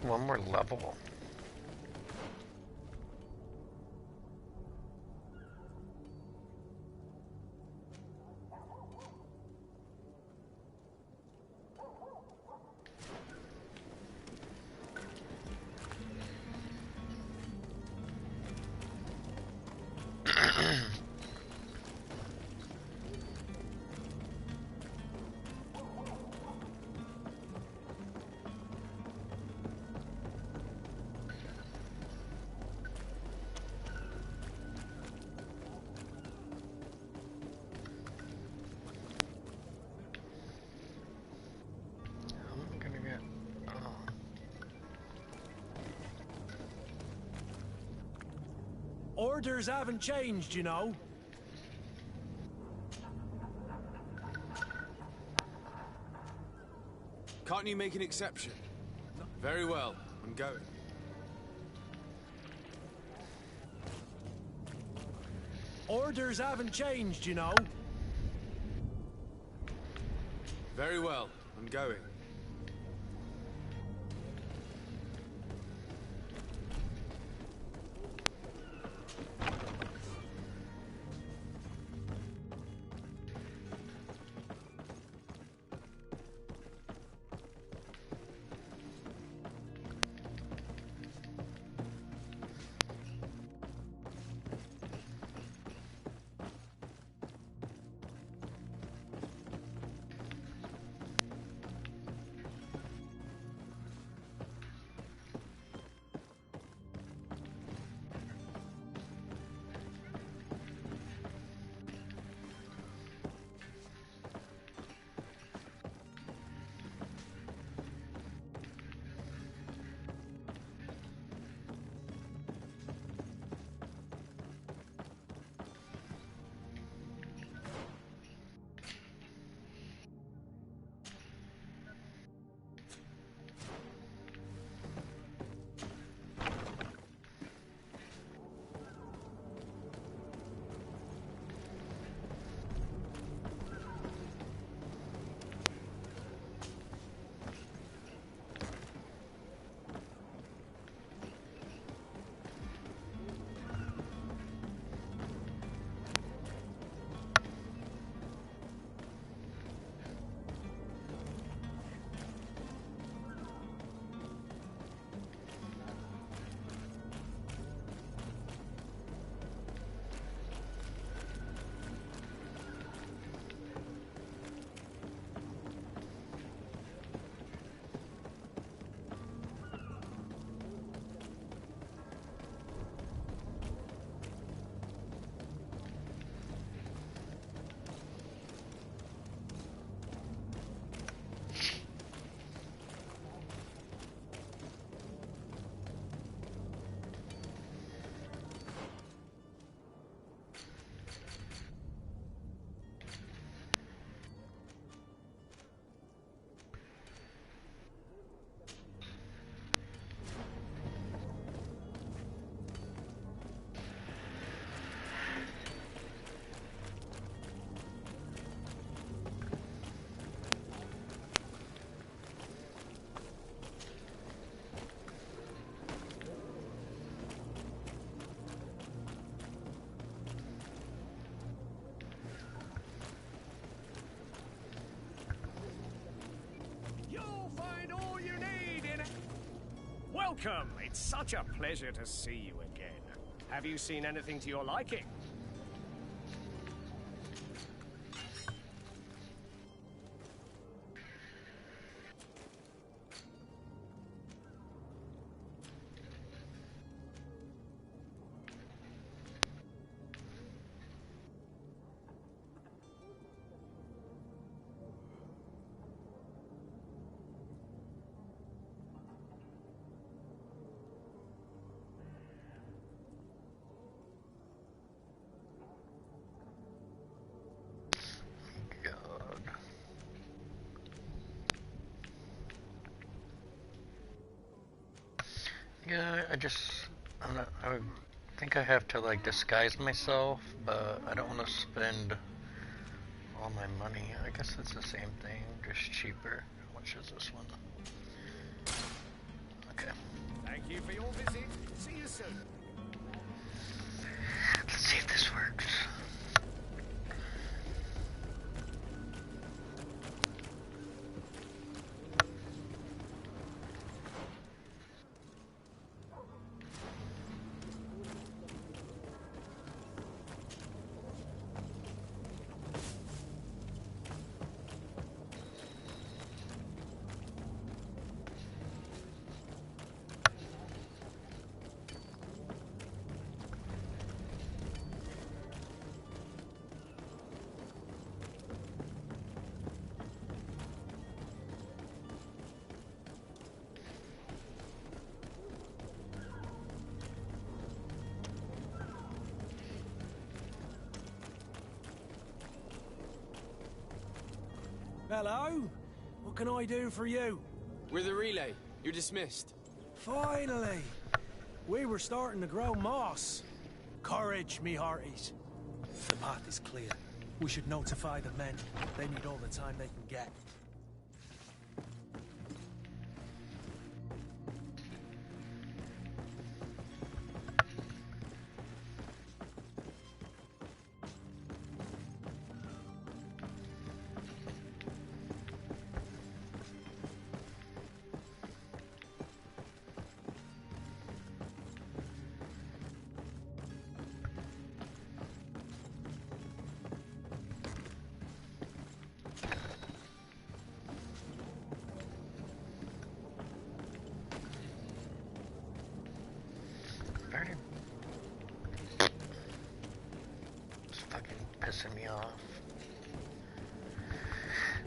One more level. Orders haven't changed, you know. Can't you make an exception? Very well, I'm going. Orders haven't changed, you know. Very well, I'm going. Welcome! It's such a pleasure to see you again. Have you seen anything to your liking? Yeah, I think I have to like disguise myself, but I don't want to spend all my money. I guess it's the same thing, just cheaper. How much is this one? Okay. Thank you for your visit. See you soon. Let's see if this works. Hello? What can I do for you? We're the relay. You're dismissed. Finally! We were starting to grow moss. Courage, me hearties. The path is clear. We should notify the men. They need all the time they can get. It's fucking pissing me off.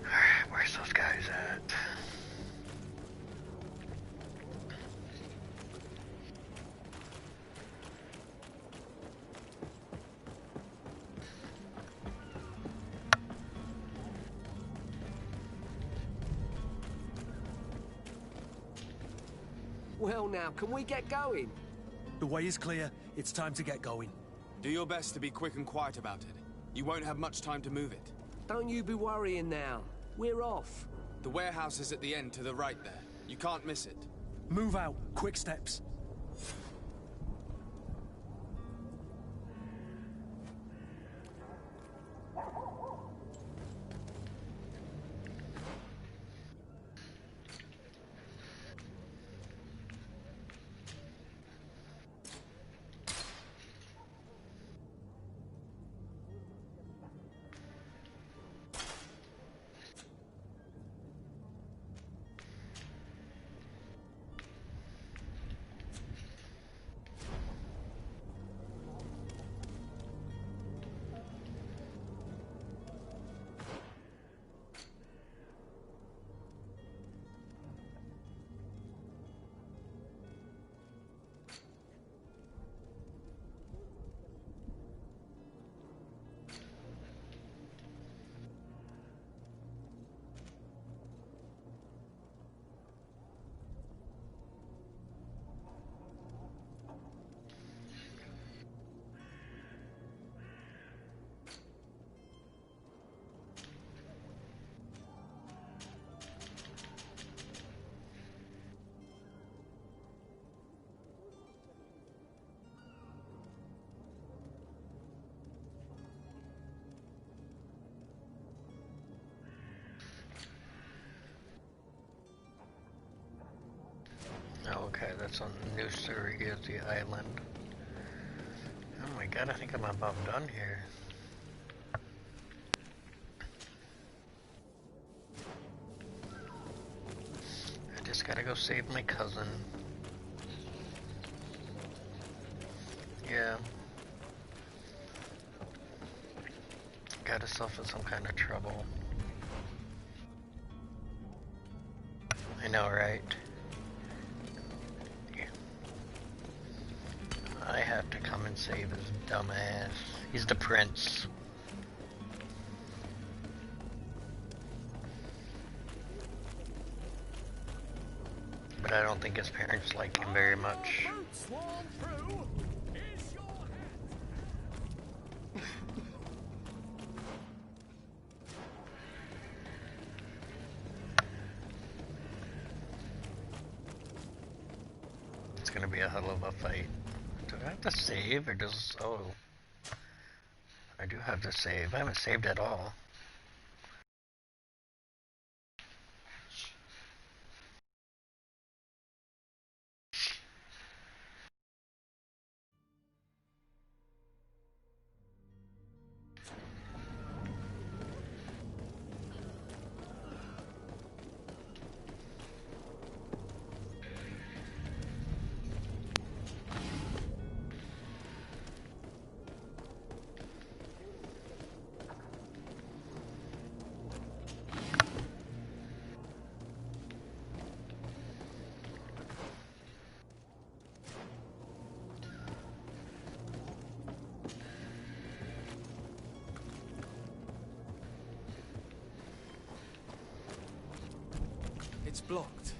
Alright, where's those guys at? Well now, can we get going? The way is clear. It's time to get going. Do your best to be quick and quiet about it. You won't have much time to move it. Don't you be worrying now. We're off. The warehouse is at the end to the right there. You can't miss it. Move out. Quick steps. Okay, that's on New Surrey is the island. Oh my god, I think I'm about done here. I just gotta go save my cousin. Yeah. Got herself in some kind of trouble. I know, right? Yeah. I have to come and save his dumb ass. He's the prince. But I don't think his parents like him very much. It's gonna be a hell of a fight. Do I have to save or does... Oh. I do have to save. I haven't saved at all. It's blocked.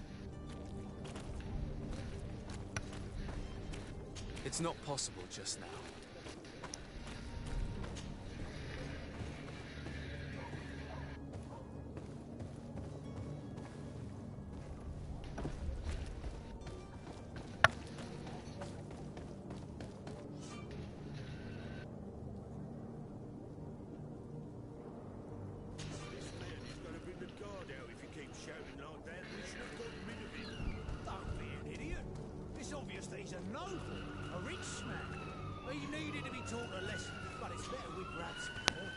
It's not possible just now. He's a noble, a rich man. He needed to be taught a lesson, but it's better we grab some more.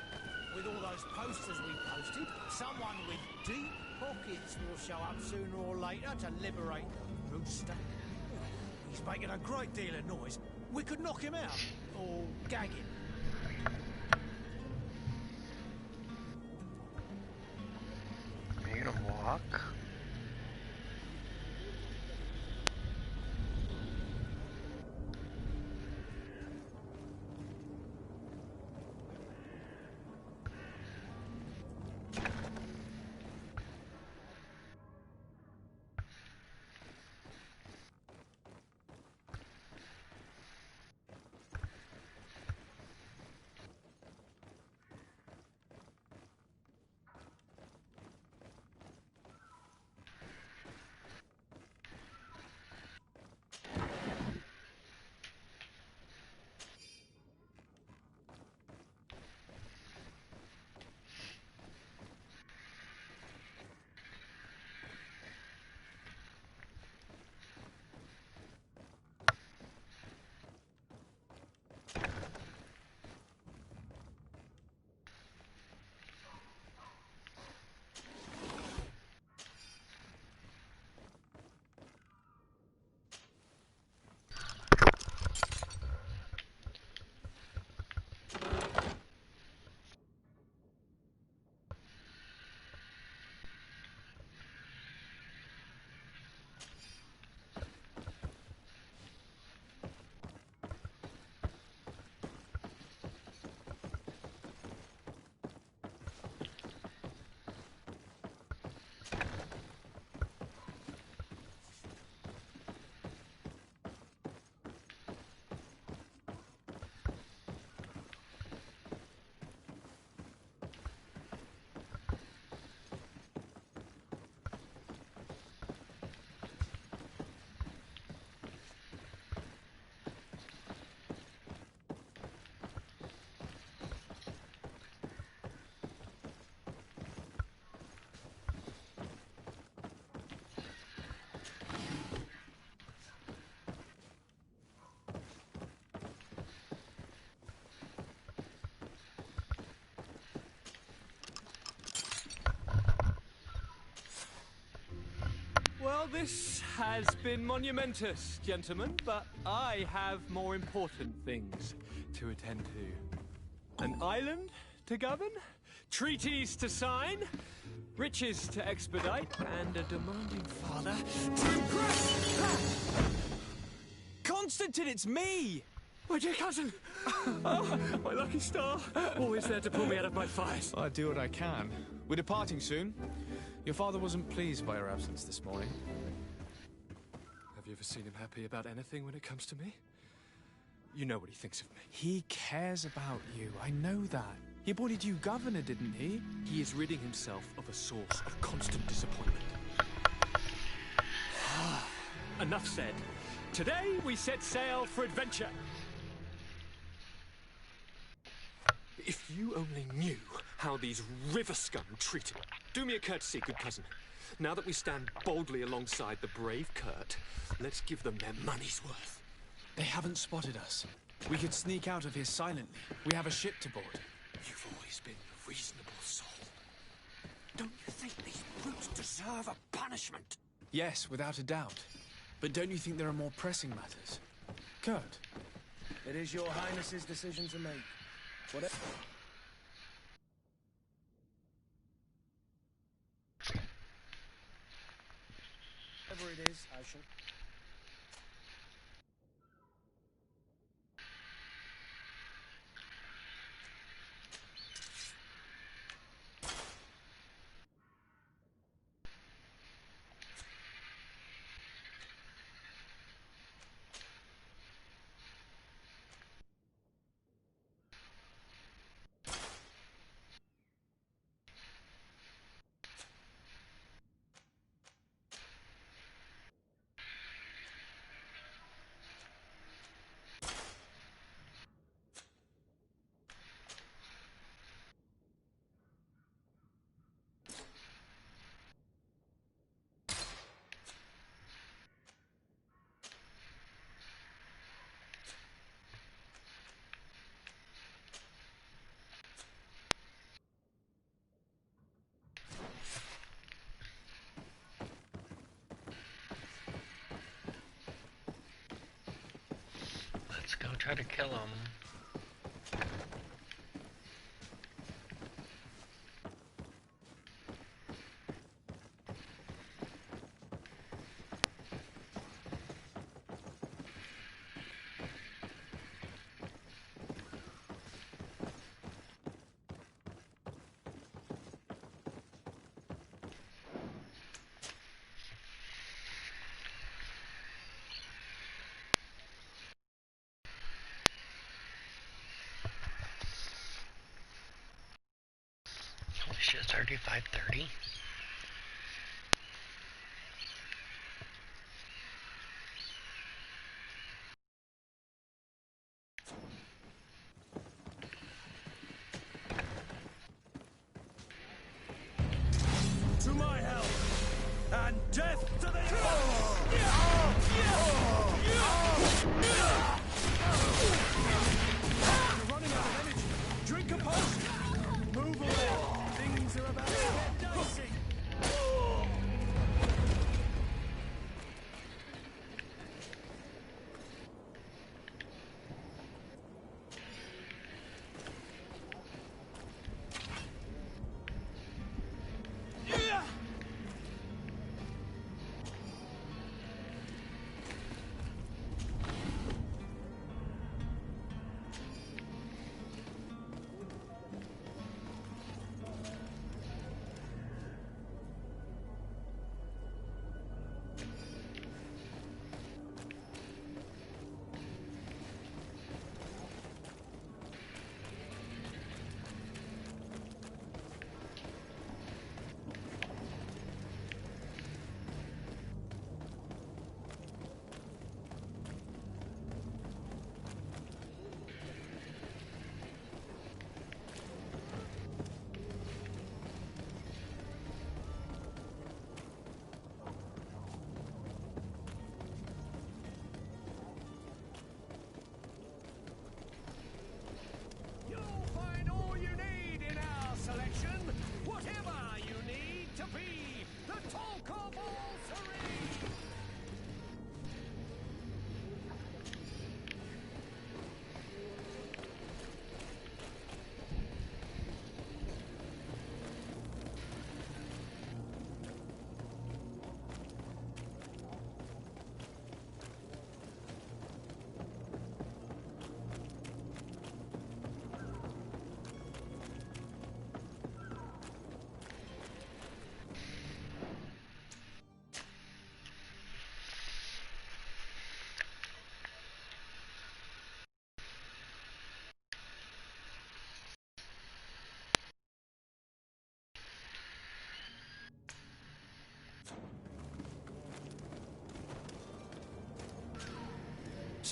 With all those posters we posted, someone with deep pockets will show up sooner or later to liberate the rooster. He's making a great deal of noise. We could knock him out, or gag him. Are you gonna walk? Well, this has been monumentous, gentlemen, but I have more important things to attend to. An island to govern, treaties to sign, riches to expedite, and a demanding father to impress. Constantine, it's me! My dear cousin! Oh, my lucky star! Always there to pull me out of my fires. I'll do what I can. We're departing soon. Your father wasn't pleased by your absence this morning. Have you ever seen him happy about anything when it comes to me? You know what he thinks of me. He cares about you, I know that. He appointed you governor, didn't he? He is ridding himself of a source of constant disappointment. Enough said. Today we set sail for adventure. If you only knew how these river scum treated me. Do me a courtesy, good cousin. Now that we stand boldly alongside the brave Kurt, let's give them their money's worth. They haven't spotted us. We could sneak out of here silently. We have a ship to board. You've always been a reasonable soul. Don't you think these brutes deserve a punishment? Yes, without a doubt. But don't you think there are more pressing matters? Kurt? It is your Highness's decision to make. Whatever it is, I shall... Let's go try to kill him. Holy shit, it's already 5:30? To my help, and death to the You're running out of energy. Drink a potion. Move away. Things are about to get dicey.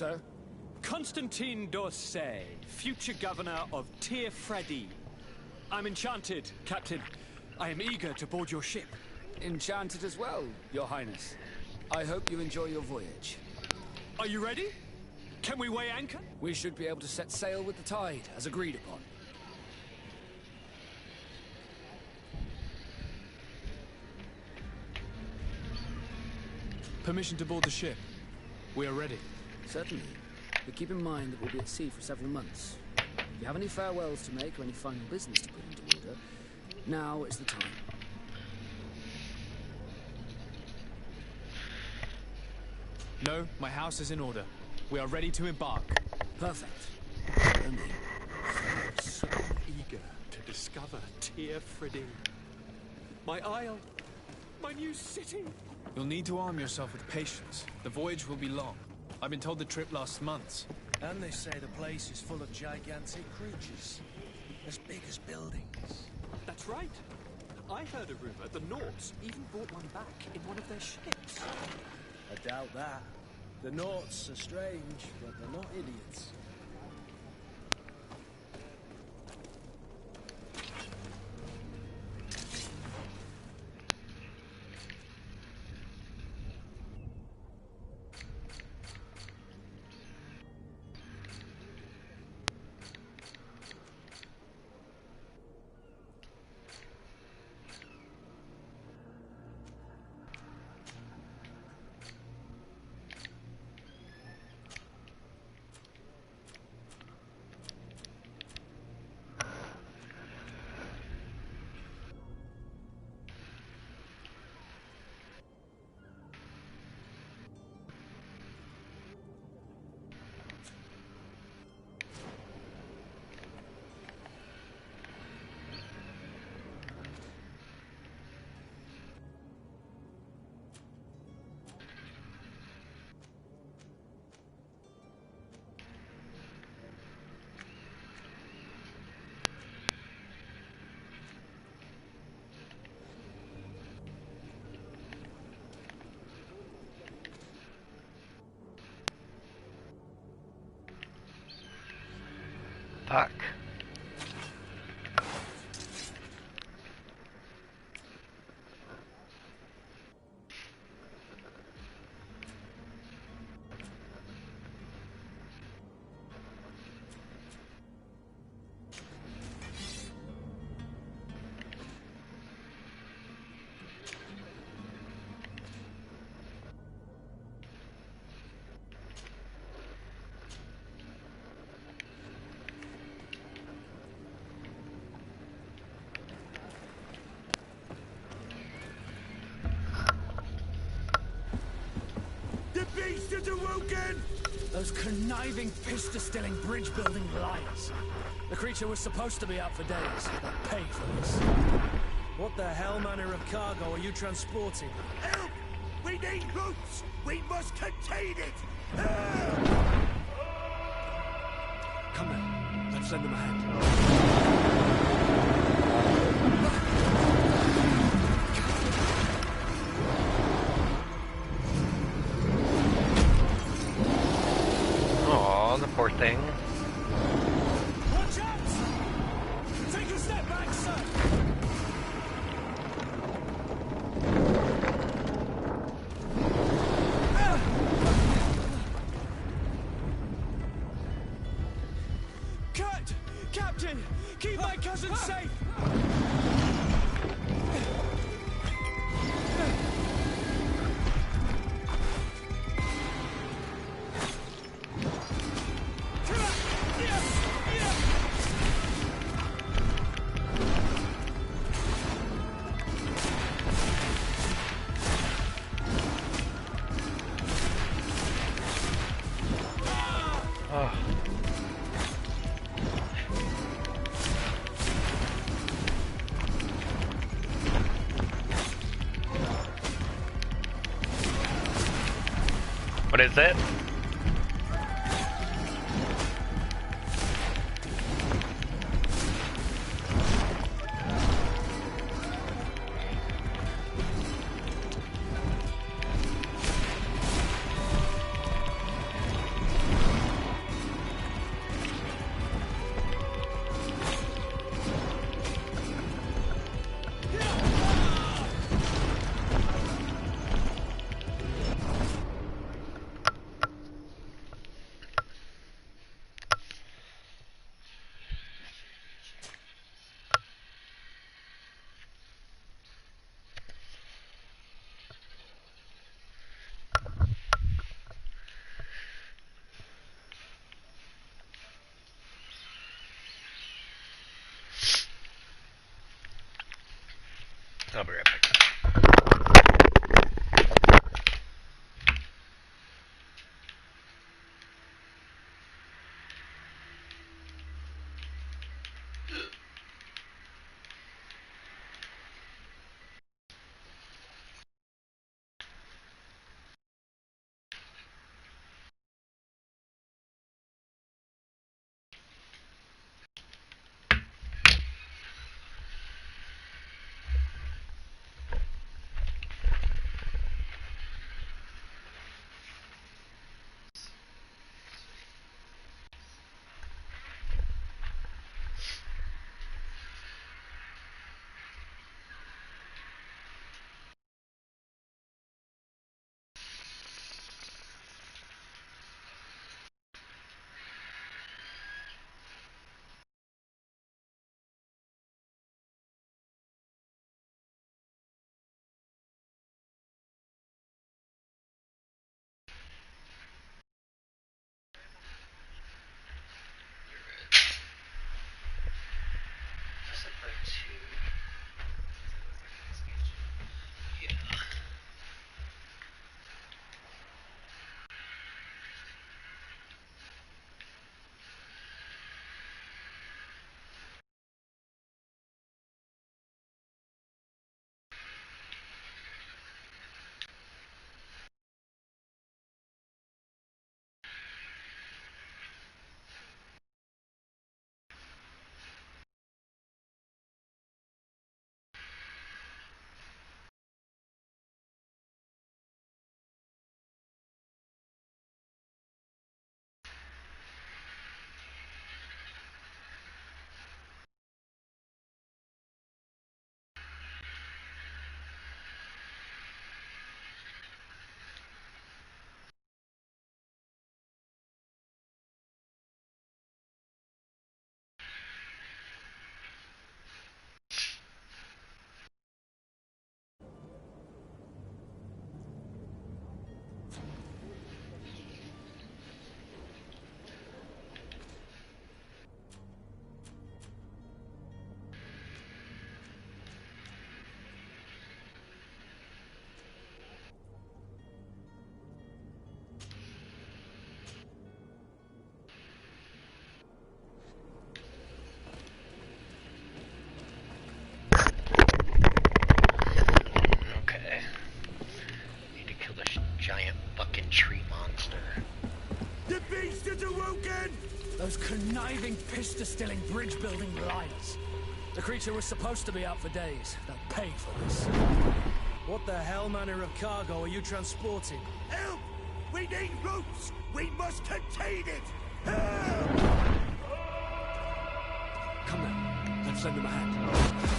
sir? Constantine d'Orsay, future governor of Tir Freddy. I'm enchanted, Captain. I am eager to board your ship. Enchanted as well, Your Highness. I hope you enjoy your voyage. Are you ready? Can we weigh anchor? We should be able to set sail with the tide, as agreed upon. Permission to board the ship. We are ready. Certainly. But keep in mind that we'll be at sea for several months. If you have any farewells to make or any final business to put into order, now is the time. No, my house is in order. We are ready to embark. Perfect. So eager to discover Tir Freddy. My isle. My new city. You'll need to arm yourself with patience. The voyage will be long. I've been told the trip lasts months. And they say the place is full of gigantic creatures. As big as buildings. That's right. I heard a rumor the Nords even brought one back in one of their ships. I doubt that. The Norts are strange, but they're not idiots. Fuck. Beast is awoken! Those conniving, fist-distilling, bridge-building liars. The creature was supposed to be out for days. They'll pay for this. What the hell manner of cargo are you transporting? Help! We need boots! We must contain it! Come on, let's lend them a hand. Aw, the poor thing. Watch out! Take a step back, sir! Cut! Captain! Keep my cousin safe! What is it? I'll be right back. Those conniving, piss-distilling, bridge-building liars. The creature was supposed to be out for days. They'll pay for this. What the hell manner of cargo are you transporting? Help! We need ropes! We must contain it! Help! Come now, let's lend them a hand.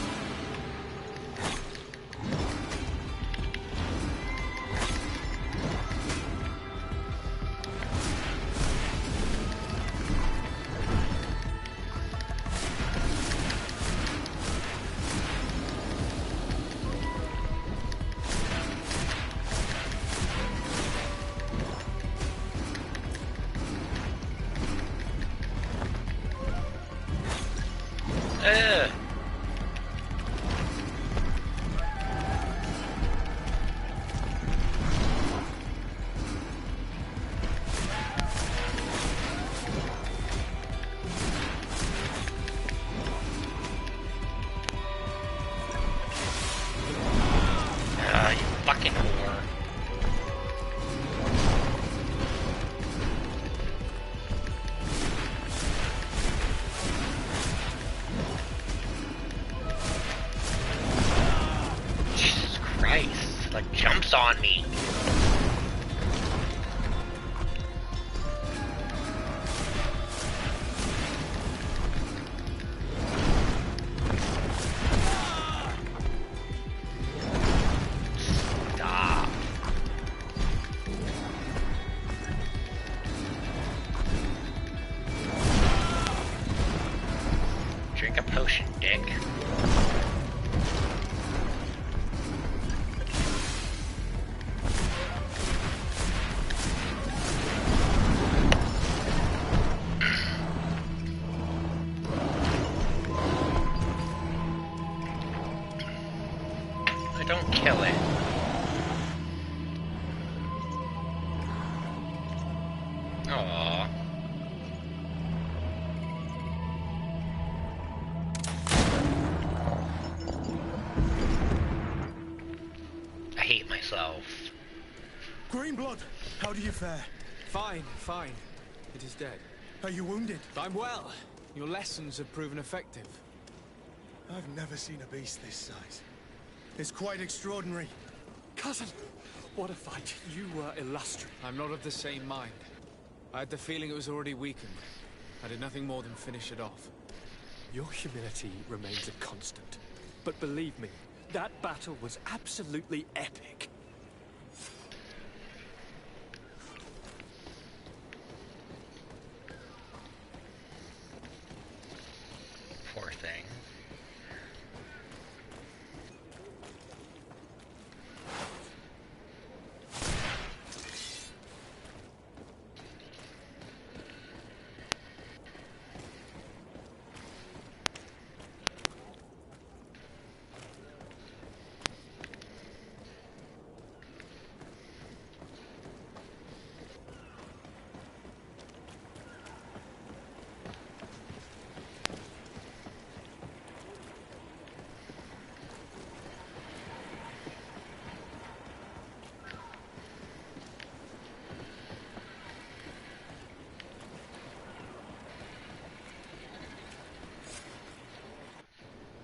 On me. Stop. Drink a potion, dick. himself. Greenblood, how do you fare? Fine, fine. It is dead. Are you wounded? I'm well. Your lessons have proven effective. I've never seen a beast this size. It's quite extraordinary. Cousin, what a fight. You were illustrious. I'm not of the same mind. I had the feeling it was already weakened. I did nothing more than finish it off. Your humility remains a constant. But believe me, that battle was absolutely epic. Poor thing.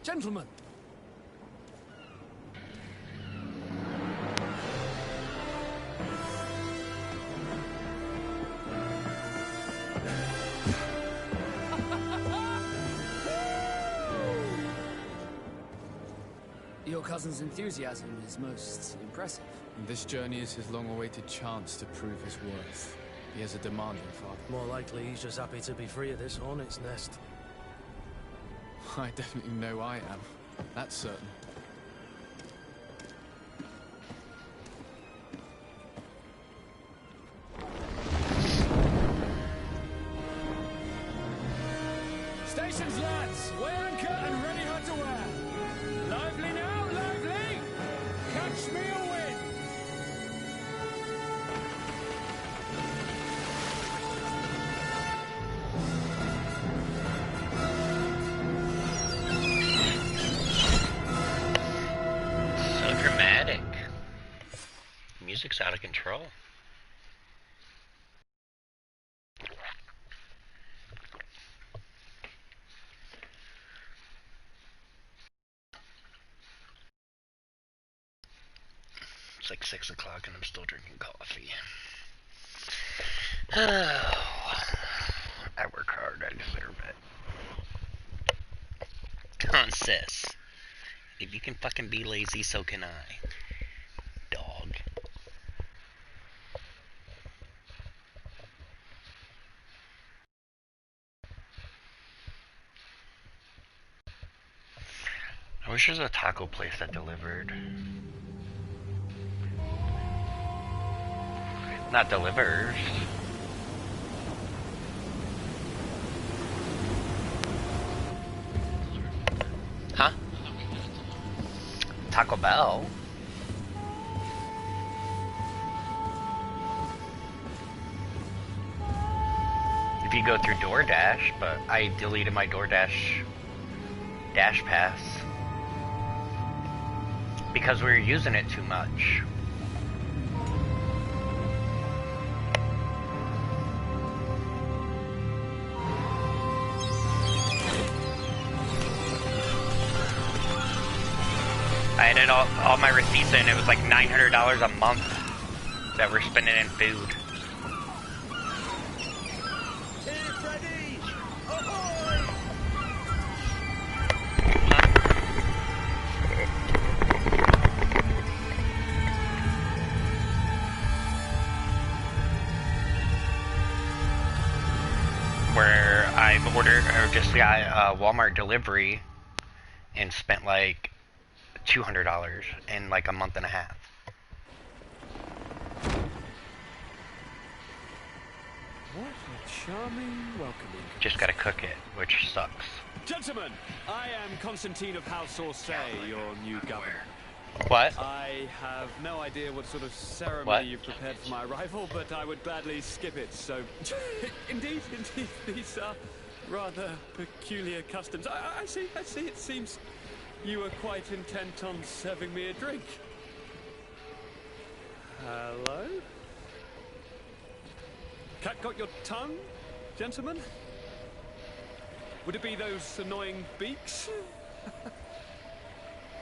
Gentlemen! Your cousin's enthusiasm is most impressive. And this journey is his long-awaited chance to prove his worth. He has a demanding father. More likely he's just happy to be free of this hornet's nest. I definitely know I am. That's certain. Stations, lads! Weigh anchor and ready hard to wear. Lively now, lively! Catch me a wind! So dramatic. Music's out of control. It's like 6 o'clock and I'm still drinking coffee. Oh, I work hard, I deserve it. Come on, sis. If you can fucking be lazy, so can I. Dog. I wish there was a taco place that delivered. Not delivers. Huh? Taco Bell? If you go through DoorDash, but I deleted my DoorDash Dash Pass because we were using it too much. I had it all my receipts in. It was like $900 a month that we're spending in food. Where I've ordered or just got Walmart delivery and spent like $200 in like a month and a half. What a charming welcoming. Just gotta cook it, which sucks. Gentlemen, I am Constantine of House Orsay, your new governor. What? I have no idea what sort of ceremony What? you've prepared for my arrival, but I would gladly skip it, so... indeed, these are rather peculiar customs. I see, it seems you were quite intent on serving me a drink. Hello? Cat got your tongue, gentlemen? Would it be those annoying beaks?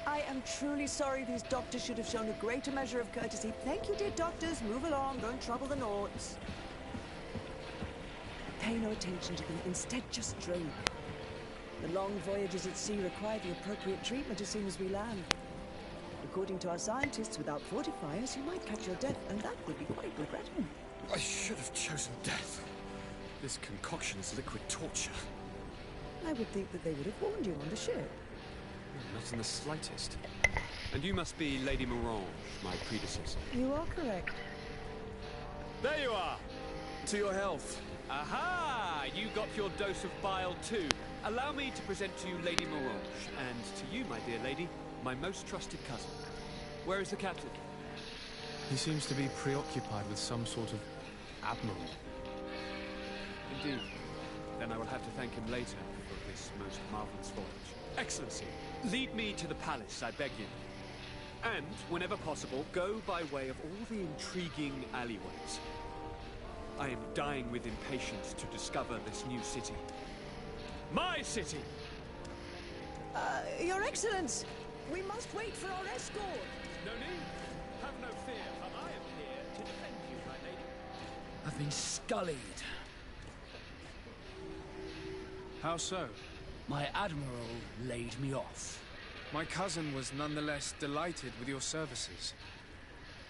I am truly sorry these doctors should have shown a greater measure of courtesy. Thank you, dear doctors. Move along. Don't trouble the Naughts. Pay no attention to them. Instead, just drink. The long voyages at sea require the appropriate treatment as soon as we land. According to our scientists, without fortifiers, you might catch your death, and that would be quite regrettable. I should have chosen death. This concoction is liquid torture. I would think that they would have warned you on the ship. Not in the slightest. And you must be Lady Morange, my predecessor. You are correct. There you are! To your health. Aha! You got your dose of bile too. Allow me to present to you Lady Morange, and to you, my dear lady, my most trusted cousin. Where is the captain? He seems to be preoccupied with some sort of admiral. Indeed. Then I will have to thank him later for this most marvelous voyage. Excellency, lead me to the palace, I beg you. And, whenever possible, go by way of all the intriguing alleyways. I am dying with impatience to discover this new city. My city! Your Excellence! We must wait for our escort! No need. Have no fear, for I am here to defend you, my lady. I've been scullied. How so? My admiral laid me off. My cousin was nonetheless delighted with your services.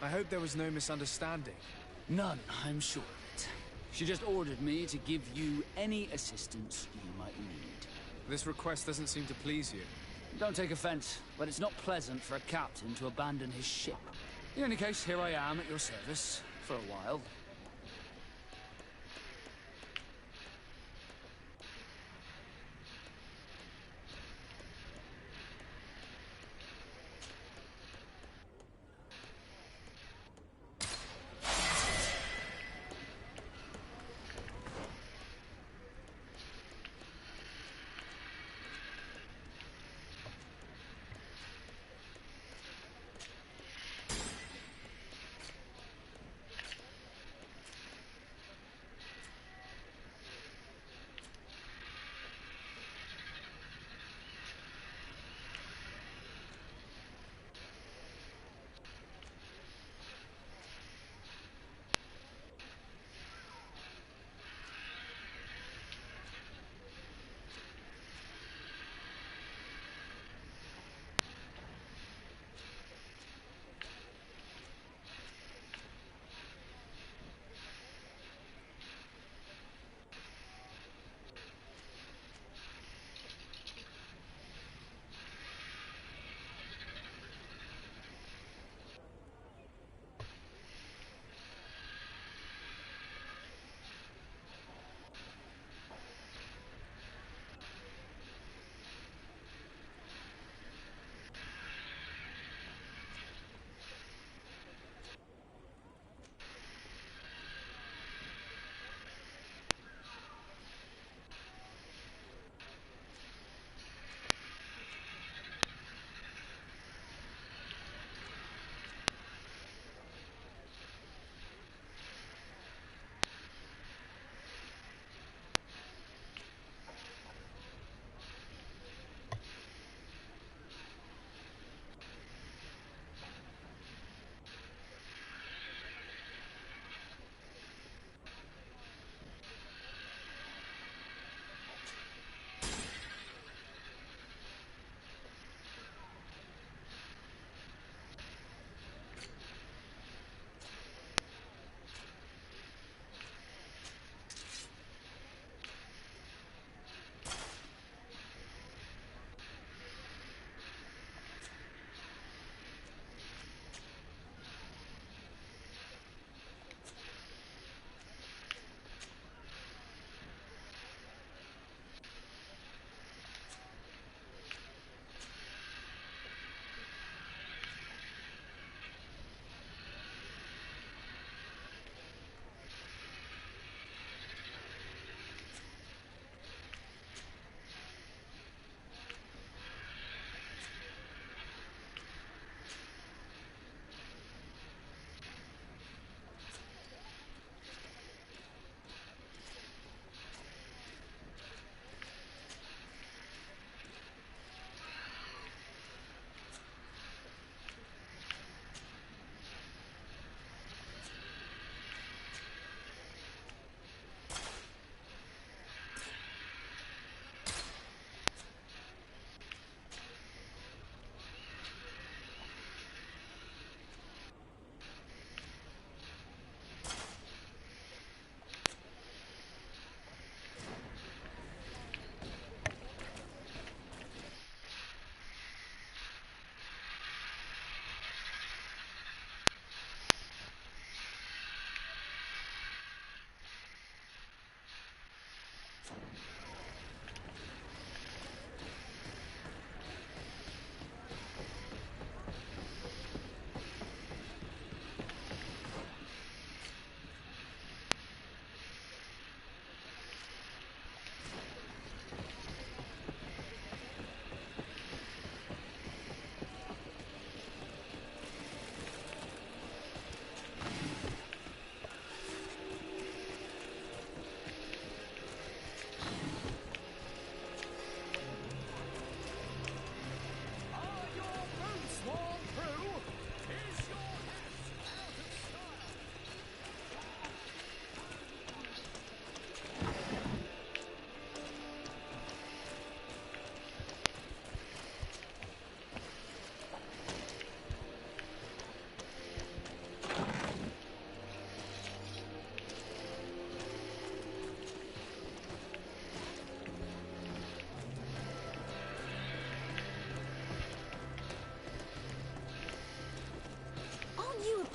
I hope there was no misunderstanding. None, I'm sure of it. She just ordered me to give you any assistance you might need. This request doesn't seem to please you. Don't take offense, but it's not pleasant for a captain to abandon his ship. In any case, here I am at your service, for a while.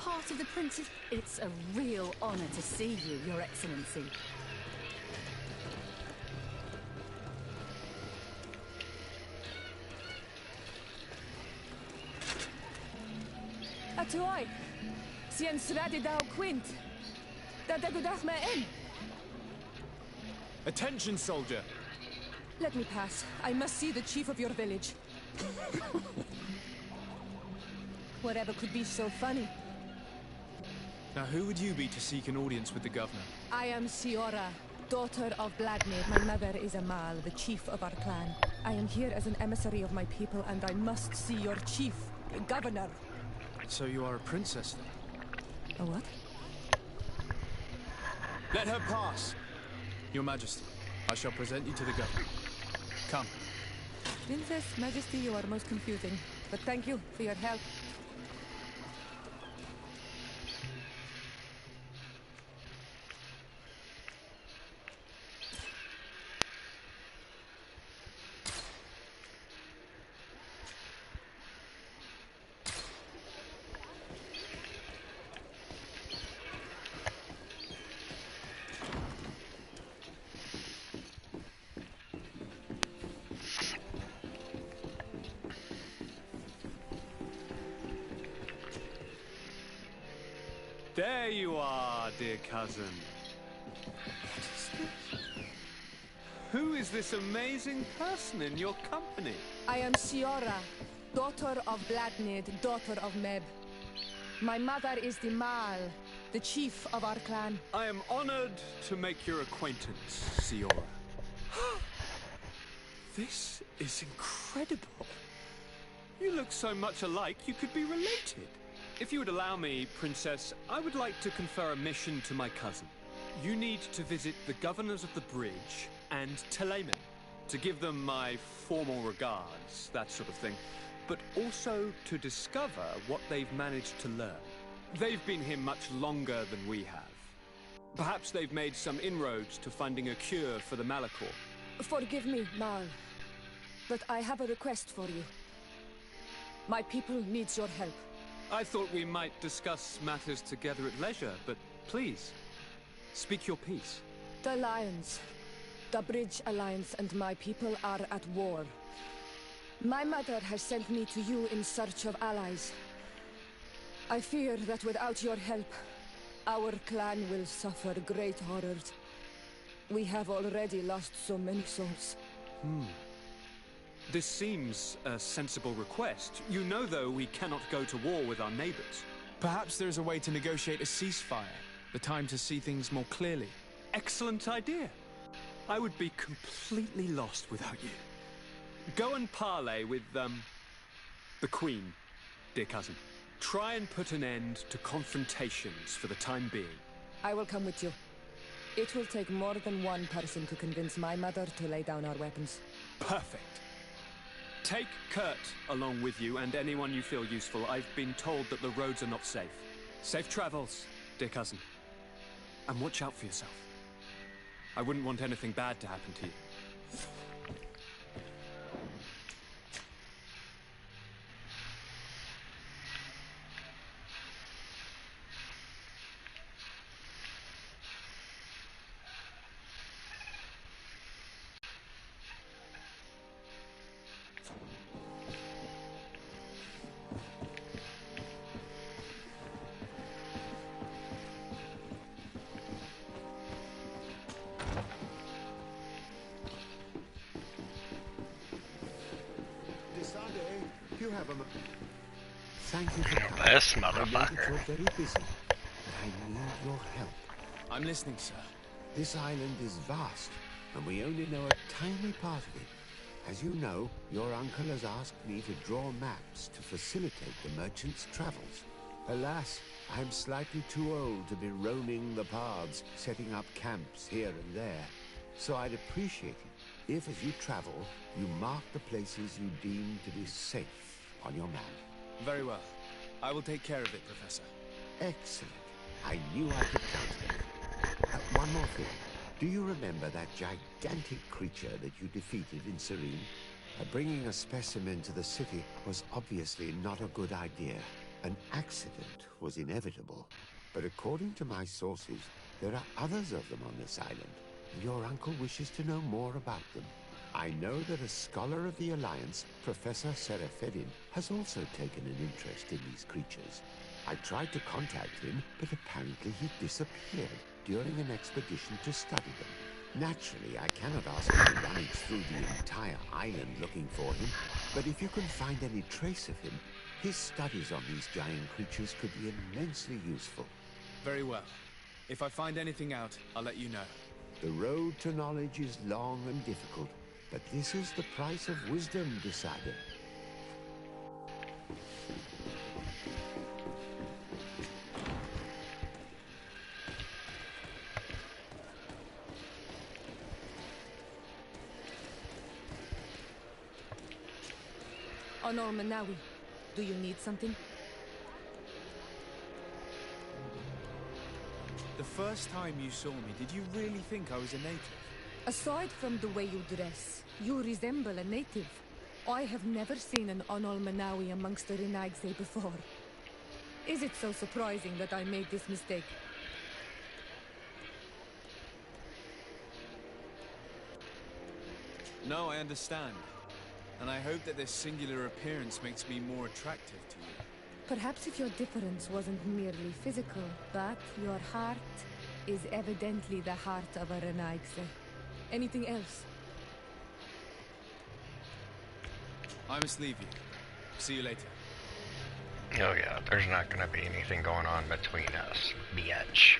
part of the Prince's... It's a real honor to see you, Your Excellency. Atuai, sien sradi dao quint. Da degudach me in. Attention, soldier! Let me pass. I must see the chief of your village. Whatever could be so funny? Now, who would you be to seek an audience with the governor? I am Siora, daughter of Bladnid. My mother is Amal, the chief of our clan. I am here as an emissary of my people, and I must see your chief, the governor. So you are a princess, then? A what? Let her pass! Your Majesty, I shall present you to the governor. Come. Princess, Majesty, you are most confusing. But thank you for your help. There you are, dear cousin. Who is this amazing person in your company? I am Siora, daughter of Bladnid, daughter of Meb. My mother is the Mal, the chief of our clan. I am honored to make your acquaintance, Siora. This is incredible. You look so much alike you could be related. If you would allow me, Princess, I would like to confer a mission to my cousin. You need to visit the governors of the bridge and Telemann to give them my formal regards, that sort of thing, but also to discover what they've managed to learn. They've been here much longer than we have. Perhaps they've made some inroads to finding a cure for the Malachor. Forgive me, Mal, but I have a request for you. My people needs your help. I thought we might discuss matters together at leisure, but please, speak your piece. The Lions, the Bridge Alliance and my people are at war. My mother has sent me to you in search of allies. I fear that without your help, our clan will suffer great horrors. We have already lost so many souls. This seems a sensible request. You know, though, we cannot go to war with our neighbors. Perhaps there is a way to negotiate a ceasefire. The time to see things more clearly. Excellent idea. I would be completely lost without you. Go and parley with, the Queen, dear cousin. Try and put an end to confrontations for the time being. I will come with you. It will take more than one person to convince my mother to lay down our weapons. Perfect. Take Kurt along with you and anyone you feel useful. I've been told that the roads are not safe. Safe travels, dear cousin. And watch out for yourself. I wouldn't want anything bad to happen to you. Thank you for coming. This I know that motherfucker. you're very busy, but I need your help. I'm listening, sir. This island is vast, and we only know a tiny part of it. As you know, your uncle has asked me to draw maps to facilitate the merchant's travels. Alas, I'm slightly too old to be roaming the paths, setting up camps here and there. So I'd appreciate it if, as you travel, you mark the places you deem to be safe on your map. Very well. I will take care of it, Professor. Excellent. I knew I could count on you. One more thing. Do you remember that gigantic creature that you defeated in Serene? Bringing a specimen to the city was obviously not a good idea. An accident was inevitable. But according to my sources, there are others of them on this island, and your uncle wishes to know more about them. I know that a scholar of the Alliance, Professor Serafedin, has also taken an interest in these creatures. I tried to contact him, but apparently he disappeared during an expedition to study them. Naturally, I cannot ask him to rummage through the entire island looking for him, but if you can find any trace of him, his studies on these giant creatures could be immensely useful. Very well. If I find anything out, I'll let you know. The road to knowledge is long and difficult, but this is the price of wisdom, Decider. Honor Manawi, do you need something? The first time you saw me, did you really think I was a native? Aside from the way you dress, you resemble a native. I have never seen an Onol Manawi amongst the Renagse before. Is it so surprising that I made this mistake? No, I understand. And I hope that this singular appearance makes me more attractive to you. Perhaps if your difference wasn't merely physical, but your heart is evidently the heart of a Renagse. Anything else? I must leave you. See you later. Oh yeah, there's not gonna be anything going on between us, bitch.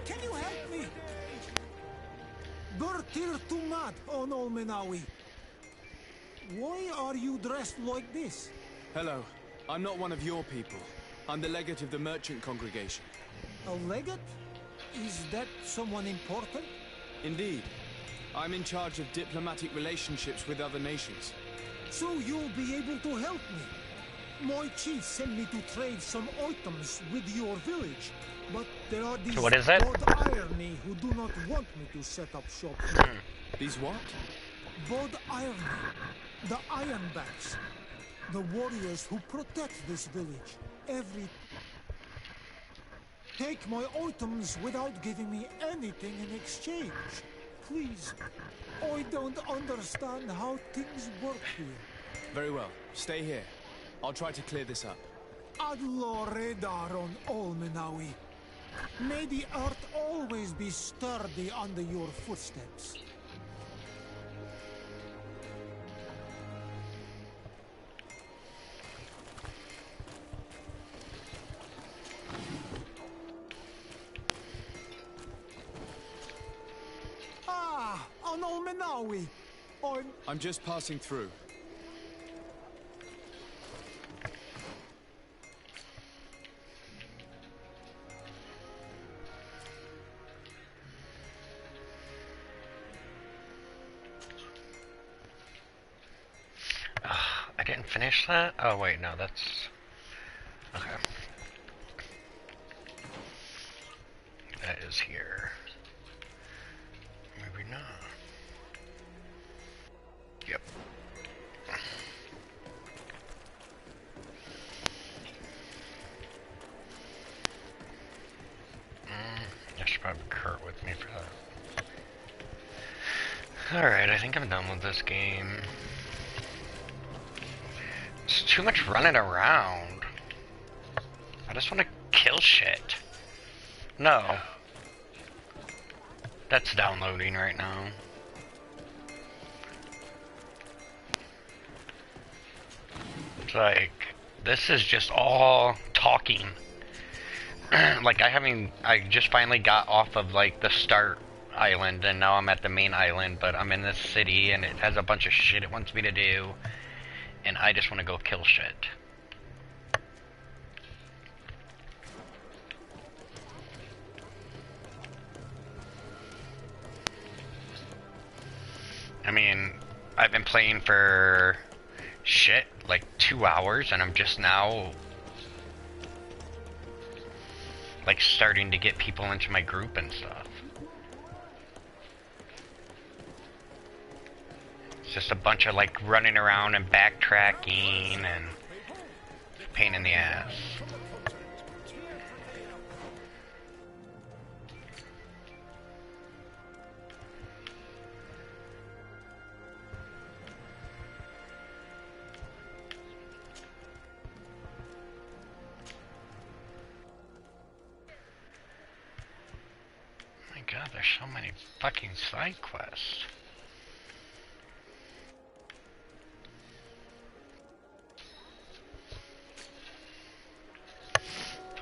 Can you help me? Bertir Tumad, Onol Menawi. Why are you dressed like this? Hello. I'm not one of your people. I'm the legate of the merchant congregation. A legate? Is that someone important? Indeed. I'm in charge of diplomatic relationships with other nations. So you'll be able to help me. My chief sent me to trade some items with your village, but there are these So what is it? Bod Irony who do not want me to set up shop here. These what? Bod Irony, the Ironbacks, the warriors who protect this village. Take my items without giving me anything in exchange. Please. I don't understand how things work here. Very well. Stay here. I'll try to clear this up. Adlo Redar on Olmenawi. May the earth always be sturdy under your footsteps. Ah, on Olmenawi. I'm just passing through. I didn't finish that? Oh wait, no, that's... Okay. That is here. Maybe not. Yep. I should probably Kurt with me for that. Alright, I think I'm done with this game. It's too much running around. I just want to kill shit. No. That's downloading right now. It's like, this is just all talking. Like, I just finally got off of, like, the start island, and now I'm at the main island, but I'm in this city, and it has a bunch of shit it wants me to do, and I just want to go kill shit. I mean, I've been playing for shit, like 2 hours, and I'm just now like starting to get people into my group and stuff. It's just a bunch of like running around and backtracking and pain in the ass. God, there's so many fucking side quests.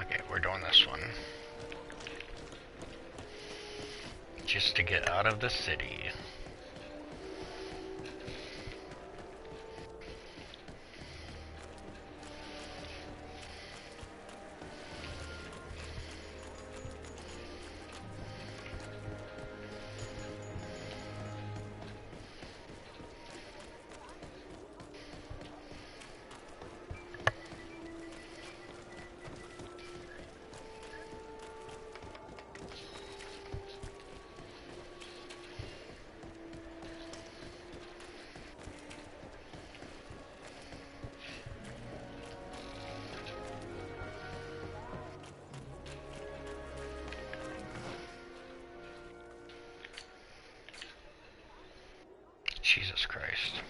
Okay, we're doing this one. Just to get out of the city. Jesus Christ.